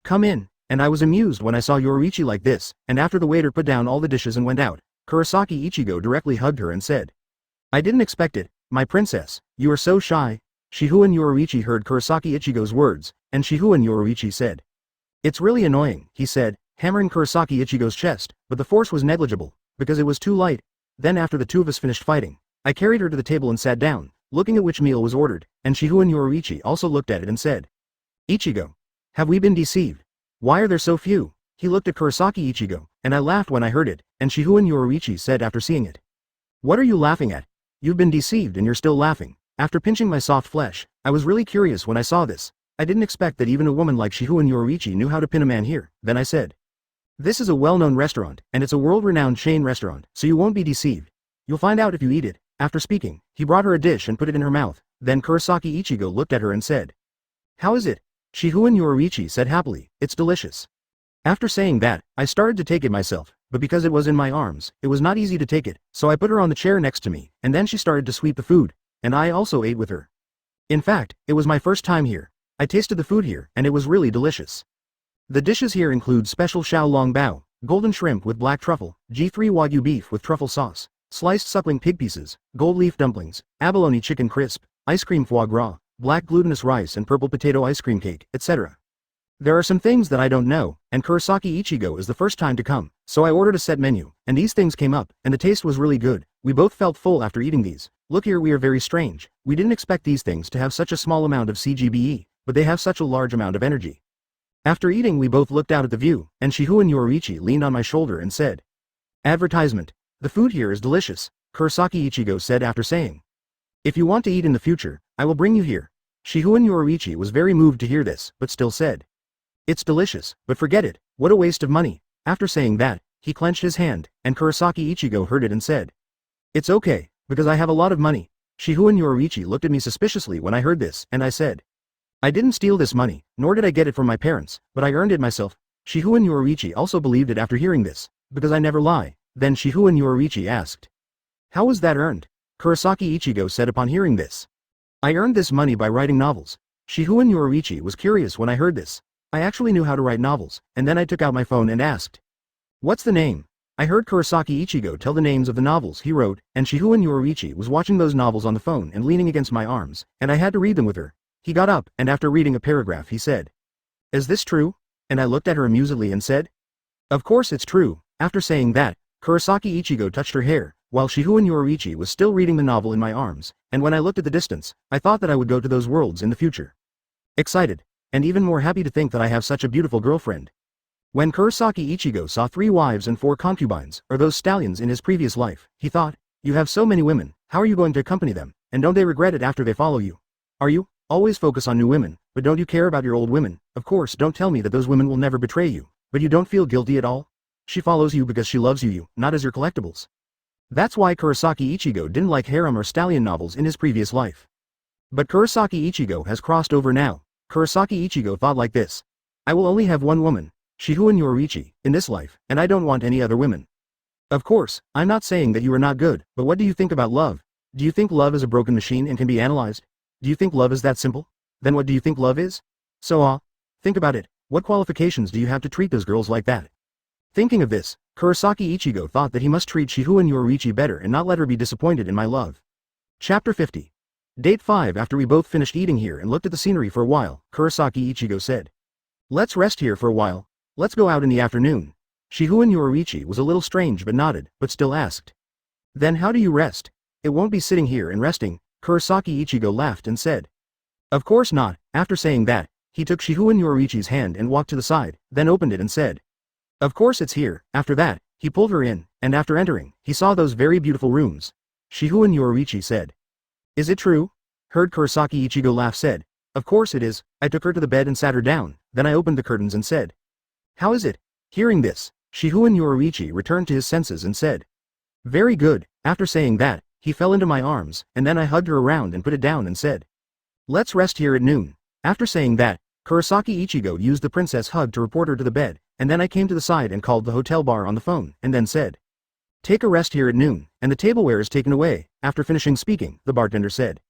Come in. And I was amused when I saw Yoruichi like this, and after the waiter put down all the dishes and went out, Kurosaki Ichigo directly hugged her and said. I didn't expect it, my princess, you are so shy. Shihouin Yoruichi heard Kurosaki Ichigo's words, and Shihouin Yoruichi said. It's really annoying, he said, hammering Kurosaki Ichigo's chest, but the force was negligible, because it was too light. Then after the two of us finished fighting, I carried her to the table and sat down, looking at which meal was ordered, and Shihouin Yoruichi also looked at it and said. Ichigo. Have we been deceived? Why are there so few? He looked at Kurosaki Ichigo, and I laughed when I heard it, and Shihouin Yoruichi said after seeing it. What are you laughing at? You've been deceived and you're still laughing. After pinching my soft flesh, I was really curious when I saw this. I didn't expect that even a woman like Shihouin Yoruichi knew how to pin a man here. Then I said. This is a well-known restaurant, and it's a world-renowned chain restaurant, so you won't be deceived. You'll find out if you eat it. After speaking, he brought her a dish and put it in her mouth. Then Kurosaki Ichigo looked at her and said. How is it? Shihouin Yoruichi said happily, it's delicious. After saying that, I started to take it myself, but because it was in my arms, it was not easy to take it, so I put her on the chair next to me, and then she started to sweep the food, and I also ate with her. In fact, it was my first time here. I tasted the food here, and it was really delicious. The dishes here include special Xiao Long Bao, golden shrimp with black truffle, G3 Wagyu beef with truffle sauce, sliced suckling pig pieces, gold leaf dumplings, abalone chicken crisp, ice cream foie gras, black glutinous rice and purple potato ice cream cake, etc. There are some things that I don't know, and Kurosaki Ichigo is the first time to come, so I ordered a set menu, and these things came up, and the taste was really good. We both felt full after eating these. Look here, we are very strange. We didn't expect these things to have such a small amount of CGBE, but they have such a large amount of energy. After eating, we both looked out at the view, and Shihouin Yoruichi leaned on my shoulder and said, "Advertisement. The food here is delicious," Kurosaki Ichigo said after saying, "If you want to eat in the future, I will bring you here." Shihouin Yoruichi was very moved to hear this, but still said, "It's delicious, but forget it, what a waste of money." After saying that, he clenched his hand, and Kurosaki Ichigo heard it and said, "It's okay, because I have a lot of money." Shihouin Yoruichi looked at me suspiciously when I heard this, and I said, "I didn't steal this money, nor did I get it from my parents, but I earned it myself." Shihouin Yoruichi also believed it after hearing this, because I never lie. Then Shihouin Yoruichi asked, "How was that earned?" Kurosaki Ichigo said upon hearing this, "I earned this money by writing novels." Shihouin Yoruichi was curious when I heard this. I actually knew how to write novels, and then I took out my phone and asked, "What's the name?" I heard Kurosaki Ichigo tell the names of the novels he wrote, and Shihouin Yoruichi was watching those novels on the phone and leaning against my arms, and I had to read them with her. He got up, and after reading a paragraph he said, "Is this true?" And I looked at her amusedly and said, "Of course it's true." After saying that, Kurosaki Ichigo touched her hair, while Shihouin Yoruichi was still reading the novel in my arms, and when I looked at the distance, I thought that I would go to those worlds in the future. Excited, and even more happy to think that I have such a beautiful girlfriend. When Kurosaki Ichigo saw 3 wives and 4 concubines, or those stallions in his previous life, he thought, "You have so many women, how are you going to accompany them, and don't they regret it after they follow you? Are you? Always focus on new women, but don't you care about your old women? Of course, don't tell me that those women will never betray you, but you don't feel guilty at all? She follows you because she loves you, not as your collectibles." That's why Kurosaki Ichigo didn't like harem or stallion novels in his previous life. But Kurosaki Ichigo has crossed over now. Kurosaki Ichigo thought like this: "I will only have one woman, Shihouin Yoruichi, in this life, and I don't want any other women." Of course, I'm not saying that you are not good, but what do you think about love? Do you think love is a broken machine and can be analyzed? Do you think love is that simple? Then what do you think love is? So think about it. What qualifications do you have to treat those girls like that? Thinking of this, Kurosaki Ichigo thought that he must treat Shihouin Yoruichi better and not let her be disappointed in my love. Chapter 50. Date 5. After we both finished eating here and looked at the scenery for a while, Kurosaki Ichigo said, "Let's rest here for a while. Let's go out in the afternoon." Shihouin Yoruichi was a little strange but nodded, but still asked, "Then how do you rest? It won't be sitting here and resting." Kurosaki Ichigo laughed and said, "Of course not." After saying that, he took Shihouin Yoruichi's hand and walked to the side, then opened it and said, "Of course it's here." After that, he pulled her in, and after entering, he saw those very beautiful rooms. Shihouin Yoruichi said, "Is it true?" Heard Kurosaki Ichigo laugh said, "Of course it is." I took her to the bed and sat her down, then I opened the curtains and said, "How is it?" Hearing this, Shihouin Yoruichi returned to his senses and said, "Very good." After saying that, he fell into my arms, and then I hugged her around and put it down and said, "Let's rest here at noon." After saying that, Kurosaki Ichigo used the princess hug to report her to the bed, and then I came to the side and called the hotel bar on the phone, and then said, "Take a rest here at noon, and the tableware is taken away." After finishing speaking, the bartender said.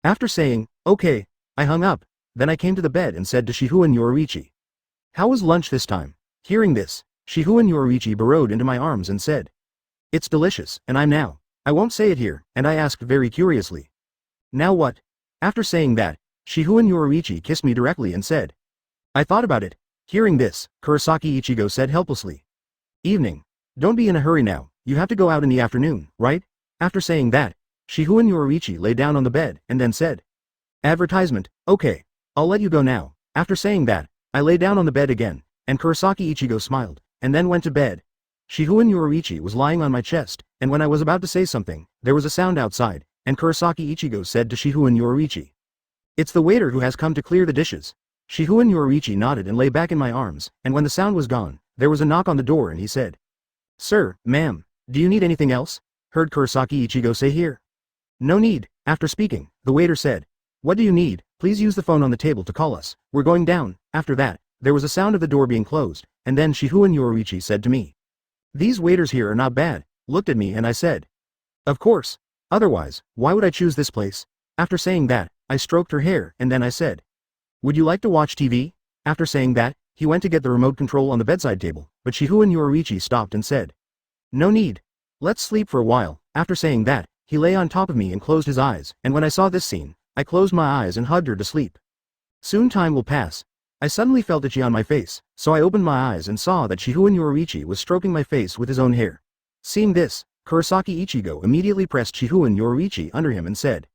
After saying, "Okay," I hung up, then I came to the bed and said to Shihouin Yoruichi, "How was lunch this time?" Hearing this, Shihouin Yoruichi burrowed into my arms and said, "It's delicious, and I'm now." I won't say it here, and I asked very curiously, "Now what?" After saying that, Shihouin Yoruichi kissed me directly and said, "I thought about it." Hearing this, Kurosaki Ichigo said helplessly, "Evening. Don't be in a hurry now, you have to go out in the afternoon, right?" After saying that, Shihouin Yoruichi lay down on the bed and then said, "Advertisement, okay, I'll let you go now." After saying that, I lay down on the bed again, and Kurosaki Ichigo smiled, and then went to bed. Shihouin Yoruichi was lying on my chest, and when I was about to say something, there was a sound outside, and Kurosaki Ichigo said to Shihouin Yoruichi, "It's the waiter who has come to clear the dishes." Shihouin Yoruichi nodded and lay back in my arms, and when the sound was gone, there was a knock on the door and he said, "Sir, ma'am, do you need anything else?" Heard Kurosaki Ichigo say here. "No need." After speaking, the waiter said, "What do you need? Please use the phone on the table to call us. We're going down." After that, there was a sound of the door being closed, and then Shihouin Yoruichi said to me, "These waiters here are not bad," looked at me and I said, "Of course. Otherwise, why would I choose this place?" After saying that, I stroked her hair, and then I said, "Would you like to watch TV?" After saying that, he went to get the remote control on the bedside table, but Shihouin Yoruichi stopped and said, "No need. Let's sleep for a while." After saying that, he lay on top of me and closed his eyes, and when I saw this scene, I closed my eyes and hugged her to sleep. Soon time will pass. I suddenly felt itchy on my face, so I opened my eyes and saw that Shihouin Yoruichi was stroking my face with his own hair. Seeing this, Kurosaki Ichigo immediately pressed Shihouin Yoruichi under him and said,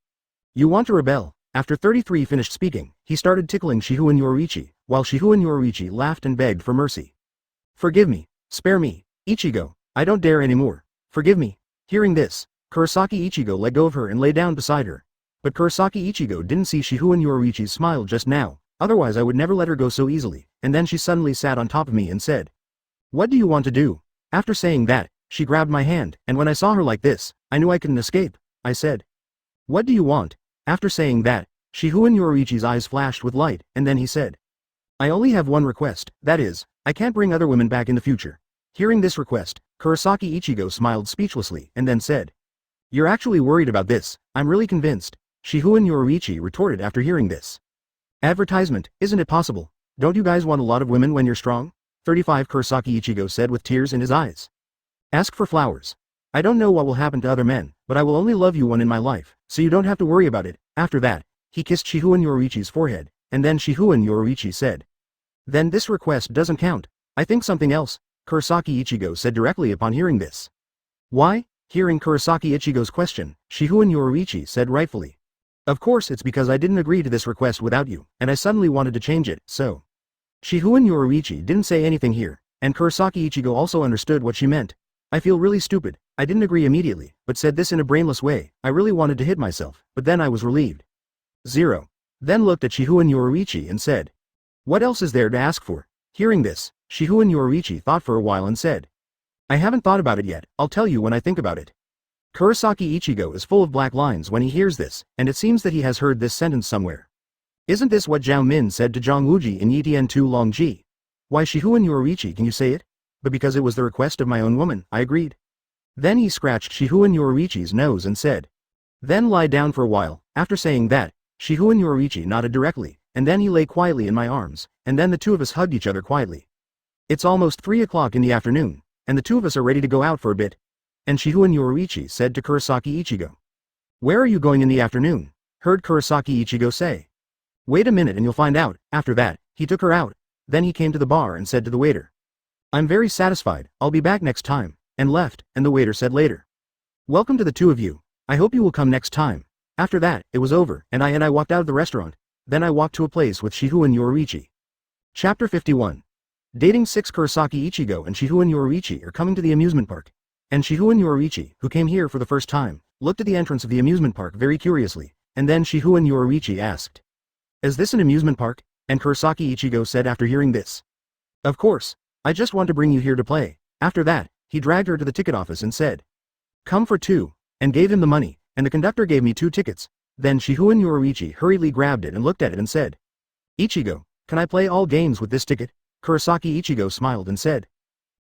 "You want to rebel?" After 33 finished speaking, he started tickling Shihouin Yoruichi, while Shihouin Yoruichi laughed and begged for mercy. "Forgive me. Spare me, Ichigo. I don't dare anymore. Forgive me." Hearing this, Kurosaki Ichigo let go of her and lay down beside her. But Kurosaki Ichigo didn't see Shihouin Yoruichi's smile just now, otherwise I would never let her go so easily, and then she suddenly sat on top of me and said, "What do you want to do?" After saying that, she grabbed my hand, and when I saw her like this, I knew I couldn't escape. I said, "What do you want?" After saying that, Shihouin Yoruichi's eyes flashed with light, and then he said, "I only have one request, that is, I can't bring other women back in the future." Hearing this request, Kurosaki Ichigo smiled speechlessly, and then said, "You're actually worried about this, I'm really convinced," Shihouin Yoruichi retorted after hearing this. "Advertisement, isn't it possible? Don't you guys want a lot of women when you're strong?" 35 Kurosaki Ichigo said with tears in his eyes. "Ask for flowers. I don't know what will happen to other men, but I will only love you one in my life, so you don't have to worry about it." After that, he kissed Shihouin Yoruichi's forehead, and then Shihouin Yoruichi said, "Then this request doesn't count. I think something else," Kurosaki Ichigo said directly upon hearing this. "Why?" Hearing Kurosaki Ichigo's question, Shihouin Yoruichi said rightfully, "Of course it's because I didn't agree to this request without you, and I suddenly wanted to change it, so." Shihouin Yoruichi didn't say anything here, and Kurosaki Ichigo also understood what she meant. "I feel really stupid, I didn't agree immediately, but said this in a brainless way. I really wanted to hit myself, but then I was relieved." 0. Then looked at Shihouin Yoruichi and said, "What else is there to ask for?" Hearing this, Shihouin Yoruichi thought for a while and said, "I haven't thought about it yet, I'll tell you when I think about it." Kurosaki Ichigo is full of black lines when he hears this, and it seems that he has heard this sentence somewhere. Isn't this what Zhao Min said to Zhang Wuji in Yitian Tu Long Ji? "Why Shihouin Yoruichi, can you say it?" But because it was the request of my own woman, I agreed. Then he scratched Shihouin Yoruichi's nose and said, "Then lie down for a while." After saying that, Shihouin Yoruichi nodded directly, and then he lay quietly in my arms, and then the two of us hugged each other quietly. It's almost 3 o'clock in the afternoon, and the two of us are ready to go out for a bit. And Shihouin Yoruichi said to Kurosaki Ichigo, "Where are you going in the afternoon?" Heard Kurosaki Ichigo say, "Wait a minute and you'll find out." After that, he took her out. Then he came to the bar and said to the waiter, "I'm very satisfied, I'll be back next time," and left, and the waiter said later, "Welcome to the two of you. I hope you will come next time." After that, it was over, and I walked out of the restaurant. Then I walked to a place with Shihouin Yoruichi. Chapter 51. Dating 6. Kurosaki Ichigo and Shihouin Yoruichi are coming to the amusement park. And Shihouin Yoruichi, who came here for the first time, looked at the entrance of the amusement park very curiously, and then Shihouin Yoruichi asked, "Is this an amusement park?" And Kurosaki Ichigo said after hearing this, "Of course, I just want to bring you here to play." After that, he dragged her to the ticket office and said, "Come for 2, and gave him the money, and the conductor gave me 2 tickets. Then Shihouin Yoruichi hurriedly grabbed it and looked at it and said, "Ichigo, can I play all games with this ticket?" Kurosaki Ichigo smiled and said,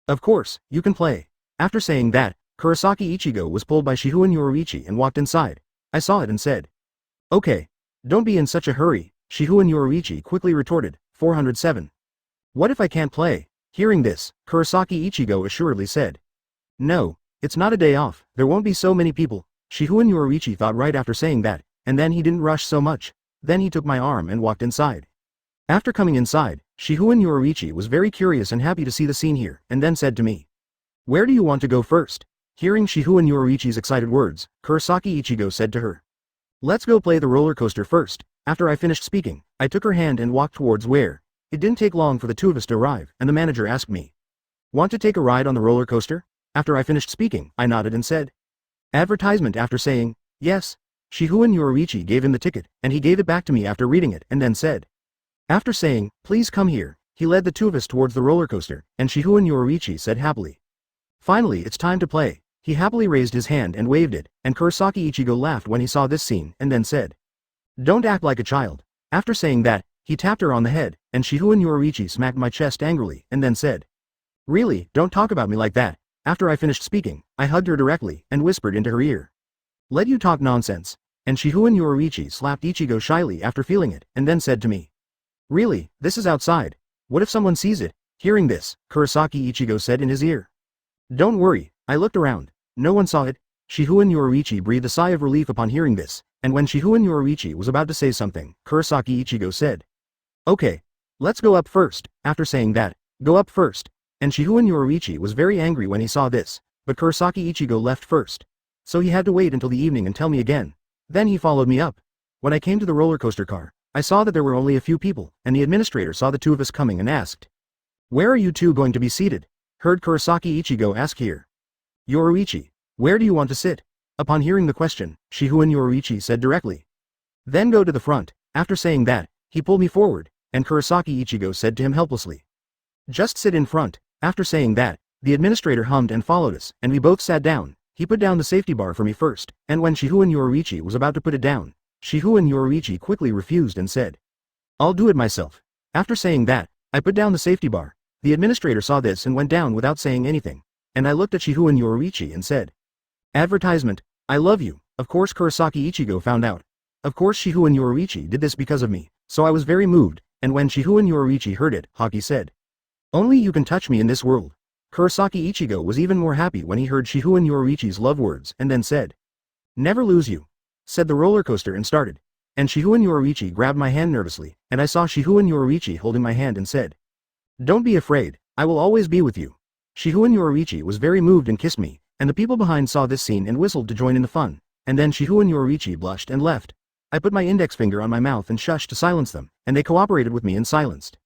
"Of course, you can play." After saying that, Kurosaki Ichigo was pulled by Shihouin Yoruichi and walked inside. I saw it and said, "Okay. Don't be in such a hurry," Shihouin Yoruichi quickly retorted. 407. "What if I can't play?" Hearing this, Kurosaki Ichigo assuredly said, "No, it's not a day off, there won't be so many people." Shihouin Yoruichi thought right after saying that, and then he didn't rush so much. Then he took my arm and walked inside. After coming inside, Shihouin Yoruichi was very curious and happy to see the scene here, and then said to me, "Where do you want to go first?" Hearing Shihouin Yoruichi's excited words, Kurosaki Ichigo said to her, "Let's go play the roller coaster first." After I finished speaking, I took her hand and walked towards where. It didn't take long for the two of us to arrive, and the manager asked me, "Want to take a ride on the roller coaster?" After I finished speaking, I nodded and said, "Advertisement." After saying, "Yes," Shihouin Yoruichi gave him the ticket, and he gave it back to me after reading it, and then said, after saying, "Please come here," he led the two of us towards the roller coaster, and Shihouin Yoruichi said happily, "Finally, it's time to play." He happily raised his hand and waved it, and Kurosaki Ichigo laughed when he saw this scene, and then said, "Don't act like a child." After saying that, he tapped her on the head, and Shihouin Yoruichi smacked my chest angrily, and then said, "Really, don't talk about me like that." After I finished speaking, I hugged her directly, and whispered into her ear, "Let you talk nonsense." And Shihouin Yoruichi slapped Ichigo shyly after feeling it, and then said to me. Really, this is outside. What if someone sees it? Hearing this, Kurosaki Ichigo said in his ear. Don't worry, I looked around. No one saw it. Shihouin Yoruichi breathed a sigh of relief upon hearing this, and when Shihouin Yoruichi was about to say something, Kurosaki Ichigo said. Okay. Let's go up first. After saying that, go up first. And Shihouin Yoruichi was very angry when he saw this, but Kurosaki Ichigo left first. So he had to wait until the evening and tell me again. Then he followed me up. When I came to the roller coaster car, I saw that there were only a few people, and the administrator saw the two of us coming and asked. Where are you two going to be seated? Heard Kurosaki Ichigo ask here. Yoruichi, where do you want to sit? Upon hearing the question, Shihouin Yoruichi said directly. Then go to the front. After saying that, he pulled me forward, and Kurosaki Ichigo said to him helplessly. Just sit in front. After saying that, the administrator hummed and followed us, and we both sat down. He put down the safety bar for me first, and when Shihouin Yoruichi was about to put it down, Shihouin Yoruichi quickly refused and said. I'll do it myself. After saying that, I put down the safety bar. The administrator saw this and went down without saying anything, and I looked at Shihouin Yoruichi and said. Advertisement, I love you. Of course Kurosaki Ichigo found out. Of course Shihouin Yoruichi did this because of me, so I was very moved, and when Shihouin Yoruichi heard it, Haki said. Only you can touch me in this world. Kurosaki Ichigo was even more happy when he heard Shihouin Yoruichi's love words and then said. Never lose you. Said the roller coaster and started. And Shihouin Yoruichi grabbed my hand nervously, and I saw Shihouin Yoruichi holding my hand and said. Don't be afraid, I will always be with you. Shihouin Yoruichi was very moved and kissed me, and the people behind saw this scene and whistled to join in the fun, and then Shihouin Yoruichi blushed and left. I put my index finger on my mouth and shushed to silence them, and they cooperated with me and silenced.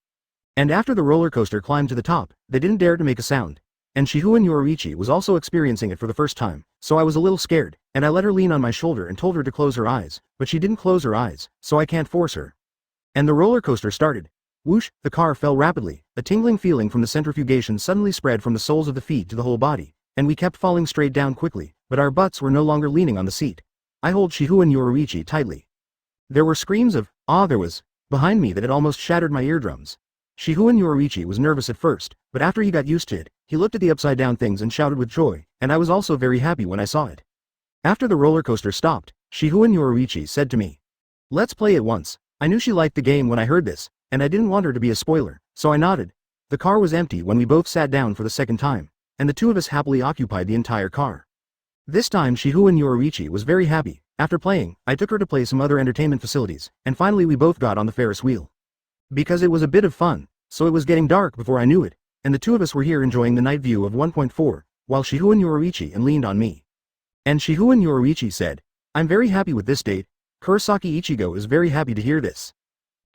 And after the roller coaster climbed to the top, they didn't dare to make a sound. And Shihouin Yoruichi was also experiencing it for the first time, so I was a little scared, and I let her lean on my shoulder and told her to close her eyes, but she didn't close her eyes, so I can't force her. And the roller coaster started. Whoosh, the car fell rapidly, a tingling feeling from the centrifugation suddenly spread from the soles of the feet to the whole body, and we kept falling straight down quickly, but our butts were no longer leaning on the seat. I hold Shihouin Yoruichi tightly. There were screams of, there was, behind me that it almost shattered my eardrums. Shihouin Yoruichi was nervous at first, but after he got used to it, he looked at the upside-down things and shouted with joy, and I was also very happy when I saw it. After the roller coaster stopped, Shihouin Yoruichi said to me. Let's play it once. I knew she liked the game when I heard this, and I didn't want her to be a spoiler, so I nodded. The car was empty when we both sat down for the second time, and the two of us happily occupied the entire car. This time Shihouin Yoruichi was very happy. After playing, I took her to play some other entertainment facilities, and finally we both got on the Ferris wheel. Because it was a bit of fun, so it was getting dark before I knew it, and the two of us were here enjoying the night view of 1.4, while Shihouin Yoruichi and leaned on me. And Shihouin Yoruichi said, I'm very happy with this date. Kurosaki Ichigo is very happy to hear this.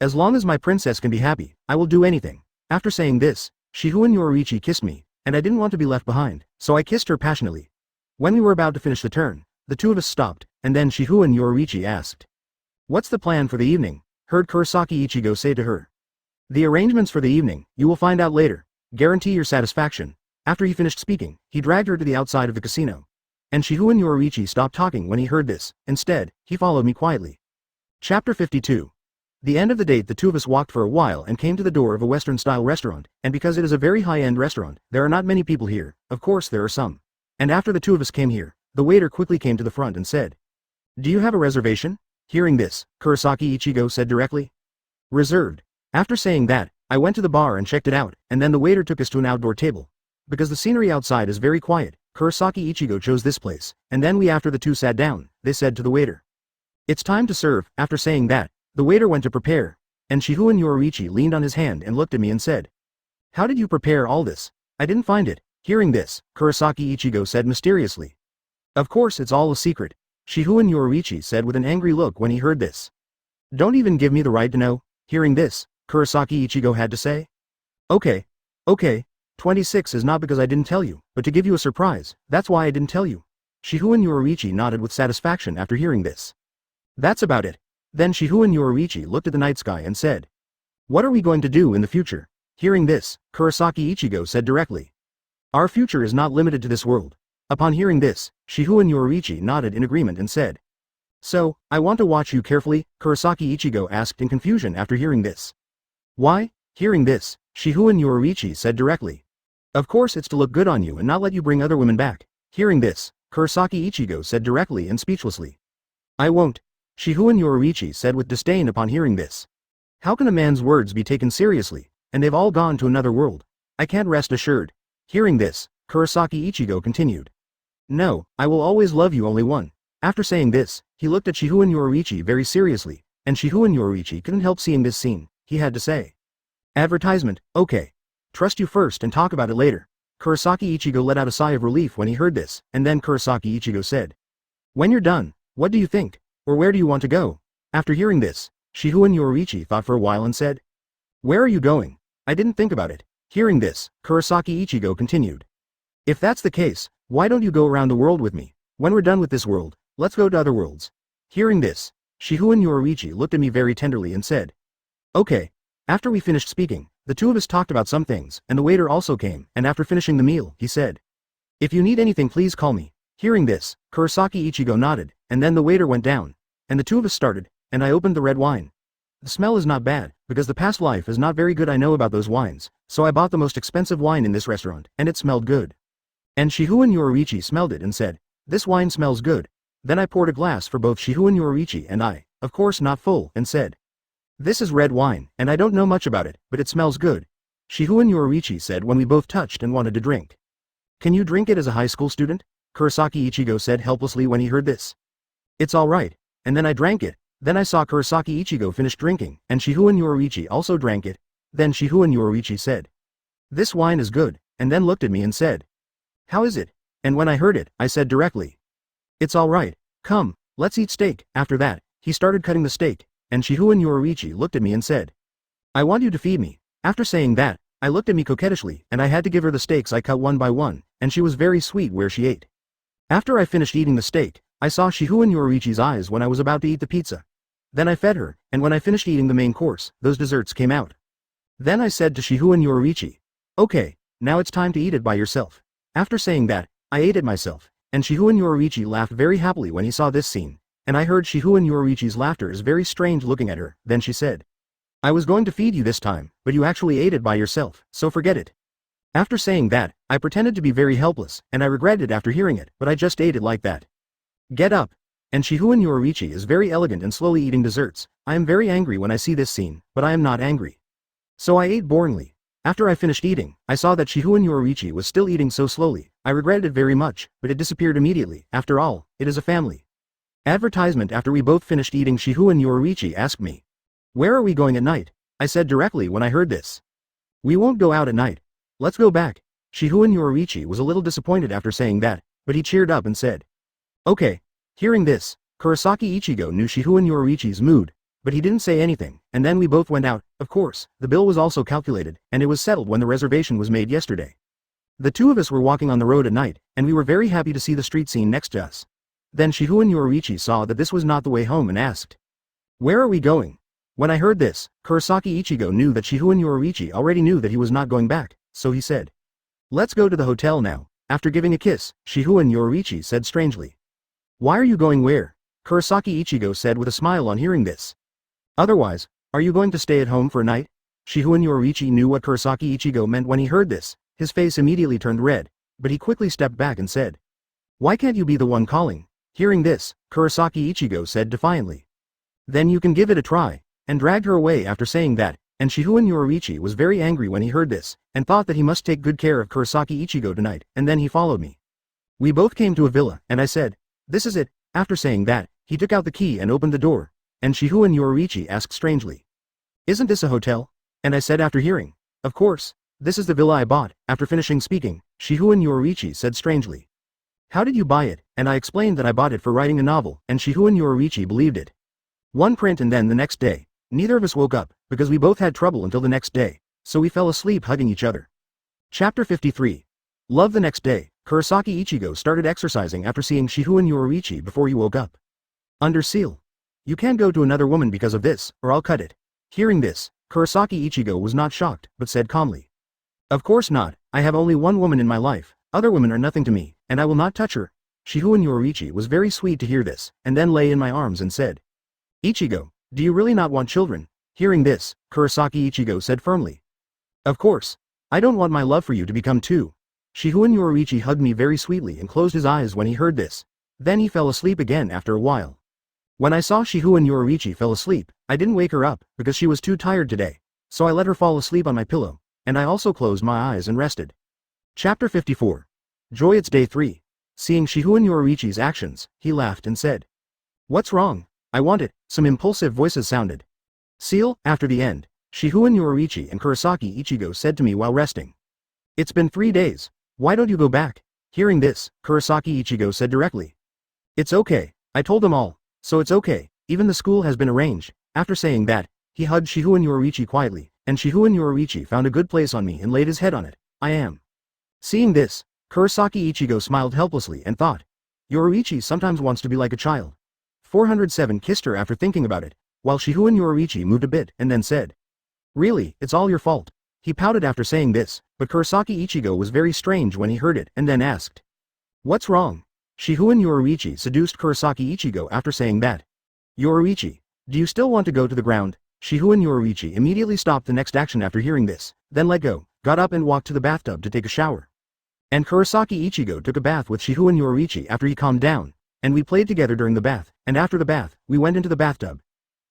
As long as my princess can be happy, I will do anything. After saying this, Shihouin Yoruichi kissed me, and I didn't want to be left behind, so I kissed her passionately. When we were about to finish the turn, the two of us stopped, and then Shihouin Yoruichi asked. What's the plan for the evening? Heard Kurosaki Ichigo say to her. The arrangements for the evening, you will find out later. Guarantee your satisfaction. After he finished speaking, he dragged her to the outside of the casino. And Shihouin Yoruichi stopped talking when he heard this. Instead, he followed me quietly. Chapter 52. The end of the date, the two of us walked for a while and came to the door of a Western-style restaurant, and because it is a very high-end restaurant, there are not many people here. Of course there are some. And after the two of us came here, the waiter quickly came to the front and said, Do you have a reservation? Hearing this, Kurosaki Ichigo said directly. Reserved. After saying that, I went to the bar and checked it out, and then the waiter took us to an outdoor table. Because the scenery outside is very quiet, Kurosaki Ichigo chose this place, and then after the two sat down, they said to the waiter. It's time to serve. After saying that, the waiter went to prepare, and Shihouin Yoruichi leaned on his hand and looked at me and said. How did you prepare all this? I didn't find it. Hearing this, Kurosaki Ichigo said mysteriously. Of course it's all a secret, Shihouin Yoruichi said with an angry look when he heard this. Don't even give me the right to know. Hearing this, Kurosaki Ichigo had to say. Okay. 26 is not because I didn't tell you, but to give you a surprise, that's why I didn't tell you. Shihouin Yoruichi nodded with satisfaction after hearing this. That's about it. Then Shihouin Yoruichi looked at the night sky and said. What are we going to do in the future? Hearing this, Kurosaki Ichigo said directly. Our future is not limited to this world. Upon hearing this, Shihouin Yoruichi nodded in agreement and said. So, I want to watch you carefully, Kurosaki Ichigo asked in confusion after hearing this. Why? Hearing this, Shihouin Yoruichi said directly. Of course it's to look good on you and not let you bring other women back. Hearing this, Kurosaki Ichigo said directly and speechlessly. I won't. Shihouin Yoruichi said with disdain upon hearing this. How can a man's words be taken seriously, and they've all gone to another world? I can't rest assured. Hearing this, Kurosaki Ichigo continued. No, I will always love you only one. After saying this, he looked at Shihouin Yoruichi very seriously, and Shihouin Yoruichi couldn't help seeing this scene. He had to say. Advertisement, okay. Trust you first and talk about it later. Kurosaki Ichigo let out a sigh of relief when he heard this, and then Kurosaki Ichigo said. When you're done, what do you think? Or where do you want to go? After hearing this, Shihouin Yoruichi thought for a while and said. Where are you going? I didn't think about it. Hearing this, Kurosaki Ichigo continued. If that's the case, why don't you go around the world with me? When we're done with this world, let's go to other worlds. Hearing this, Shihouin Yoruichi looked at me very tenderly and said. Okay. After we finished speaking, the two of us talked about some things, and the waiter also came, and after finishing the meal, he said. If you need anything please call me. Hearing this, Kurosaki Ichigo nodded, and then the waiter went down, and the two of us started, and I opened the red wine. The smell is not bad, because the past life is not very good I know about those wines, so I bought the most expensive wine in this restaurant, and it smelled good. And Shihouin Yoruichi smelled it and said, this wine smells good. Then I poured a glass for both Shihouin Yoruichi and I, of course not full, and said. This is red wine, and I don't know much about it, but it smells good. Shihouin Yoruichi said when we both touched and wanted to drink. Can you drink it as a high school student? Kurosaki Ichigo said helplessly when he heard this. It's alright. And then I drank it. Then I saw Kurosaki Ichigo finish drinking, and Shihouin Yoruichi also drank it. Then Shihouin Yoruichi said. This wine is good, and then looked at me and said. How is it? And when I heard it, I said directly. It's alright. Come, let's eat steak. After that, he started cutting the steak, and Shihouin Yoruichi looked at me and said. I want you to feed me. After saying that, I looked at me coquettishly, and I had to give her the steaks I cut one by one, and she was very sweet where she ate. After I finished eating the steak, I saw Shihouin Yoruichi's eyes when I was about to eat the pizza. Then I fed her, and when I finished eating the main course, those desserts came out. Then I said to Shihouin Yoruichi. Okay, now it's time to eat it by yourself. After saying that, I ate it myself, and Shihouin Yoruichi laughed very happily when he saw this scene, and I heard Shihouin Yoruichi's laughter is very strange looking at her. Then she said. I was going to feed you this time, but you actually ate it by yourself, so forget it. After saying that, I pretended to be very helpless, and I regretted it after hearing it, but I just ate it like that. Get up. And Shihouin Yoruichi is very elegant and slowly eating desserts. I am very angry when I see this scene, but I am not angry. So I ate boringly. After I finished eating, I saw that Shihouin Yoruichi was still eating so slowly. I regretted it very much, but it disappeared immediately. After all, it is a family. Advertisement. After we both finished eating, Shihouin Yoruichi asked me. Where are we going at night? I said directly when I heard this. We won't go out at night. Let's go back. Shihouin Yoruichi was a little disappointed after saying that, but he cheered up and said. Okay. Hearing this, Kurosaki Ichigo knew Shihouin Yoruichi's mood, but he didn't say anything, and then we both went out. Of course, the bill was also calculated, and it was settled when the reservation was made yesterday. The two of us were walking on the road at night, and we were very happy to see the street scene next to us. Then Shihouin Yoruichi saw that this was not the way home and asked. Where are we going? When I heard this, Kurosaki Ichigo knew that Shihouin Yoruichi already knew that he was not going back, so he said. Let's go to the hotel now. After giving a kiss, Shihouin Yoruichi said strangely. Why are you going where? Kurosaki Ichigo said with a smile on hearing this. Otherwise, are you going to stay at home for a night? Shihouin Yoruichi knew what Kurosaki Ichigo meant when he heard this. His face immediately turned red, but he quickly stepped back and said. Why can't you be the one calling? Hearing this, Kurosaki Ichigo said defiantly. Then you can give it a try, and dragged her away after saying that, and Shihouin Yoruichi was very angry when he heard this, and thought that he must take good care of Kurosaki Ichigo tonight, and then he followed me. We both came to a villa, and I said, this is it. After saying that, he took out the key and opened the door, and Shihouin Yoruichi asked strangely. Isn't this a hotel? And I said after hearing. Of course, this is the villa I bought. After finishing speaking, Shihouin Yoruichi said strangely. How did you buy it? And I explained that I bought it for writing a novel, and Shihouin Yoruichi believed it. One print and then the next day, neither of us woke up, because we both had trouble until the next day, so we fell asleep hugging each other. Chapter 53. Love. The next day, Kurosaki Ichigo started exercising after seeing Shihouin Yoruichi before he woke up. Under seal. You can't go to another woman because of this, or I'll cut it. Hearing this, Kurosaki Ichigo was not shocked, but said calmly. Of course not, I have only one woman in my life, other women are nothing to me, and I will not touch her. Shihouin Yoruichi was very sweet to hear this, and then lay in my arms and said. Ichigo, do you really not want children? Hearing this, Kurosaki Ichigo said firmly. Of course. I don't want my love for you to become two. Shihouin Yoruichi hugged me very sweetly and closed his eyes when he heard this. Then he fell asleep again after a while. When I saw Shihouin Yoruichi fell asleep, I didn't wake her up, because she was too tired today. So I let her fall asleep on my pillow, and I also closed my eyes and rested. Chapter 54. Joy. It's day 3. Seeing Shihouin Yoruichi's actions, he laughed and said, "What's wrong? I want it." Some impulsive voices sounded. Seal. After the end, Shihouin Yoruichi and Kurosaki Ichigo said to me while resting, "It's been 3 days. Why don't you go back?" Hearing this, Kurosaki Ichigo said directly, "It's okay. I told them all. So it's okay, even the school has been arranged." After saying that, he hugged Shihouin Yoruichi quietly, and Shihouin Yoruichi found a good place on me and laid his head on it. I am. Seeing this, Kurosaki Ichigo smiled helplessly and thought, Yoruichi sometimes wants to be like a child. 407 kissed her after thinking about it, while Shihouin Yoruichi moved a bit and then said, "Really, it's all your fault." He pouted after saying this, but Kurosaki Ichigo was very strange when he heard it and then asked, "What's wrong?" Shihouin Yoruichi seduced Kurosaki Ichigo after saying that. "Yoruichi, do you still want to go to the ground?" Shihouin Yoruichi immediately stopped the next action after hearing this, then let go, got up and walked to the bathtub to take a shower. And Kurosaki Ichigo took a bath with Shihouin Yoruichi after he calmed down, and we played together during the bath, and after the bath, we went into the bathtub.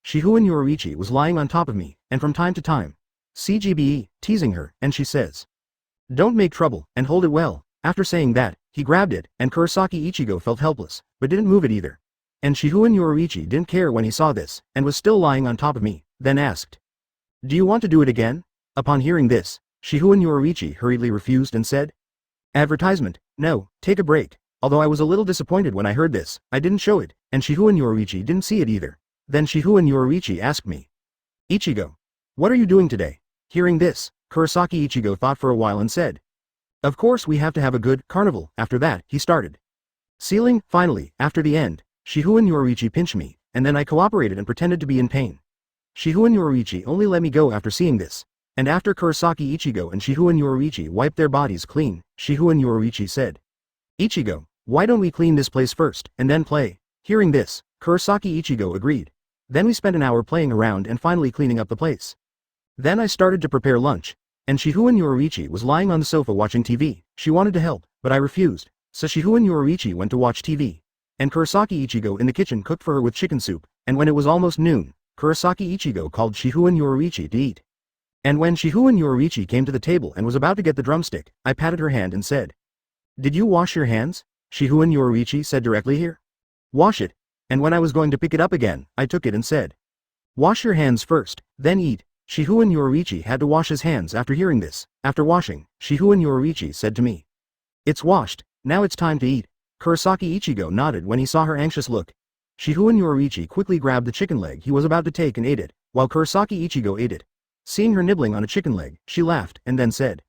Shihouin Yoruichi was lying on top of me, and from time to time, CGBE, teasing her, and she says, "Don't make trouble, and hold it well." After saying that, he grabbed it, and Kurosaki Ichigo felt helpless, but didn't move it either. And Shihouin Yoruichi didn't care when he saw this, and was still lying on top of me, then asked, "Do you want to do it again?" Upon hearing this, Shihouin Yoruichi hurriedly refused and said, "Advertisement, no, take a break." Although I was a little disappointed when I heard this, I didn't show it, and Shihouin Yoruichi didn't see it either. Then Shihouin Yoruichi asked me, "Ichigo, what are you doing today?" Hearing this, Kurosaki Ichigo thought for a while and said, "Of course we have to have a good carnival." After that, he started. Sealing. Finally, after the end, Shihouin Yoruichi pinched me, and then I cooperated and pretended to be in pain. Shihouin Yoruichi only let me go after seeing this, and after Kurosaki Ichigo and Shihouin Yoruichi wiped their bodies clean, Shihouin Yoruichi said, "Ichigo, why don't we clean this place first, and then play?" Hearing this, Kurosaki Ichigo agreed. Then we spent an hour playing around and finally cleaning up the place. Then I started to prepare lunch, and Shihouin Yoruichi was lying on the sofa watching TV. She wanted to help, but I refused, so Shihouin Yoruichi went to watch TV. And Kurosaki Ichigo in the kitchen cooked for her with chicken soup, and when it was almost noon, Kurosaki Ichigo called Shihouin Yoruichi to eat. And when Shihouin Yoruichi came to the table and was about to get the drumstick, I patted her hand and said, "Did you wash your hands?" Shihouin Yoruichi said directly here. "Wash it." And when I was going to pick it up again, I took it and said, "Wash your hands first, then eat." Shihouin Yoruichi had to wash his hands after hearing this. After washing, Shihouin Yoruichi said to me, "It's washed, now it's time to eat." Kurosaki Ichigo nodded when he saw her anxious look. Shihouin Yoruichi quickly grabbed the chicken leg he was about to take and ate it, while Kurosaki Ichigo ate it. Seeing her nibbling on a chicken leg, she laughed and then said,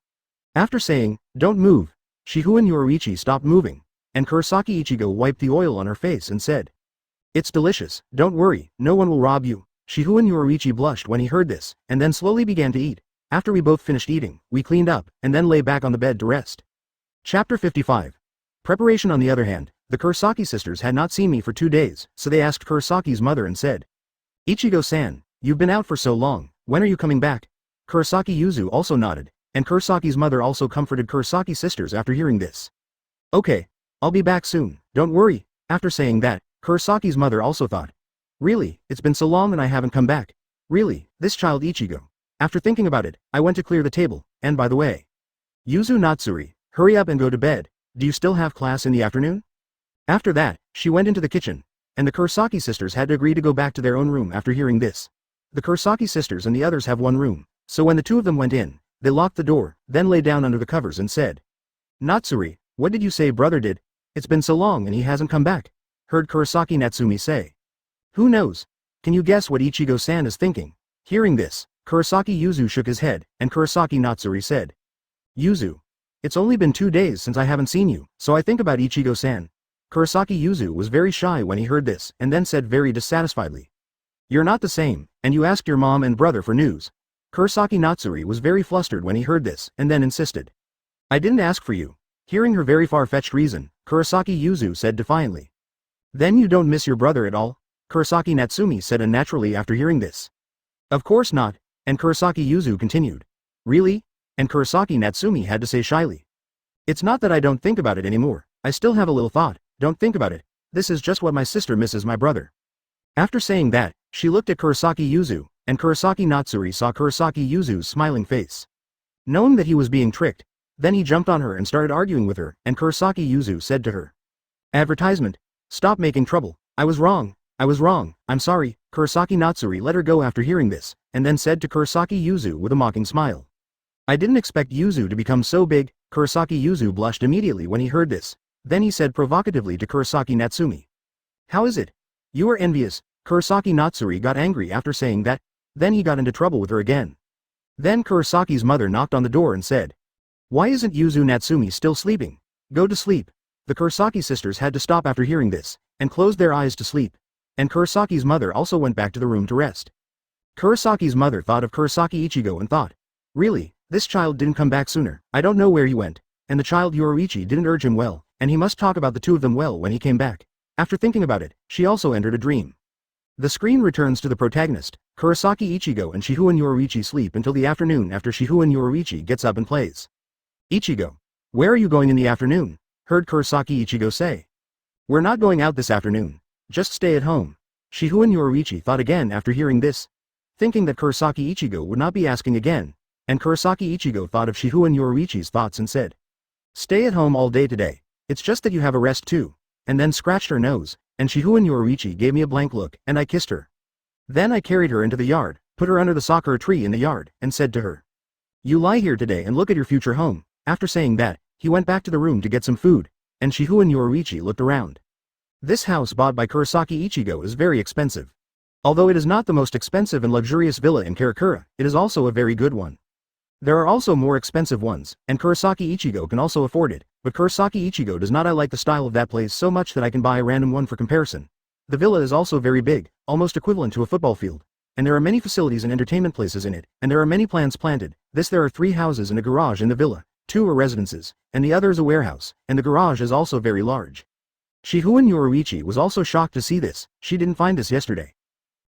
after saying, "Don't move," Shihouin Yoruichi stopped moving, and Kurosaki Ichigo wiped the oil on her face and said, "It's delicious, don't worry, no one will rob you." Shihouin Yoruichi blushed when he heard this, and then slowly began to eat. After we both finished eating, we cleaned up, and then lay back on the bed to rest. Chapter 55. Preparation. On the other hand, the Kurosaki sisters had not seen me for 2 days, so they asked Kurosaki's mother and said, "Ichigo-san, you've been out for so long, when are you coming back?" Kurosaki Yuzu also nodded, and Kurosaki's mother also comforted Kurosaki's sisters after hearing this. "Okay, I'll be back soon, don't worry." After saying that, Kurosaki's mother also thought, "Really, it's been so long and I haven't come back. Really, this child Ichigo." After thinking about it, I went to clear the table, and by the way, "Yuzu Natsuri, hurry up and go to bed, do you still have class in the afternoon?" After that, she went into the kitchen, and the Kurosaki sisters had to agree to go back to their own room after hearing this. The Kurosaki sisters and the others have one room, so when the two of them went in, they locked the door, then lay down under the covers and said, "Natsuri, what did you say brother did? It's been so long and he hasn't come back," heard Kurosaki Natsumi say. "Who knows? Can you guess what Ichigo-san is thinking?" Hearing this, Kurosaki Yuzu shook his head, and Kurosaki Natsuri said, "Yuzu, it's only been 2 days since I haven't seen you, so I think about Ichigo-san." Kurosaki Yuzu was very shy when he heard this, and then said very dissatisfiedly, "You're not the same, and you asked your mom and brother for news." Kurosaki Natsuri was very flustered when he heard this, and then insisted, "I didn't ask for you." Hearing her very far-fetched reason, Kurosaki Yuzu said defiantly, "Then you don't miss your brother at all?" Kurosaki Natsumi said unnaturally after hearing this. "Of course not," and Kurosaki Yuzu continued, "Really?" And Kurosaki Natsumi had to say shyly, "It's not that I don't think about it anymore, I still have a little thought, don't think about it, this is just what my sister misses my brother." After saying that, she looked at Kurosaki Yuzu, and Kurosaki Natsuri saw Kurosaki Yuzu's smiling face. Knowing that he was being tricked, then he jumped on her and started arguing with her, and Kurosaki Yuzu said to her, "Advertisement. Stop making trouble. I was wrong, I'm sorry." Kurosaki Natsuri let her go after hearing this, and then said to Kurosaki Yuzu with a mocking smile, "I didn't expect Yuzu to become so big." Kurosaki Yuzu blushed immediately when he heard this. Then he said provocatively to Kurosaki Natsumi, "How is it? You are envious." Kurosaki Natsuri got angry after saying that, then he got into trouble with her again. Then Kurosaki's mother knocked on the door and said, "Why isn't Yuzu Natsumi still sleeping? Go to sleep." The Kurosaki sisters had to stop after hearing this, and closed their eyes to sleep. And Kurosaki's mother also went back to the room to rest. Kurosaki's mother thought of Kurosaki Ichigo and thought, "Really, this child didn't come back sooner. I don't know where he went." And the child Yoruichi didn't urge him well, and he must talk about the two of them well when he came back. After thinking about it, she also entered a dream. The screen returns to the protagonist. Kurosaki Ichigo and Shihouin Yoruichi sleep until the afternoon after Shihouin Yoruichi gets up and plays. "Ichigo, where are you going in the afternoon?" heard Kurosaki Ichigo say. "We're not going out this afternoon. Just stay at home." Shihouin Yoruichi thought again after hearing this, thinking that Kurosaki Ichigo would not be asking again, and Kurosaki Ichigo thought of Shihouin Yoruichi's thoughts and said, "Stay at home all day today. It's just that you have a rest too," and then scratched her nose, and Shihouin Yoruichi gave me a blank look, and I kissed her. Then I carried her into the yard, put her under the sakura tree in the yard, and said to her, "You lie here today and look at your future home." After saying that, he went back to the room to get some food, and Shihouin Yoruichi looked around. This house bought by Kurosaki Ichigo is very expensive. Although it is not the most expensive and luxurious villa in Karakura, it is also a very good one. There are also more expensive ones, and Kurosaki Ichigo can also afford it, but Kurosaki Ichigo does not. I like the style of that place so much that I can buy a random one for comparison. The villa is also very big, almost equivalent to a football field, and there are many facilities and entertainment places in it, and there are many plants planted. There are 3 houses and a garage in the villa, 2 are residences, and the other is a warehouse, and the garage is also very large. Shihouin Yoruichi was also shocked to see this. She didn't find this yesterday.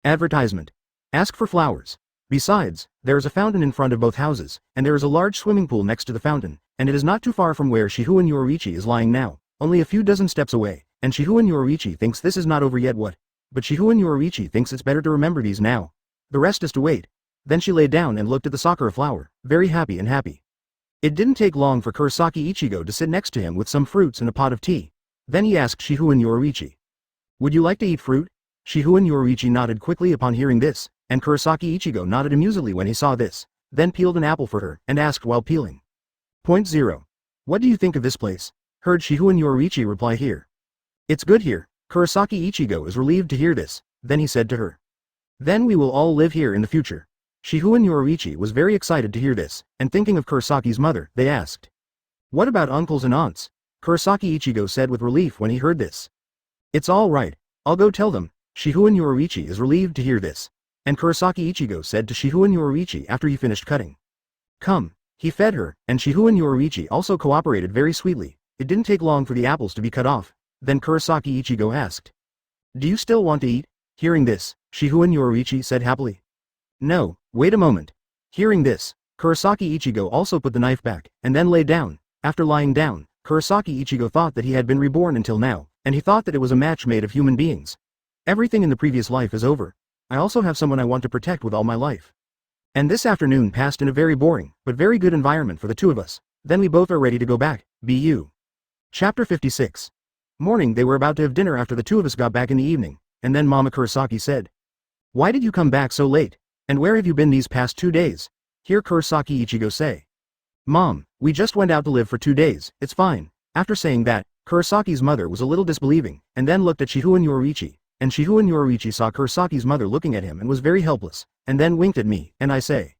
Advertisement. Ask for flowers. Besides, there is a fountain in front of both houses, and there is a large swimming pool next to the fountain, and it is not too far from where Shihouin Yoruichi is lying now, only a few dozen steps away, and Shihouin Yoruichi thinks this is not over yet. What? But Shihouin Yoruichi thinks it's better to remember these now. The rest is to wait. Then she lay down and looked at the sakura flower, very happy and happy. It didn't take long for Kurosaki Ichigo to sit next to him with some fruits and a pot of tea. Then he asked Shihouin Yoruichi, "Would you like to eat fruit?" Shihouin Yoruichi nodded quickly upon hearing this, and Kurosaki Ichigo nodded amusedly when he saw this, then peeled an apple for her, and asked while peeling. Point 0. "What do you think of this place?" heard Shihouin Yoruichi reply here. "It's good here." Kurosaki Ichigo is relieved to hear this, then he said to her, "Then we will all live here in the future." Shihouin Yoruichi was very excited to hear this, and thinking of Kurosaki's mother, they asked, "What about uncles and aunts?" Kurosaki Ichigo said with relief when he heard this. "It's all right, I'll go tell them." Shihouin Yoruichi is relieved to hear this, and Kurosaki Ichigo said to Shihouin Yoruichi after he finished cutting, "Come." He fed her, and Shihouin Yoruichi also cooperated very sweetly. It didn't take long for the apples to be cut off. Then Kurosaki Ichigo asked, "Do you still want to eat?" Hearing this, Shihouin Yoruichi said happily, "No, wait a moment." Hearing this, Kurosaki Ichigo also put the knife back, and then lay down. After lying down, Kurosaki Ichigo thought that he had been reborn until now, and he thought that it was a match made of human beings. Everything in the previous life is over. I also have someone I want to protect with all my life. And this afternoon passed in a very boring, but very good environment for the two of us. Then we both are ready to go back. BU. Chapter 56. Morning. They were about to have dinner after the two of us got back in the evening, and then Mama Kurosaki said, "Why did you come back so late? And where have you been these past 2 days?" Hear Kurosaki Ichigo say, "Mom, we just went out to live for 2 days, it's fine." After saying that, Kurosaki's mother was a little disbelieving, and then looked at Shihouin Yoruichi, and Shihouin Yoruichi saw Kurosaki's mother looking at him and was very helpless, and then winked at me, and I say,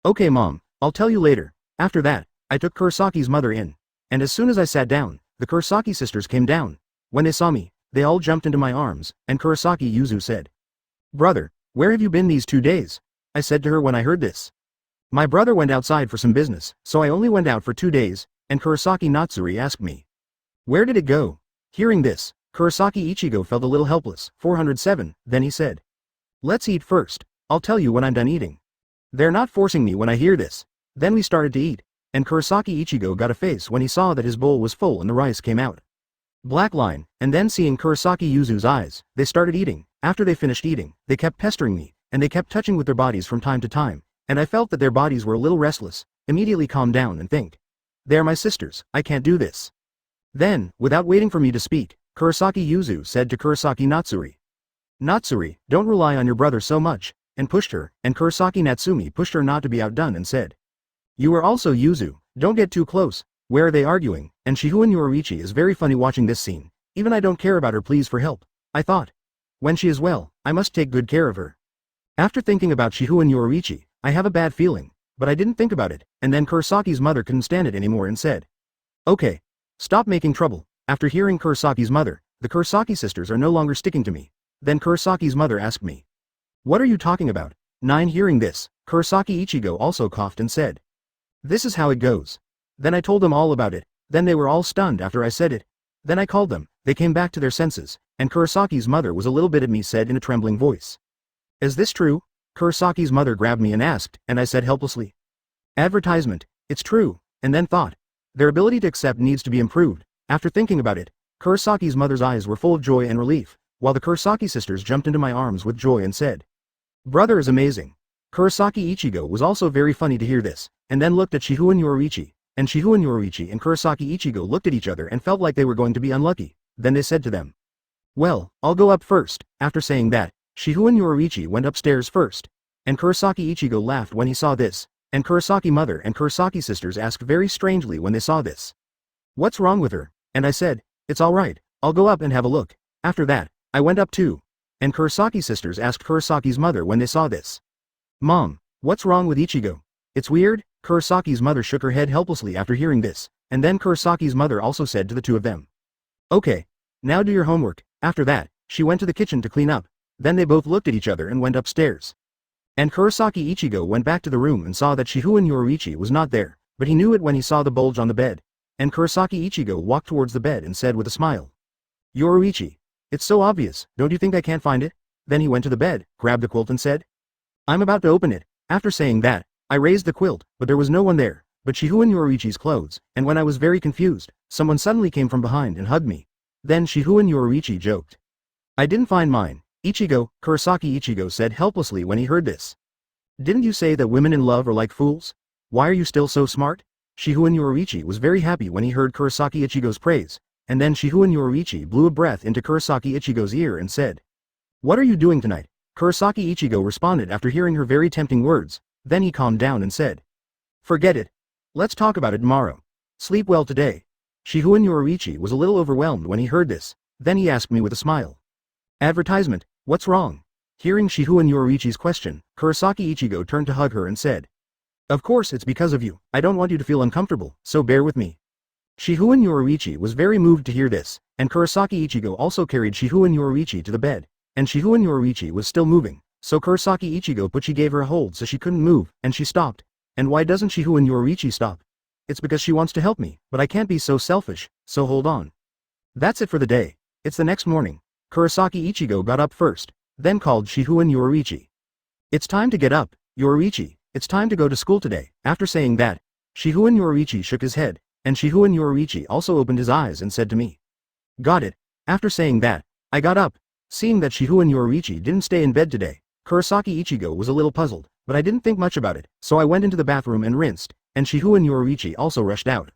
"Okay mom, I'll tell you later." After that, I took Kurosaki's mother in, and as soon as I sat down, the Kurosaki sisters came down. When they saw me, they all jumped into my arms, and Kurosaki Yuzu said, "Brother, where have you been these 2 days?" I said to her when I heard this. "My brother went outside for some business, so I only went out for 2 days, and Kurosaki Natsuri asked me, 'Where did it go?'" Hearing this, Kurosaki Ichigo felt a little helpless. 407, then he said, "Let's eat first. I'll tell you when I'm done eating." They're not forcing me when I hear this. Then we started to eat, and Kurosaki Ichigo got a face when he saw that his bowl was full and the rice came out. Black line, and then seeing Kurosaki Yuzu's eyes, they started eating, After they finished eating, they kept pestering me, and they kept touching with their bodies from time to time, and I felt that their bodies were a little restless. Immediately calm down and think. They are my sisters, I can't do this. Then, without waiting for me to speak, Kurosaki Yuzu said to Kurosaki Natsuri. Natsuri, don't rely on your brother so much, and pushed her, and Kurosaki Natsumi pushed her not to be outdone and said. You are also Yuzu, don't get too close. Where are they arguing? And Shihouin Yoruichi is very funny watching this scene. Even I don't care about her pleas for help, I thought. When she is well, I must take good care of her. After thinking about Shihouin Yoruichi, I have a bad feeling, but I didn't think about it, and then Kurosaki's mother couldn't stand it anymore and said. Okay. Stop making trouble. After hearing Kurosaki's mother, the Kurosaki sisters are no longer sticking to me. Then Kurosaki's mother asked me. What are you talking about? 9. Hearing this, Kurosaki Ichigo also coughed and said. This is how it goes. Then I told them all about it, then they were all stunned after I said it. Then I called them, they came back to their senses, and Kurosaki's mother was a little bit at me said in a trembling voice. Is this true? Kurosaki's mother grabbed me and asked, and I said helplessly. Advertisement, it's true, and then thought. Their ability to accept needs to be improved. After thinking about it, Kurosaki's mother's eyes were full of joy and relief, while the Kurosaki sisters jumped into my arms with joy and said. Brother is amazing. Kurosaki Ichigo was also very funny to hear this, and then looked at Shihouin Yoruichi, and Shihouin Yoruichi and Kurosaki Ichigo looked at each other and felt like they were going to be unlucky. Then they said to them. Well, I'll go up first. After saying that, Shihouin Yoruichi went upstairs first, and Kurosaki Ichigo laughed when he saw this, and Kurosaki mother and Kurosaki sisters asked very strangely when they saw this. What's wrong with her? And I said, it's alright, I'll go up and have a look. After that, I went up too. And Kurosaki sisters asked Kurosaki's mother when they saw this. Mom, what's wrong with Ichigo? It's weird? Kurosaki's mother shook her head helplessly after hearing this, and then Kurosaki's mother also said to the two of them. Okay. Now do your homework. After that, she went to the kitchen to clean up. Then they both looked at each other and went upstairs. And Kurosaki Ichigo went back to the room and saw that Shihouin Yoruichi was not there, but he knew it when he saw the bulge on the bed. And Kurosaki Ichigo walked towards the bed and said with a smile. Yoruichi. It's so obvious, don't you think I can't find it? Then he went to the bed, grabbed the quilt and said. I'm about to open it. After saying that, I raised the quilt, but there was no one there, but Shihouin Yoruichi's clothes, and when I was very confused, someone suddenly came from behind and hugged me. Then Shihouin Yoruichi joked. I didn't find mine. Ichigo, Kurosaki Ichigo said helplessly when he heard this. Didn't you say that women in love are like fools? Why are you still so smart? Shihouin Yoruichi was very happy when he heard Kurosaki Ichigo's praise, and then Shihouin Yoruichi blew a breath into Kurosaki Ichigo's ear and said. What are you doing tonight? Kurosaki Ichigo responded after hearing her very tempting words, then he calmed down and said. Forget it. Let's talk about it tomorrow. Sleep well today. Shihouin Yoruichi was a little overwhelmed when he heard this, then he asked me with a smile. Advertisement, what's wrong? Hearing Shihouin Yoruichi's question, Kurosaki Ichigo turned to hug her and said. Of course it's because of you, I don't want you to feel uncomfortable, so bear with me. Shihouin Yoruichi was very moved to hear this, and Kurosaki Ichigo also carried Shihouin Yoruichi to the bed, and Shihouin Yoruichi was still moving, so Kurosaki Ichigo she gave her a hold so she couldn't move, and she stopped. And why doesn't Shihouin Yoruichi stop? It's because she wants to help me, but I can't be so selfish, so hold on. That's it for the day. It's the next morning. Kurosaki Ichigo got up first, then called Shihouin Yoruichi. It's time to get up, Yoruichi, it's time to go to school today. After saying that, Shihouin Yoruichi shook his head, and Shihouin Yoruichi also opened his eyes and said to me. Got it. After saying that, I got up. Seeing that Shihouin Yoruichi didn't stay in bed today, Kurosaki Ichigo was a little puzzled, but I didn't think much about it, so I went into the bathroom and rinsed, and Shihouin Yoruichi also rushed out.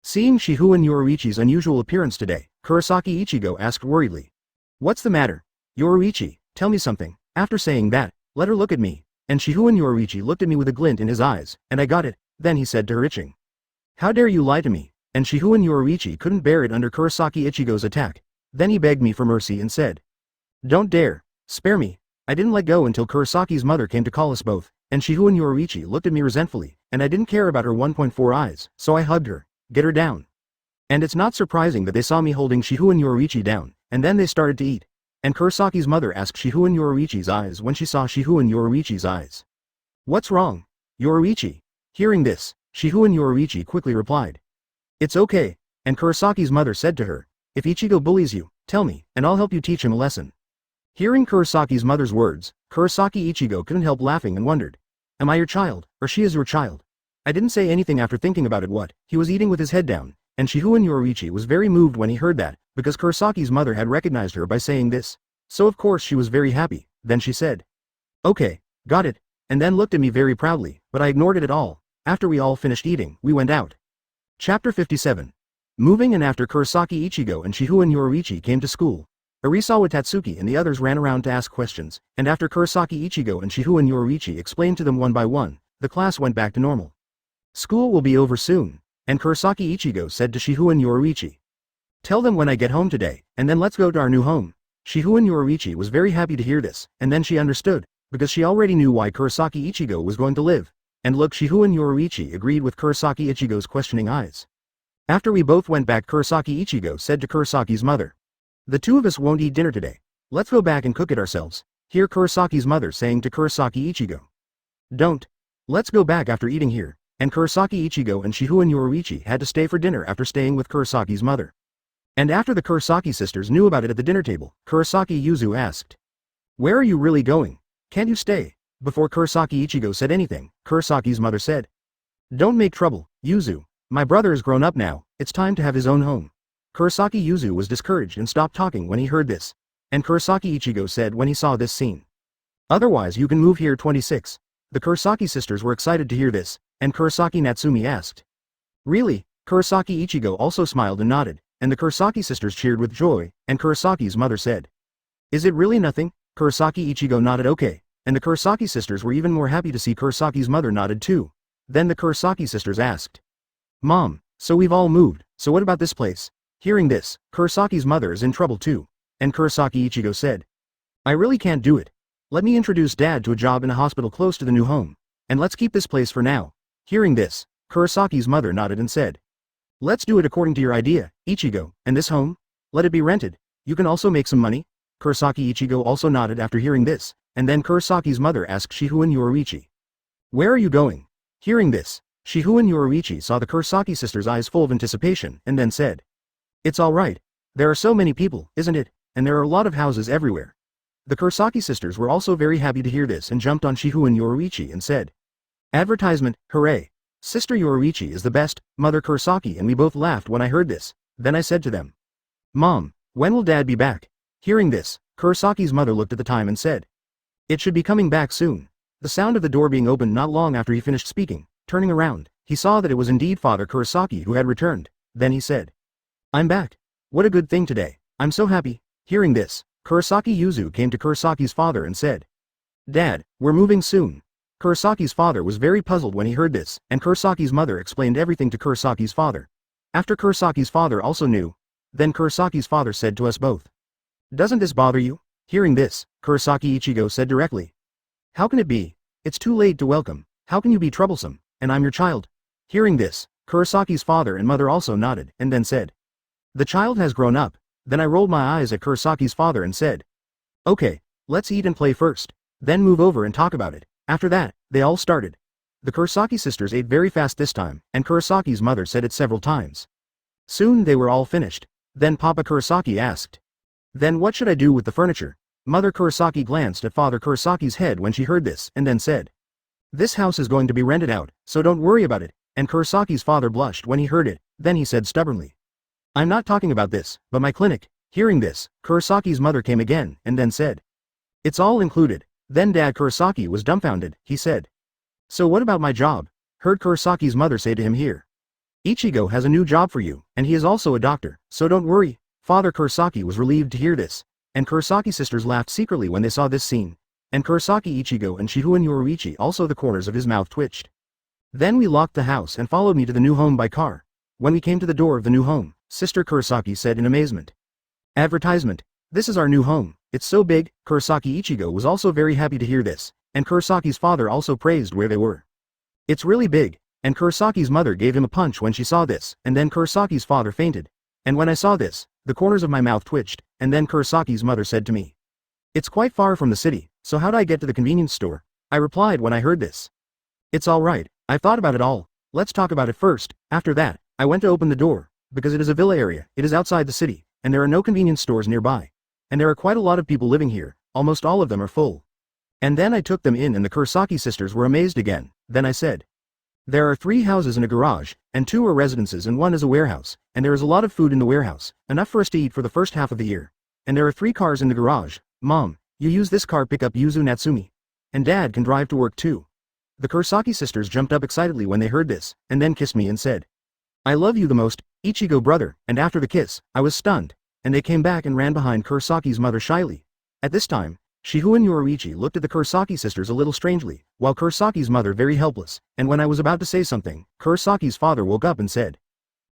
Seeing Shihouin Yoruichi's unusual appearance today, Kurosaki Ichigo asked worriedly. What's the matter? Yoruichi, tell me something. After saying that, let her look at me, and Shihouin Yoruichi looked at me with a glint in his eyes, and I got it, then he said to her itching. How dare you lie to me? And Shihouin Yoruichi couldn't bear it under Kurosaki Ichigo's attack. Then he begged me for mercy and said. Don't dare. Spare me. I didn't let go until Kurosaki's mother came to call us both, and Shihouin Yoruichi looked at me resentfully, and I didn't care about her 1.4 eyes, so I hugged her. Get her down. And it's not surprising that they saw me holding Shihouin Yoruichi down, and then they started to eat. And Kurosaki's mother asked Shihouin Yoruichi's eyes when she saw Shihouin Yoruichi's eyes. What's wrong? Yoruichi. Hearing this, Shihouin Yoruichi quickly replied. It's okay, and Kurosaki's mother said to her, if Ichigo bullies you, tell me, and I'll help you teach him a lesson. Hearing Kurosaki's mother's words, Kurosaki Ichigo couldn't help laughing and wondered. Am I your child, or she is your child? I didn't say anything after thinking about it what, he was eating with his head down, and Shihouin Yoruichi was very moved when he heard that, because Kurosaki's mother had recognized her by saying this. So of course she was very happy, then she said, "Okay, got it," and then looked at me very proudly, but I ignored it at all. After we all finished eating, we went out. Chapter 57. Moving and after Kurosaki Ichigo and Shihouin Yoruichi came to school, Arisawa Tatsuki and the others ran around to ask questions, and after Kurosaki Ichigo and Shihouin Yoruichi explained to them one by one, the class went back to normal. School will be over soon, and Kurosaki Ichigo said to Shihouin Yoruichi, "Tell them when I get home today, and then let's go to our new home." Shihouin Yoruichi was very happy to hear this, and then she understood, because she already knew why Kurosaki Ichigo was going to live. And look, Shihouin Yoruichi agreed with Kurosaki Ichigo's questioning eyes. After we both went back, Kurosaki Ichigo said to Kurosaki's mother, "The two of us won't eat dinner today. Let's go back and cook it ourselves." Hear Kurosaki's mother saying to Kurosaki Ichigo, "Don't. Let's go back after eating here." And Kurosaki Ichigo and Shihouin Yoruichi had to stay for dinner after staying with Kurosaki's mother. And after the Kurosaki sisters knew about it at the dinner table, Kurosaki Yuzu asked, "Where are you really going? Can't you stay?" Before Kurosaki Ichigo said anything, Kurosaki's mother said, "Don't make trouble, Yuzu. My brother is grown up now, it's time to have his own home." Kurosaki Yuzu was discouraged and stopped talking when he heard this. And Kurosaki Ichigo said when he saw this scene, "Otherwise you can move here 26. The Kurosaki sisters were excited to hear this, and Kurosaki Natsumi asked, "Really?" Kurosaki Ichigo also smiled and nodded, and the Kurosaki sisters cheered with joy, and Kurosaki's mother said, "Is it really nothing?" Kurosaki Ichigo nodded okay, and the Kurosaki sisters were even more happy to see Kurosaki's mother nodded too. Then the Kurosaki sisters asked, "Mom, so we've all moved, so what about this place?" Hearing this, Kurosaki's mother is in trouble too, and Kurosaki Ichigo said, "I really can't do it. Let me introduce Dad to a job in a hospital close to the new home, and let's keep this place for now." Hearing this, Kurosaki's mother nodded and said, "Let's do it according to your idea, Ichigo, and this home? Let it be rented. You can also make some money." Kurosaki Ichigo also nodded after hearing this, and then Kurosaki's mother asked Shihouin Yoruichi, "Where are you going?" Hearing this, Shihouin Yoruichi saw the Kurosaki sisters' eyes full of anticipation, and then said, "It's all right. There are so many people, isn't it? And there are a lot of houses everywhere." The Kurosaki sisters were also very happy to hear this and jumped on Shihouin Yoruichi and said, "Advertisement, hooray! Sister Yoruichi is the best, Mother Kurosaki," and we both laughed when I heard this. Then I said to them, "Mom, when will Dad be back?" Hearing this, Kurosaki's mother looked at the time and said, "It should be coming back soon." The sound of the door being opened not long after he finished speaking. Turning around, he saw that it was indeed Father Kurosaki who had returned. Then he said, "I'm back. What a good thing today. I'm so happy." Hearing this, Kurosaki Yuzu came to Kurosaki's father and said, "Dad, we're moving soon." Kurosaki's father was very puzzled when he heard this, and Kurosaki's mother explained everything to Kurosaki's father. After Kurosaki's father also knew, then Kurosaki's father said to us both, "Doesn't this bother you?" Hearing this, Kurosaki Ichigo said directly, "How can it be? It's too late to welcome. How can you be troublesome? And I'm your child." Hearing this, Kurosaki's father and mother also nodded, and then said, "The child has grown up." Then I rolled my eyes at Kurosaki's father and said, "Okay, let's eat and play first, then move over and talk about it." After that, they all started. The Kurosaki sisters ate very fast this time, and Kurosaki's mother said it several times. Soon they were all finished. Then Papa Kurosaki asked, "Then what should I do with the furniture?" Mother Kurosaki glanced at Father Kurosaki's head when she heard this, and then said, "This house is going to be rented out, so don't worry about it." And Kurosaki's father blushed when he heard it. Then he said stubbornly, "I'm not talking about this, but my clinic." Hearing this, Kurosaki's mother came again, and then said, "It's all included." Then Dad Kurosaki was dumbfounded. He said, "So what about my job?" Heard Kurosaki's mother say to him here, "Ichigo has a new job for you, and he is also a doctor, so don't worry." Father Kurosaki was relieved to hear this, and Kurosaki sisters laughed secretly when they saw this scene, and Kurosaki Ichigo and Shihouin Yoruichi also the corners of his mouth twitched. Then we locked the house and followed me to the new home by car. When we came to the door of the new home, Sister Kurosaki said in amazement, "Advertisement. This is our new home. It's so big." Kurosaki Ichigo was also very happy to hear this, and Kurosaki's father also praised where they were. "It's really big," and Kurosaki's mother gave him a punch when she saw this, and then Kurosaki's father fainted. And when I saw this, the corners of my mouth twitched, and then Kurosaki's mother said to me, "It's quite far from the city, so how do I get to the convenience store?" I replied when I heard this, "It's all right, I've thought about it all. Let's talk about it first." After that, I went to open the door, because it is a villa area, it is outside the city, and there are no convenience stores nearby. And there are quite a lot of people living here, almost all of them are full. And then I took them in and the Kurosaki sisters were amazed again. Then I said, "There are 3 houses and a garage, and 2 are residences and 1 is a warehouse, and there is a lot of food in the warehouse, enough for us to eat for the first half of the year. And there are 3 cars in the garage, Mom, you use this car pick up Yuzu Natsumi. And Dad can drive to work too. The Kurosaki sisters jumped up excitedly when they heard this, and then kissed me and said, I love you the most, Ichigo brother, and after the kiss, I was stunned, and they came back and ran behind Kurosaki's mother shyly. At this time, Shihouin Yoruichi looked at the Kurosaki sisters a little strangely, while Kurosaki's mother very helpless, and when I was about to say something, Kurosaki's father woke up and said,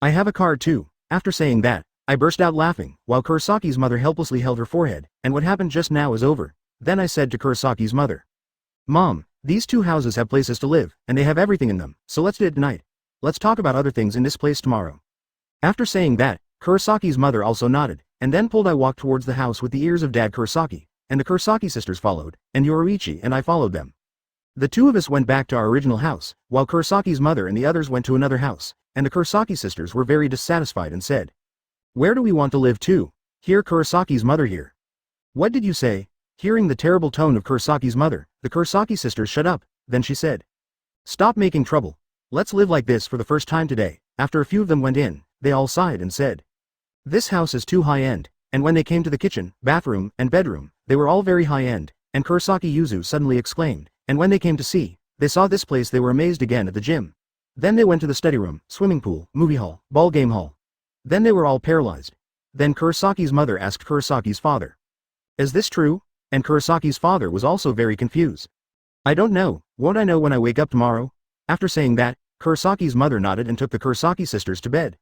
I have a car too. After saying that, I burst out laughing, while Kurosaki's mother helplessly held her forehead, and what happened just now is over. Then I said to Kurosaki's mother, Mom, these two houses have places to live, and they have everything in them, so let's do it tonight. Let's talk about other things in this place tomorrow. After saying that, Kurosaki's mother also nodded, and then I walked towards the house with the ears of Dad Kurosaki, and the Kurosaki sisters followed, and Yoruichi and I followed them. The two of us went back to our original house, while Kurosaki's mother and the others went to another house, and the Kurosaki sisters were very dissatisfied and said, Where do we want to live too? Hear Kurosaki's mother here. What did you say? Hearing the terrible tone of Kurosaki's mother, the Kurosaki sisters shut up, then she said, Stop making trouble. Let's live like this for the first time today. After a few of them went in, they all sighed and said, This house is too high-end, and when they came to the kitchen, bathroom, and bedroom, they were all very high-end, and Kurosaki Yuzu suddenly exclaimed, and when they came to see, they saw this place they were amazed again at the gym. Then they went to the study room, swimming pool, movie hall, ball game hall. Then they were all paralyzed. Then Kurosaki's mother asked Kurosaki's father, Is this true? And Kurosaki's father was also very confused. I don't know, won't I know when I wake up tomorrow? After saying that, Kurosaki's mother nodded and took the Kurosaki sisters to bed.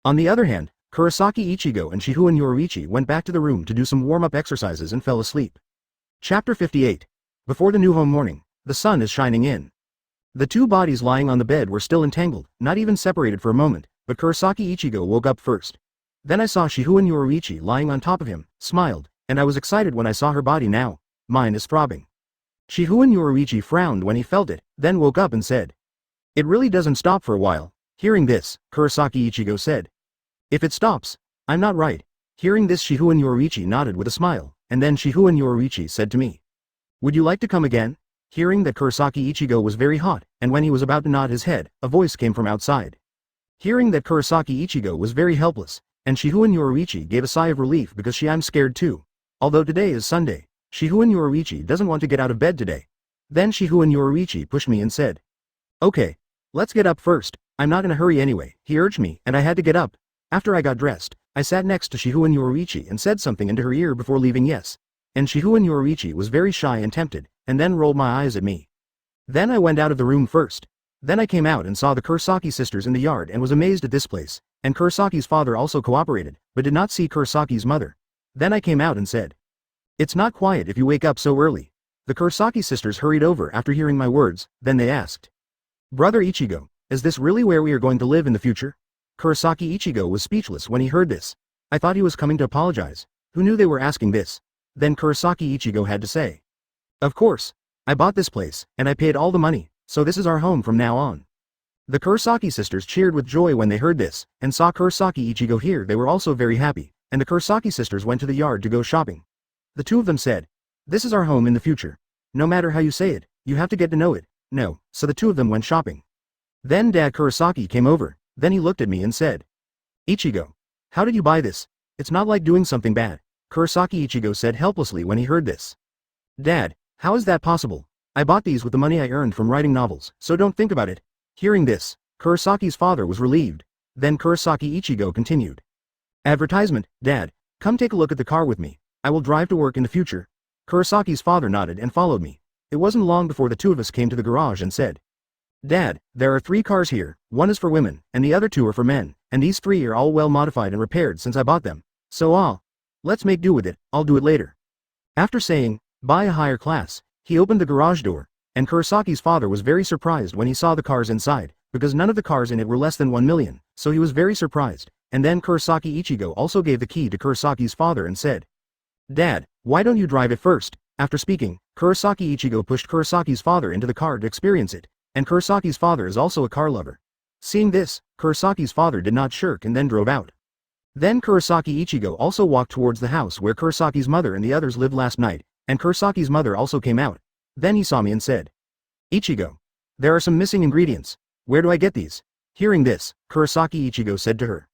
On the other hand, Kurosaki Ichigo and Shihouin Yoruichi went back to the room to do some warm-up exercises and fell asleep. Chapter 58. Before the new home morning, the sun is shining in. The two bodies lying on the bed were still entangled, not even separated for a moment, but Kurosaki Ichigo woke up first. Then I saw Shihouin Yoruichi lying on top of him, smiled, and I was excited when I saw her body now. Mine is throbbing. Shihouin Yoruichi frowned when he felt it, then woke up and said, It really doesn't stop for a while. Hearing this, Kurosaki Ichigo said, If it stops, I'm not right. Hearing this, Shihouin Yoruichi nodded with a smile, and then Shihouin Yoruichi said to me, Would you like to come again? Hearing that Kurosaki Ichigo was very hot, and when he was about to nod his head, a voice came from outside. Hearing that Kurosaki Ichigo was very helpless, and Shihouin Yoruichi gave a sigh of relief because I'm scared too. Although today is Sunday, Shihouin Yoruichi doesn't want to get out of bed today. Then Shihouin Yoruichi pushed me and said, Okay, let's get up first. I'm not in a hurry anyway. He urged me, and I had to get up. After I got dressed, I sat next to Shihouin Yoruichi and said something into her ear before leaving. Yes. And Shihouin Yoruichi was very shy and tempted, and then rolled my eyes at me. Then I went out of the room first. Then I came out and saw the Kurosaki sisters in the yard and was amazed at this place, and Kurosaki's father also cooperated, but did not see Kurosaki's mother. Then I came out and said, It's not quiet if you wake up so early. The Kurosaki sisters hurried over after hearing my words, then they asked, Brother Ichigo, is this really where we are going to live in the future? Kurosaki Ichigo was speechless when he heard this. I thought he was coming to apologize. Who knew they were asking this? Then Kurosaki Ichigo had to say, Of course. I bought this place, and I paid all the money, so this is our home from now on. The Kurosaki sisters cheered with joy when they heard this, and saw Kurosaki Ichigo here. They were also very happy, and the Kurosaki sisters went to the yard to go shopping. The two of them said, This is our home in the future. No matter how you say it, you have to get to know it. No, so the two of them went shopping. Then Dad Kurosaki came over, then he looked at me and said, Ichigo, how did you buy this? It's not like doing something bad. Kurosaki Ichigo said helplessly when he heard this. Dad, how is that possible? I bought these with the money I earned from writing novels, so don't think about it. Hearing this, Kurosaki's father was relieved. Then Kurosaki Ichigo continued. Advertisement, Dad, come take a look at the car with me. I will drive to work in the future. Kurosaki's father nodded and followed me. It wasn't long before the two of us came to the garage and said, Dad, there are 3 cars here, one is for women, and the other 2 are for men, and these 3 are all well modified and repaired since I bought them. So let's make do with it, I'll do it later. After saying, buy a higher class, he opened the garage door, and Kurosaki's father was very surprised when he saw the cars inside, because none of the cars in it were less than 1 million, so he was very surprised, and then Kurosaki Ichigo also gave the key to Kurosaki's father and said, Dad, why don't you drive it first? After speaking, Kurosaki Ichigo pushed Kurosaki's father into the car to experience it, and Kurosaki's father is also a car lover. Seeing this, Kurosaki's father did not shirk and then drove out. Then Kurosaki Ichigo also walked towards the house where Kurosaki's mother and the others lived last night, and Kurosaki's mother also came out. Then he saw me and said, Ichigo, there are some missing ingredients. Where do I get these? Hearing this, Kurosaki Ichigo said to her,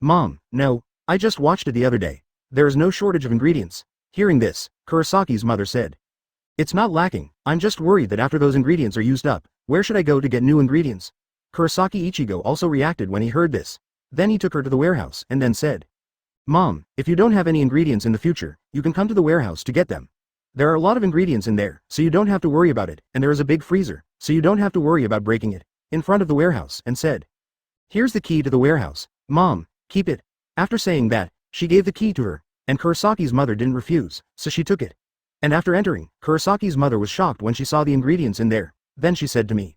Mom, no, I just watched it the other day. There is no shortage of ingredients. Hearing this, Kurosaki's mother said. It's not lacking, I'm just worried that after those ingredients are used up, where should I go to get new ingredients? Kurosaki Ichigo also reacted when he heard this. Then he took her to the warehouse and then said, Mom, if you don't have any ingredients in the future, you can come to the warehouse to get them. There are a lot of ingredients in there, so you don't have to worry about it, and there is a big freezer, so you don't have to worry about breaking it, in front of the warehouse, and said, Here's the key to the warehouse. Mom, keep it. After saying that, she gave the key to her, and Kurosaki's mother didn't refuse, so she took it. And after entering, Kurosaki's mother was shocked when she saw the ingredients in there. Then she said to me,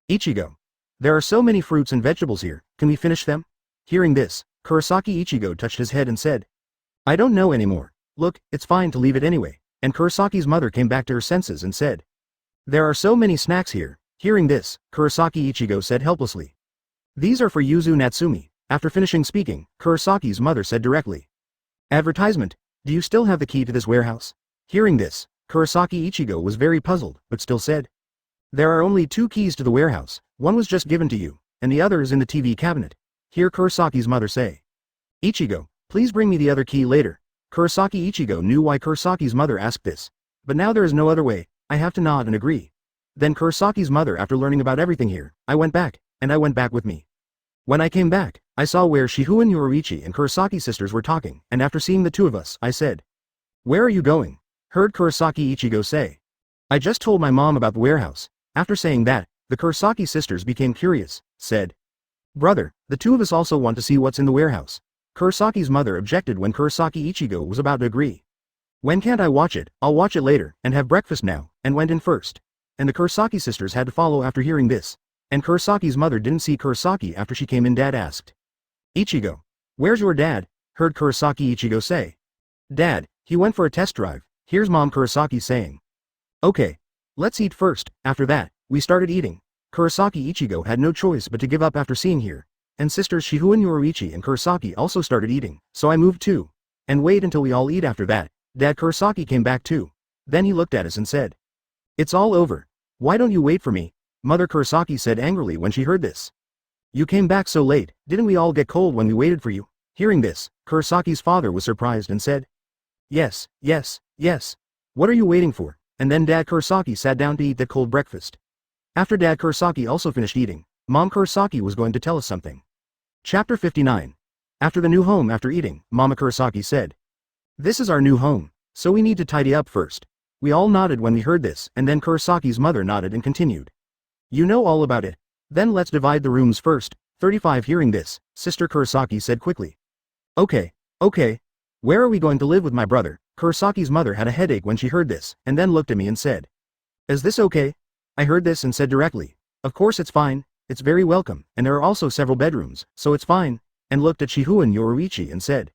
Ichigo, there are so many fruits and vegetables here, can we finish them? Hearing this, Kurosaki Ichigo touched his head and said, I don't know anymore. Look, it's fine to leave it anyway. And Kurosaki's mother came back to her senses and said, There are so many snacks here. Hearing this, Kurosaki Ichigo said helplessly, These are for Yuzu Natsumi. After finishing speaking, Kurosaki's mother said directly, Advertisement, do you still have the key to this warehouse? Hearing this, Kurosaki Ichigo was very puzzled, but still said, There are only 2 keys to the warehouse, one was just given to you, and the other is in the TV cabinet. Hear Kurosaki's mother say, Ichigo, please bring me the other key later. Kurosaki Ichigo knew why Kurosaki's mother asked this. But now there is no other way, I have to nod and agree. Then Kurosaki's mother, after learning about everything here, I went back with me. When I came back, I saw where Shihouin Yoruichi and Kurosaki sisters were talking, and after seeing the 2 of us, I said, Where are you going? Heard Kurosaki Ichigo say. I just told my mom about the warehouse. After saying that, the Kurosaki sisters became curious, said, Brother, the 2 of us also want to see what's in the warehouse. Kurosaki's mother objected when Kurosaki Ichigo was about to agree. When can't I watch it? I'll watch it later, and have breakfast now, and went in first. And the Kurosaki sisters had to follow after hearing this. And Kurosaki's mother didn't see Kurosaki after she came in. Dad asked, Ichigo, where's your dad? Heard Kurosaki Ichigo say. Dad, he went for a test drive. Here's Mom Kurosaki saying. Okay. Let's eat first. After that, we started eating. Kurosaki Ichigo had no choice but to give up after seeing here. And sisters Shihouin Yoruichi and Kurosaki also started eating, so I moved too. And wait until we all eat. After that, Dad Kurosaki came back too. Then he looked at us and said, It's all over. Why don't you wait for me? Mother Kurosaki said angrily when she heard this. You came back so late, didn't we all get cold when we waited for you? Hearing this, Kurosaki's father was surprised and said, Yes. What are you waiting for? And then Dad Kurosaki sat down to eat that cold breakfast. After Dad Kurosaki also finished eating, Mom Kurosaki was going to tell us something. Chapter 59. After the new home. After eating, Mama Kurosaki said, This is our new home, so we need to tidy up first. We all nodded when we heard this, and then Kurosaki's mother nodded and continued. You know all about it. Then let's divide the rooms first. 35. Hearing this, Sister Kurosaki said quickly. Okay. Where are we going to live with my brother? Kurosaki's mother had a headache when she heard this, and then looked at me and said, Is this okay? I heard this and said directly, Of course it's fine, it's very welcome, and there are also several bedrooms, so it's fine, and looked at Shihouin Yoruichi and said,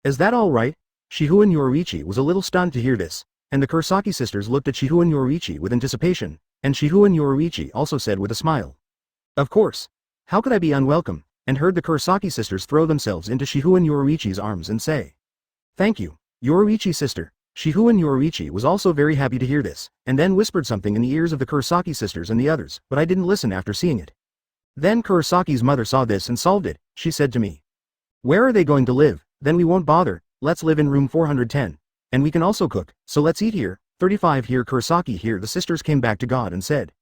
Is that all right? Shihouin Yoruichi was a little stunned to hear this, and the Kurosaki sisters looked at Shihouin Yoruichi with anticipation, and Shihouin Yoruichi also said with a smile, Of course. How could I be unwelcome? And heard the Kurosaki sisters throw themselves into Shihouin Yoruichi's arms and say, Thank you, Yoruichi sister. Shihouin Yoruichi was also very happy to hear this, and then whispered something in the ears of the Kurosaki sisters and the others, but I didn't listen after seeing it. Then Kurosaki's mother saw this and solved it. She said to me, Where are they going to live? Then we won't bother, let's live in room 410. And we can also cook, so let's eat here. 35. Here Kurosaki here the sisters came back to God and said,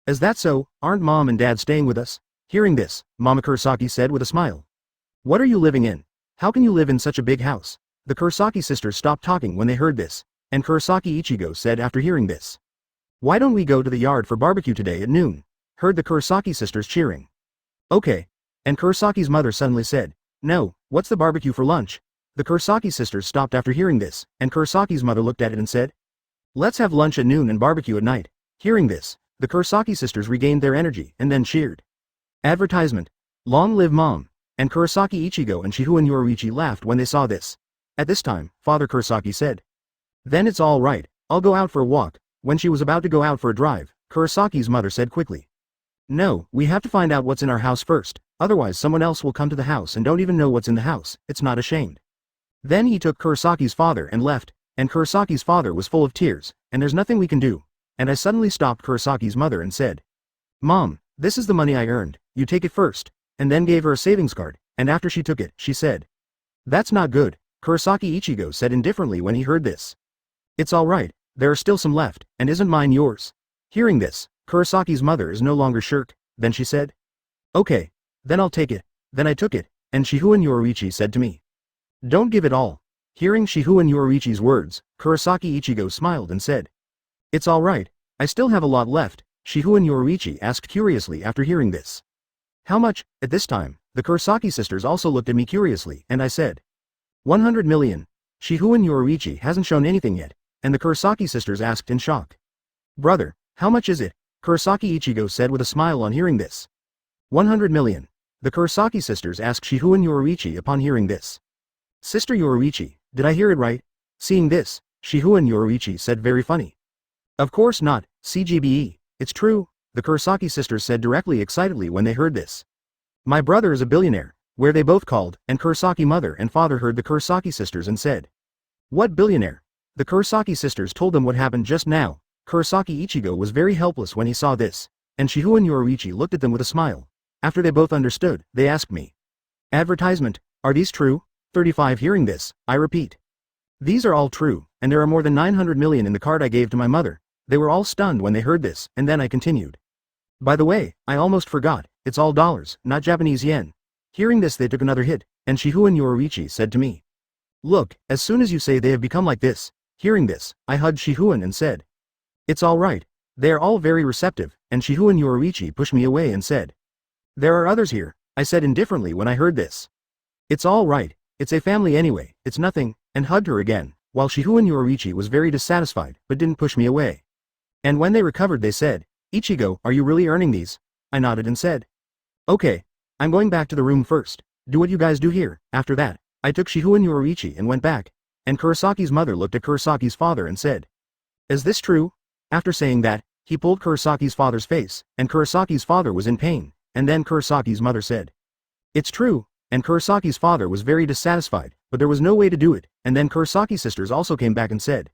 Is that so? Aren't Mom and Dad staying with us? Hearing this, Mama Kurosaki said with a smile. What are you living in? How can you live in such a big house? The Kurosaki sisters stopped talking when they heard this, and Kurosaki Ichigo said after hearing this, Why don't we go to the yard for barbecue today at noon? Heard the Kurosaki sisters cheering. Okay. And Kurosaki's mother suddenly said, No, what's the barbecue for lunch? The Kurosaki sisters stopped after hearing this, and Kurosaki's mother looked at it and said, Let's have lunch at noon and barbecue at night. Hearing this, the Kurosaki sisters regained their energy and then cheered. Advertisement. Long live Mom. And Kurosaki Ichigo and Shihouin Yoruichi laughed when they saw this. At this time, Father Kurosaki said, Then it's all right, I'll go out for a walk. When she was about to go out for a drive, Kurosaki's mother said quickly, No, we have to find out what's in our house first, otherwise someone else will come to the house and don't even know what's in the house. It's not ashamed. Then he took Kurosaki's father and left, and Kurosaki's father was full of tears, and there's nothing we can do. And I suddenly stopped Kurosaki's mother and said, Mom, this is the money I earned, you take it first, and then gave her a savings card, and after she took it, she said, That's not good. Kurosaki Ichigo said indifferently when he heard this. It's alright, there are still some left, and isn't mine yours? Hearing this, Kurosaki's mother is no longer shirk, then she said. Okay, then I'll take it. Then I took it, and Shihouin Yoruichi said to me. Don't give it all. Hearing Shihouin Yoruichi's words, Kurosaki Ichigo smiled and said. It's alright, I still have a lot left, Shihouin Yoruichi asked curiously after hearing this. How much? At this time, the Kurosaki sisters also looked at me curiously, and I said. 100 million. Shihouin Yoruichi hasn't shown anything yet, and the Kurosaki sisters asked in shock. Brother, how much is it? Kurosaki Ichigo said with a smile on hearing this. 100 million. The Kurosaki sisters asked Shihouin Yoruichi upon hearing this. Sister Yoruichi, did I hear it right? Seeing this, Shihouin Yoruichi said very funny. Of course not, CGBE, it's true, the Kurosaki sisters said directly excitedly when they heard this. My brother is a billionaire, where they both called, and Kurosaki mother and father heard the Kurosaki sisters and said. What billionaire? The Kurosaki sisters told them what happened just now. Kurosaki Ichigo was very helpless when he saw this, and Shihouin Yoruichi looked at them with a smile. After they both understood, they asked me. Advertisement, are these true? 35 Hearing this, I repeat. These are all true, and there are more than 900 million in the card I gave to my mother. They were all stunned when they heard this, and then I continued. By the way, I almost forgot, it's all dollars, not Japanese yen. Hearing this they took another hit, and Shihouin Yoruichi said to me. Look, as soon as you say they have become like this. Hearing this, I hugged Shihouin and said. It's all right. They are all very receptive, and Shihouin Yoruichi pushed me away and said. There are others here, I said indifferently when I heard this. It's all right, it's a family anyway, it's nothing, and hugged her again, while Shihouin Yoruichi was very dissatisfied, but didn't push me away. And when they recovered they said, Ichigo, are you really earning these? I nodded and said. Okay, I'm going back to the room first, do what you guys do here. After that, I took Shihouin Yoruichi and went back, and Kurosaki's mother looked at Kurosaki's father and said. Is this true? After saying that, he pulled Kurosaki's father's face, and Kurosaki's father was in pain, and then Kurosaki's mother said. It's true, and Kurosaki's father was very dissatisfied, but there was no way to do it, and then Kurosaki's sisters also came back and said.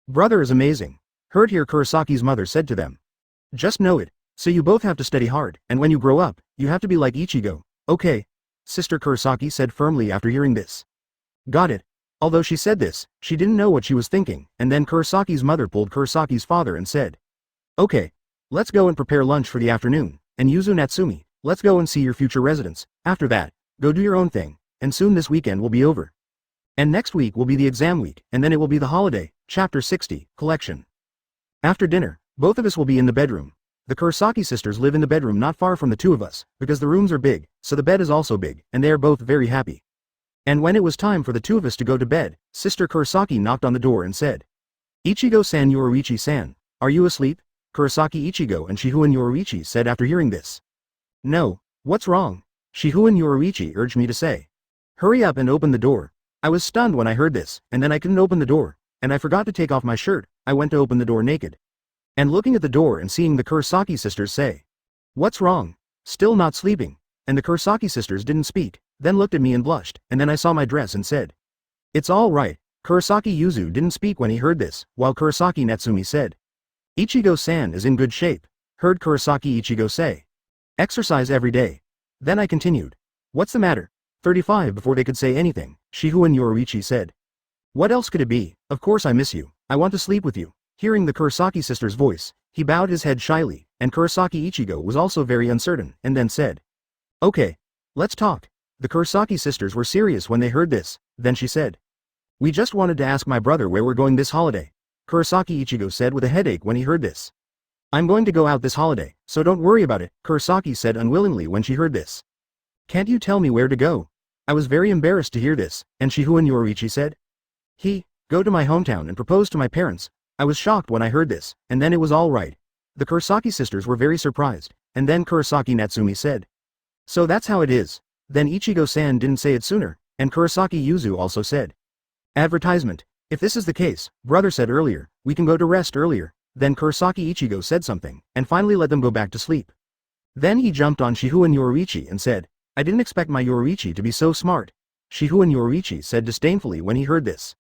Brother is amazing. Heard here Kurosaki's mother said to them. Just know it, so you both have to study hard, and when you grow up, you have to be like Ichigo, okay? Sister Kurosaki said firmly after hearing this. Got it. Although she said this, she didn't know what she was thinking, and then Kurosaki's mother pulled Kurosaki's father and said. Okay, let's go and prepare lunch for the afternoon, and Yuzu Natsumi, let's go and see your future residents. After that, go do your own thing, and soon this weekend will be over. And next week will be the exam week, and then it will be the holiday, chapter 60, collection. After dinner, both of us will be in the bedroom. The Kurosaki sisters live in the bedroom not far from the two of us, because the rooms are big, so the bed is also big, and they are both very happy. And when it was time for the two of us to go to bed, Sister Kurosaki knocked on the door and said. Ichigo-san Yoruichi-san, are you asleep? Kurosaki Ichigo and Shihouin Yoruichi said after hearing this. No, what's wrong? Shihouin Yoruichi urged me to say. Hurry up and open the door. I was stunned when I heard this, and then I couldn't open the door, and I forgot to take off my shirt. I went to open the door naked. And looking at the door and seeing the Kurosaki sisters say. What's wrong? Still not sleeping. And the Kurosaki sisters didn't speak, then looked at me and blushed, and then I saw my dress and said. It's all right. Kurosaki Yuzu didn't speak when he heard this, while Kurosaki Natsumi said. Ichigo-san is in good shape. Heard Kurosaki Ichigo say. Exercise every day. Then I continued. What's the matter? 35 Before they could say anything, Shihouin Yoruichi said. What else could it be? Of course I miss you. I want to sleep with you. Hearing the Kurosaki sister's voice, he bowed his head shyly, and Kurosaki Ichigo was also very uncertain, and then said. Okay, let's talk. The Kurosaki sisters were serious when they heard this, then she said. We just wanted to ask my brother where we're going this holiday. Kurosaki Ichigo said with a headache when he heard this. I'm going to go out this holiday, so don't worry about it, Kurosaki said unwillingly when she heard this. Can't you tell me where to go? I was very embarrassed to hear this, and Shihouin Yoruichi said. Go to my hometown and propose to my parents. I was shocked when I heard this, and then it was all right. The Kurosaki sisters were very surprised, and then Kurosaki Natsumi said. So that's how it is. Then Ichigo-san didn't say it sooner, and Kurosaki Yuzu also said. Advertisement. If this is the case, brother said earlier, we can go to rest earlier. Then Kurosaki Ichigo said something, and finally let them go back to sleep. Then he jumped on Shihouin Yoruichi and said, I didn't expect my Yoruichi to be so smart. Shihouin Yoruichi said disdainfully when he heard this.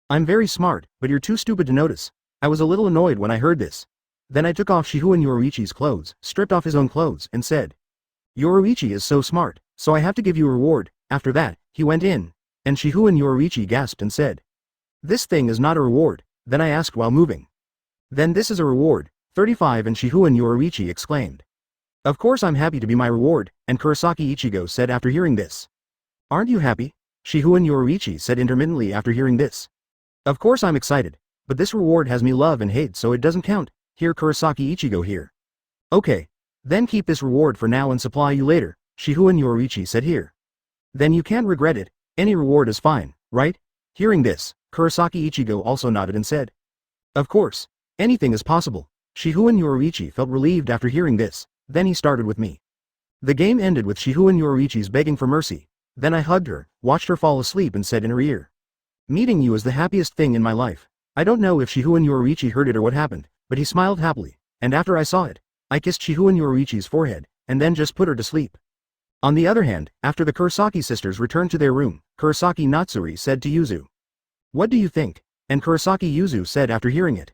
I'm very smart, but you're too stupid to notice. I was a little annoyed when I heard this. Then I took off Shihouin Yoruichi's clothes, stripped off his own clothes, and said. Yoruichi is so smart, so I have to give you a reward. After that, he went in. And Shihouin Yoruichi gasped and said. This thing is not a reward. then I asked while moving. Then this is a reward, 35, and Shihouin Yoruichi exclaimed. Of course I'm happy to be my reward, and Kurosaki Ichigo said after hearing this. Aren't you happy? Shihouin Yoruichi said intermittently after hearing this. Of course I'm excited, but this reward has me love and hate so it doesn't count, here Kurosaki Ichigo here. Okay. Then keep this reward for now and supply you later, Shihouin Yoruichi said here. Then you can't regret it, any reward is fine, right? Hearing this, Kurosaki Ichigo also nodded and said. Of course, anything is possible. Shihouin Yoruichi felt relieved after hearing this, then he started with me. The game ended with Shihouin Yoruichi's begging for mercy, then I hugged her, watched her fall asleep and said in her ear. Meeting you is the happiest thing in my life. I don't know if Shihouin Yoruichi heard it or what happened, but he smiled happily, and after I saw it, I kissed Shihouin Yoruichi's forehead, and then just put her to sleep. On the other hand, after the Kurosaki sisters returned to their room, Kurosaki Natsuri said to Yuzu. What do you think? And Kurosaki Yuzu said after hearing it.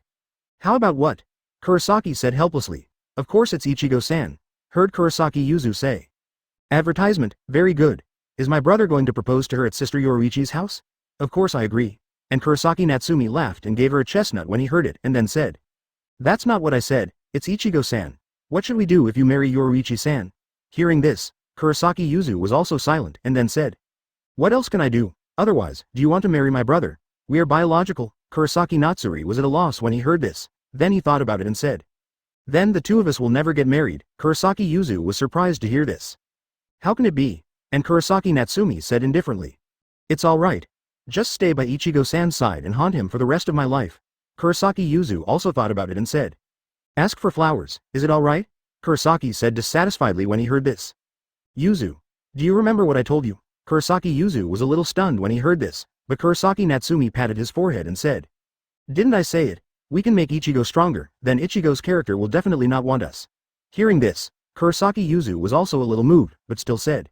How about what? Kurosaki said helplessly. Of course it's Ichigo-san. Heard Kurosaki Yuzu say. Advertisement, very good. Is my brother going to propose to her at Sister Yoruichi's house? Of course I agree. And Kurosaki Natsumi laughed and gave her a chestnut when he heard it and then said. That's not what I said, it's Ichigo-san. What should we do if you marry Yoruichi-san? Hearing this, Kurosaki Yuzu was also silent and then said. What else can I do? Otherwise, do you want to marry my brother? We are biological. Kurosaki Natsuri was at a loss when he heard this, then he thought about it and said. Then the two of us will never get married. Kurosaki Yuzu was surprised to hear this. How can it be? And Kurosaki Natsumi said indifferently. It's alright. Just stay by Ichigo-san's side and haunt him for the rest of my life. Kurosaki Yuzu also thought about it and said. Ask for flowers, is it alright? Kurosaki said dissatisfiedly when he heard this. Yuzu. Do you remember what I told you? Kurosaki Yuzu was a little stunned when he heard this, but Kurosaki Natsumi patted his forehead and said. Didn't I say it? We can make Ichigo stronger, then Ichigo's character will definitely not want us. Hearing this, Kurosaki Yuzu was also a little moved, but still said.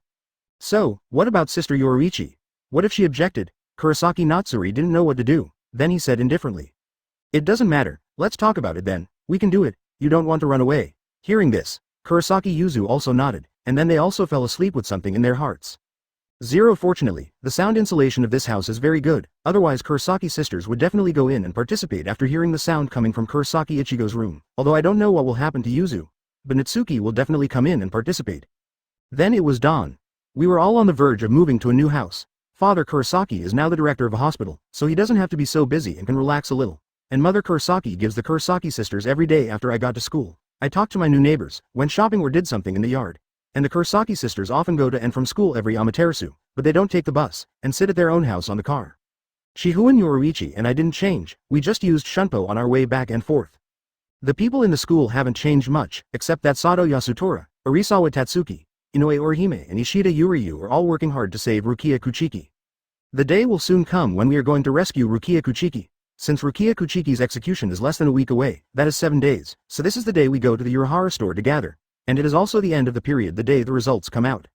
So, what about Sister Yoruichi? What if she objected? Kurosaki Natsuri didn't know what to do, then he said indifferently. It doesn't matter, let's talk about it then, we can do it, you don't want to run away. Hearing this, Kurosaki Yuzu also nodded, and then they also fell asleep with something in their hearts. Fortunately, the sound insulation of this house is very good, otherwise Kurosaki sisters would definitely go in and participate after hearing the sound coming from Kurosaki Ichigo's room, although I don't know what will happen to Yuzu. But Natsuki will definitely come in and participate. Then it was dawn. We were all on the verge of moving to a new house. Father Kurosaki is now the director of a hospital, so he doesn't have to be so busy and can relax a little. And Mother Kurosaki gives the Kurosaki sisters every day after I got to school. I talked to my new neighbors, went shopping or did something in the yard. And the Kurosaki sisters often go to and from school every Amaterasu, but they don't take the bus, and sit at their own house on the car. Shihouin Yoruichi and I didn't change, we just used Shunpo on our way back and forth. The people in the school haven't changed much, except that Sato Yasutora, Orisawa Tatsuki, Inoue Orihime and Ishida Yuryu are all working hard to save Rukia Kuchiki. The day will soon come when we are going to rescue Rukia Kuchiki. Since Rukia Kuchiki's execution is less than a week away, that is 7 days, so this is the day we go to the Urahara store to gather. And it is also the end of the period the day the results come out.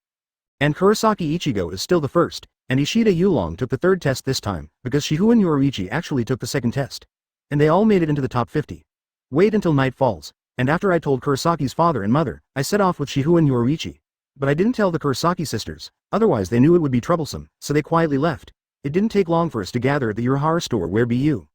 And Kurosaki Ichigo is still the first, and Ishida Yulong took the third test this time, because Shihouin Yoruichi actually took the second test. And they all made it into the top 50. Wait until night falls, and after I told Kurosaki's father and mother, I set off with Shihouin Yoruichi. But I didn't tell the Kurosaki sisters, otherwise they knew it would be troublesome, so they quietly left. It didn't take long for us to gather at the Urahara store where BU.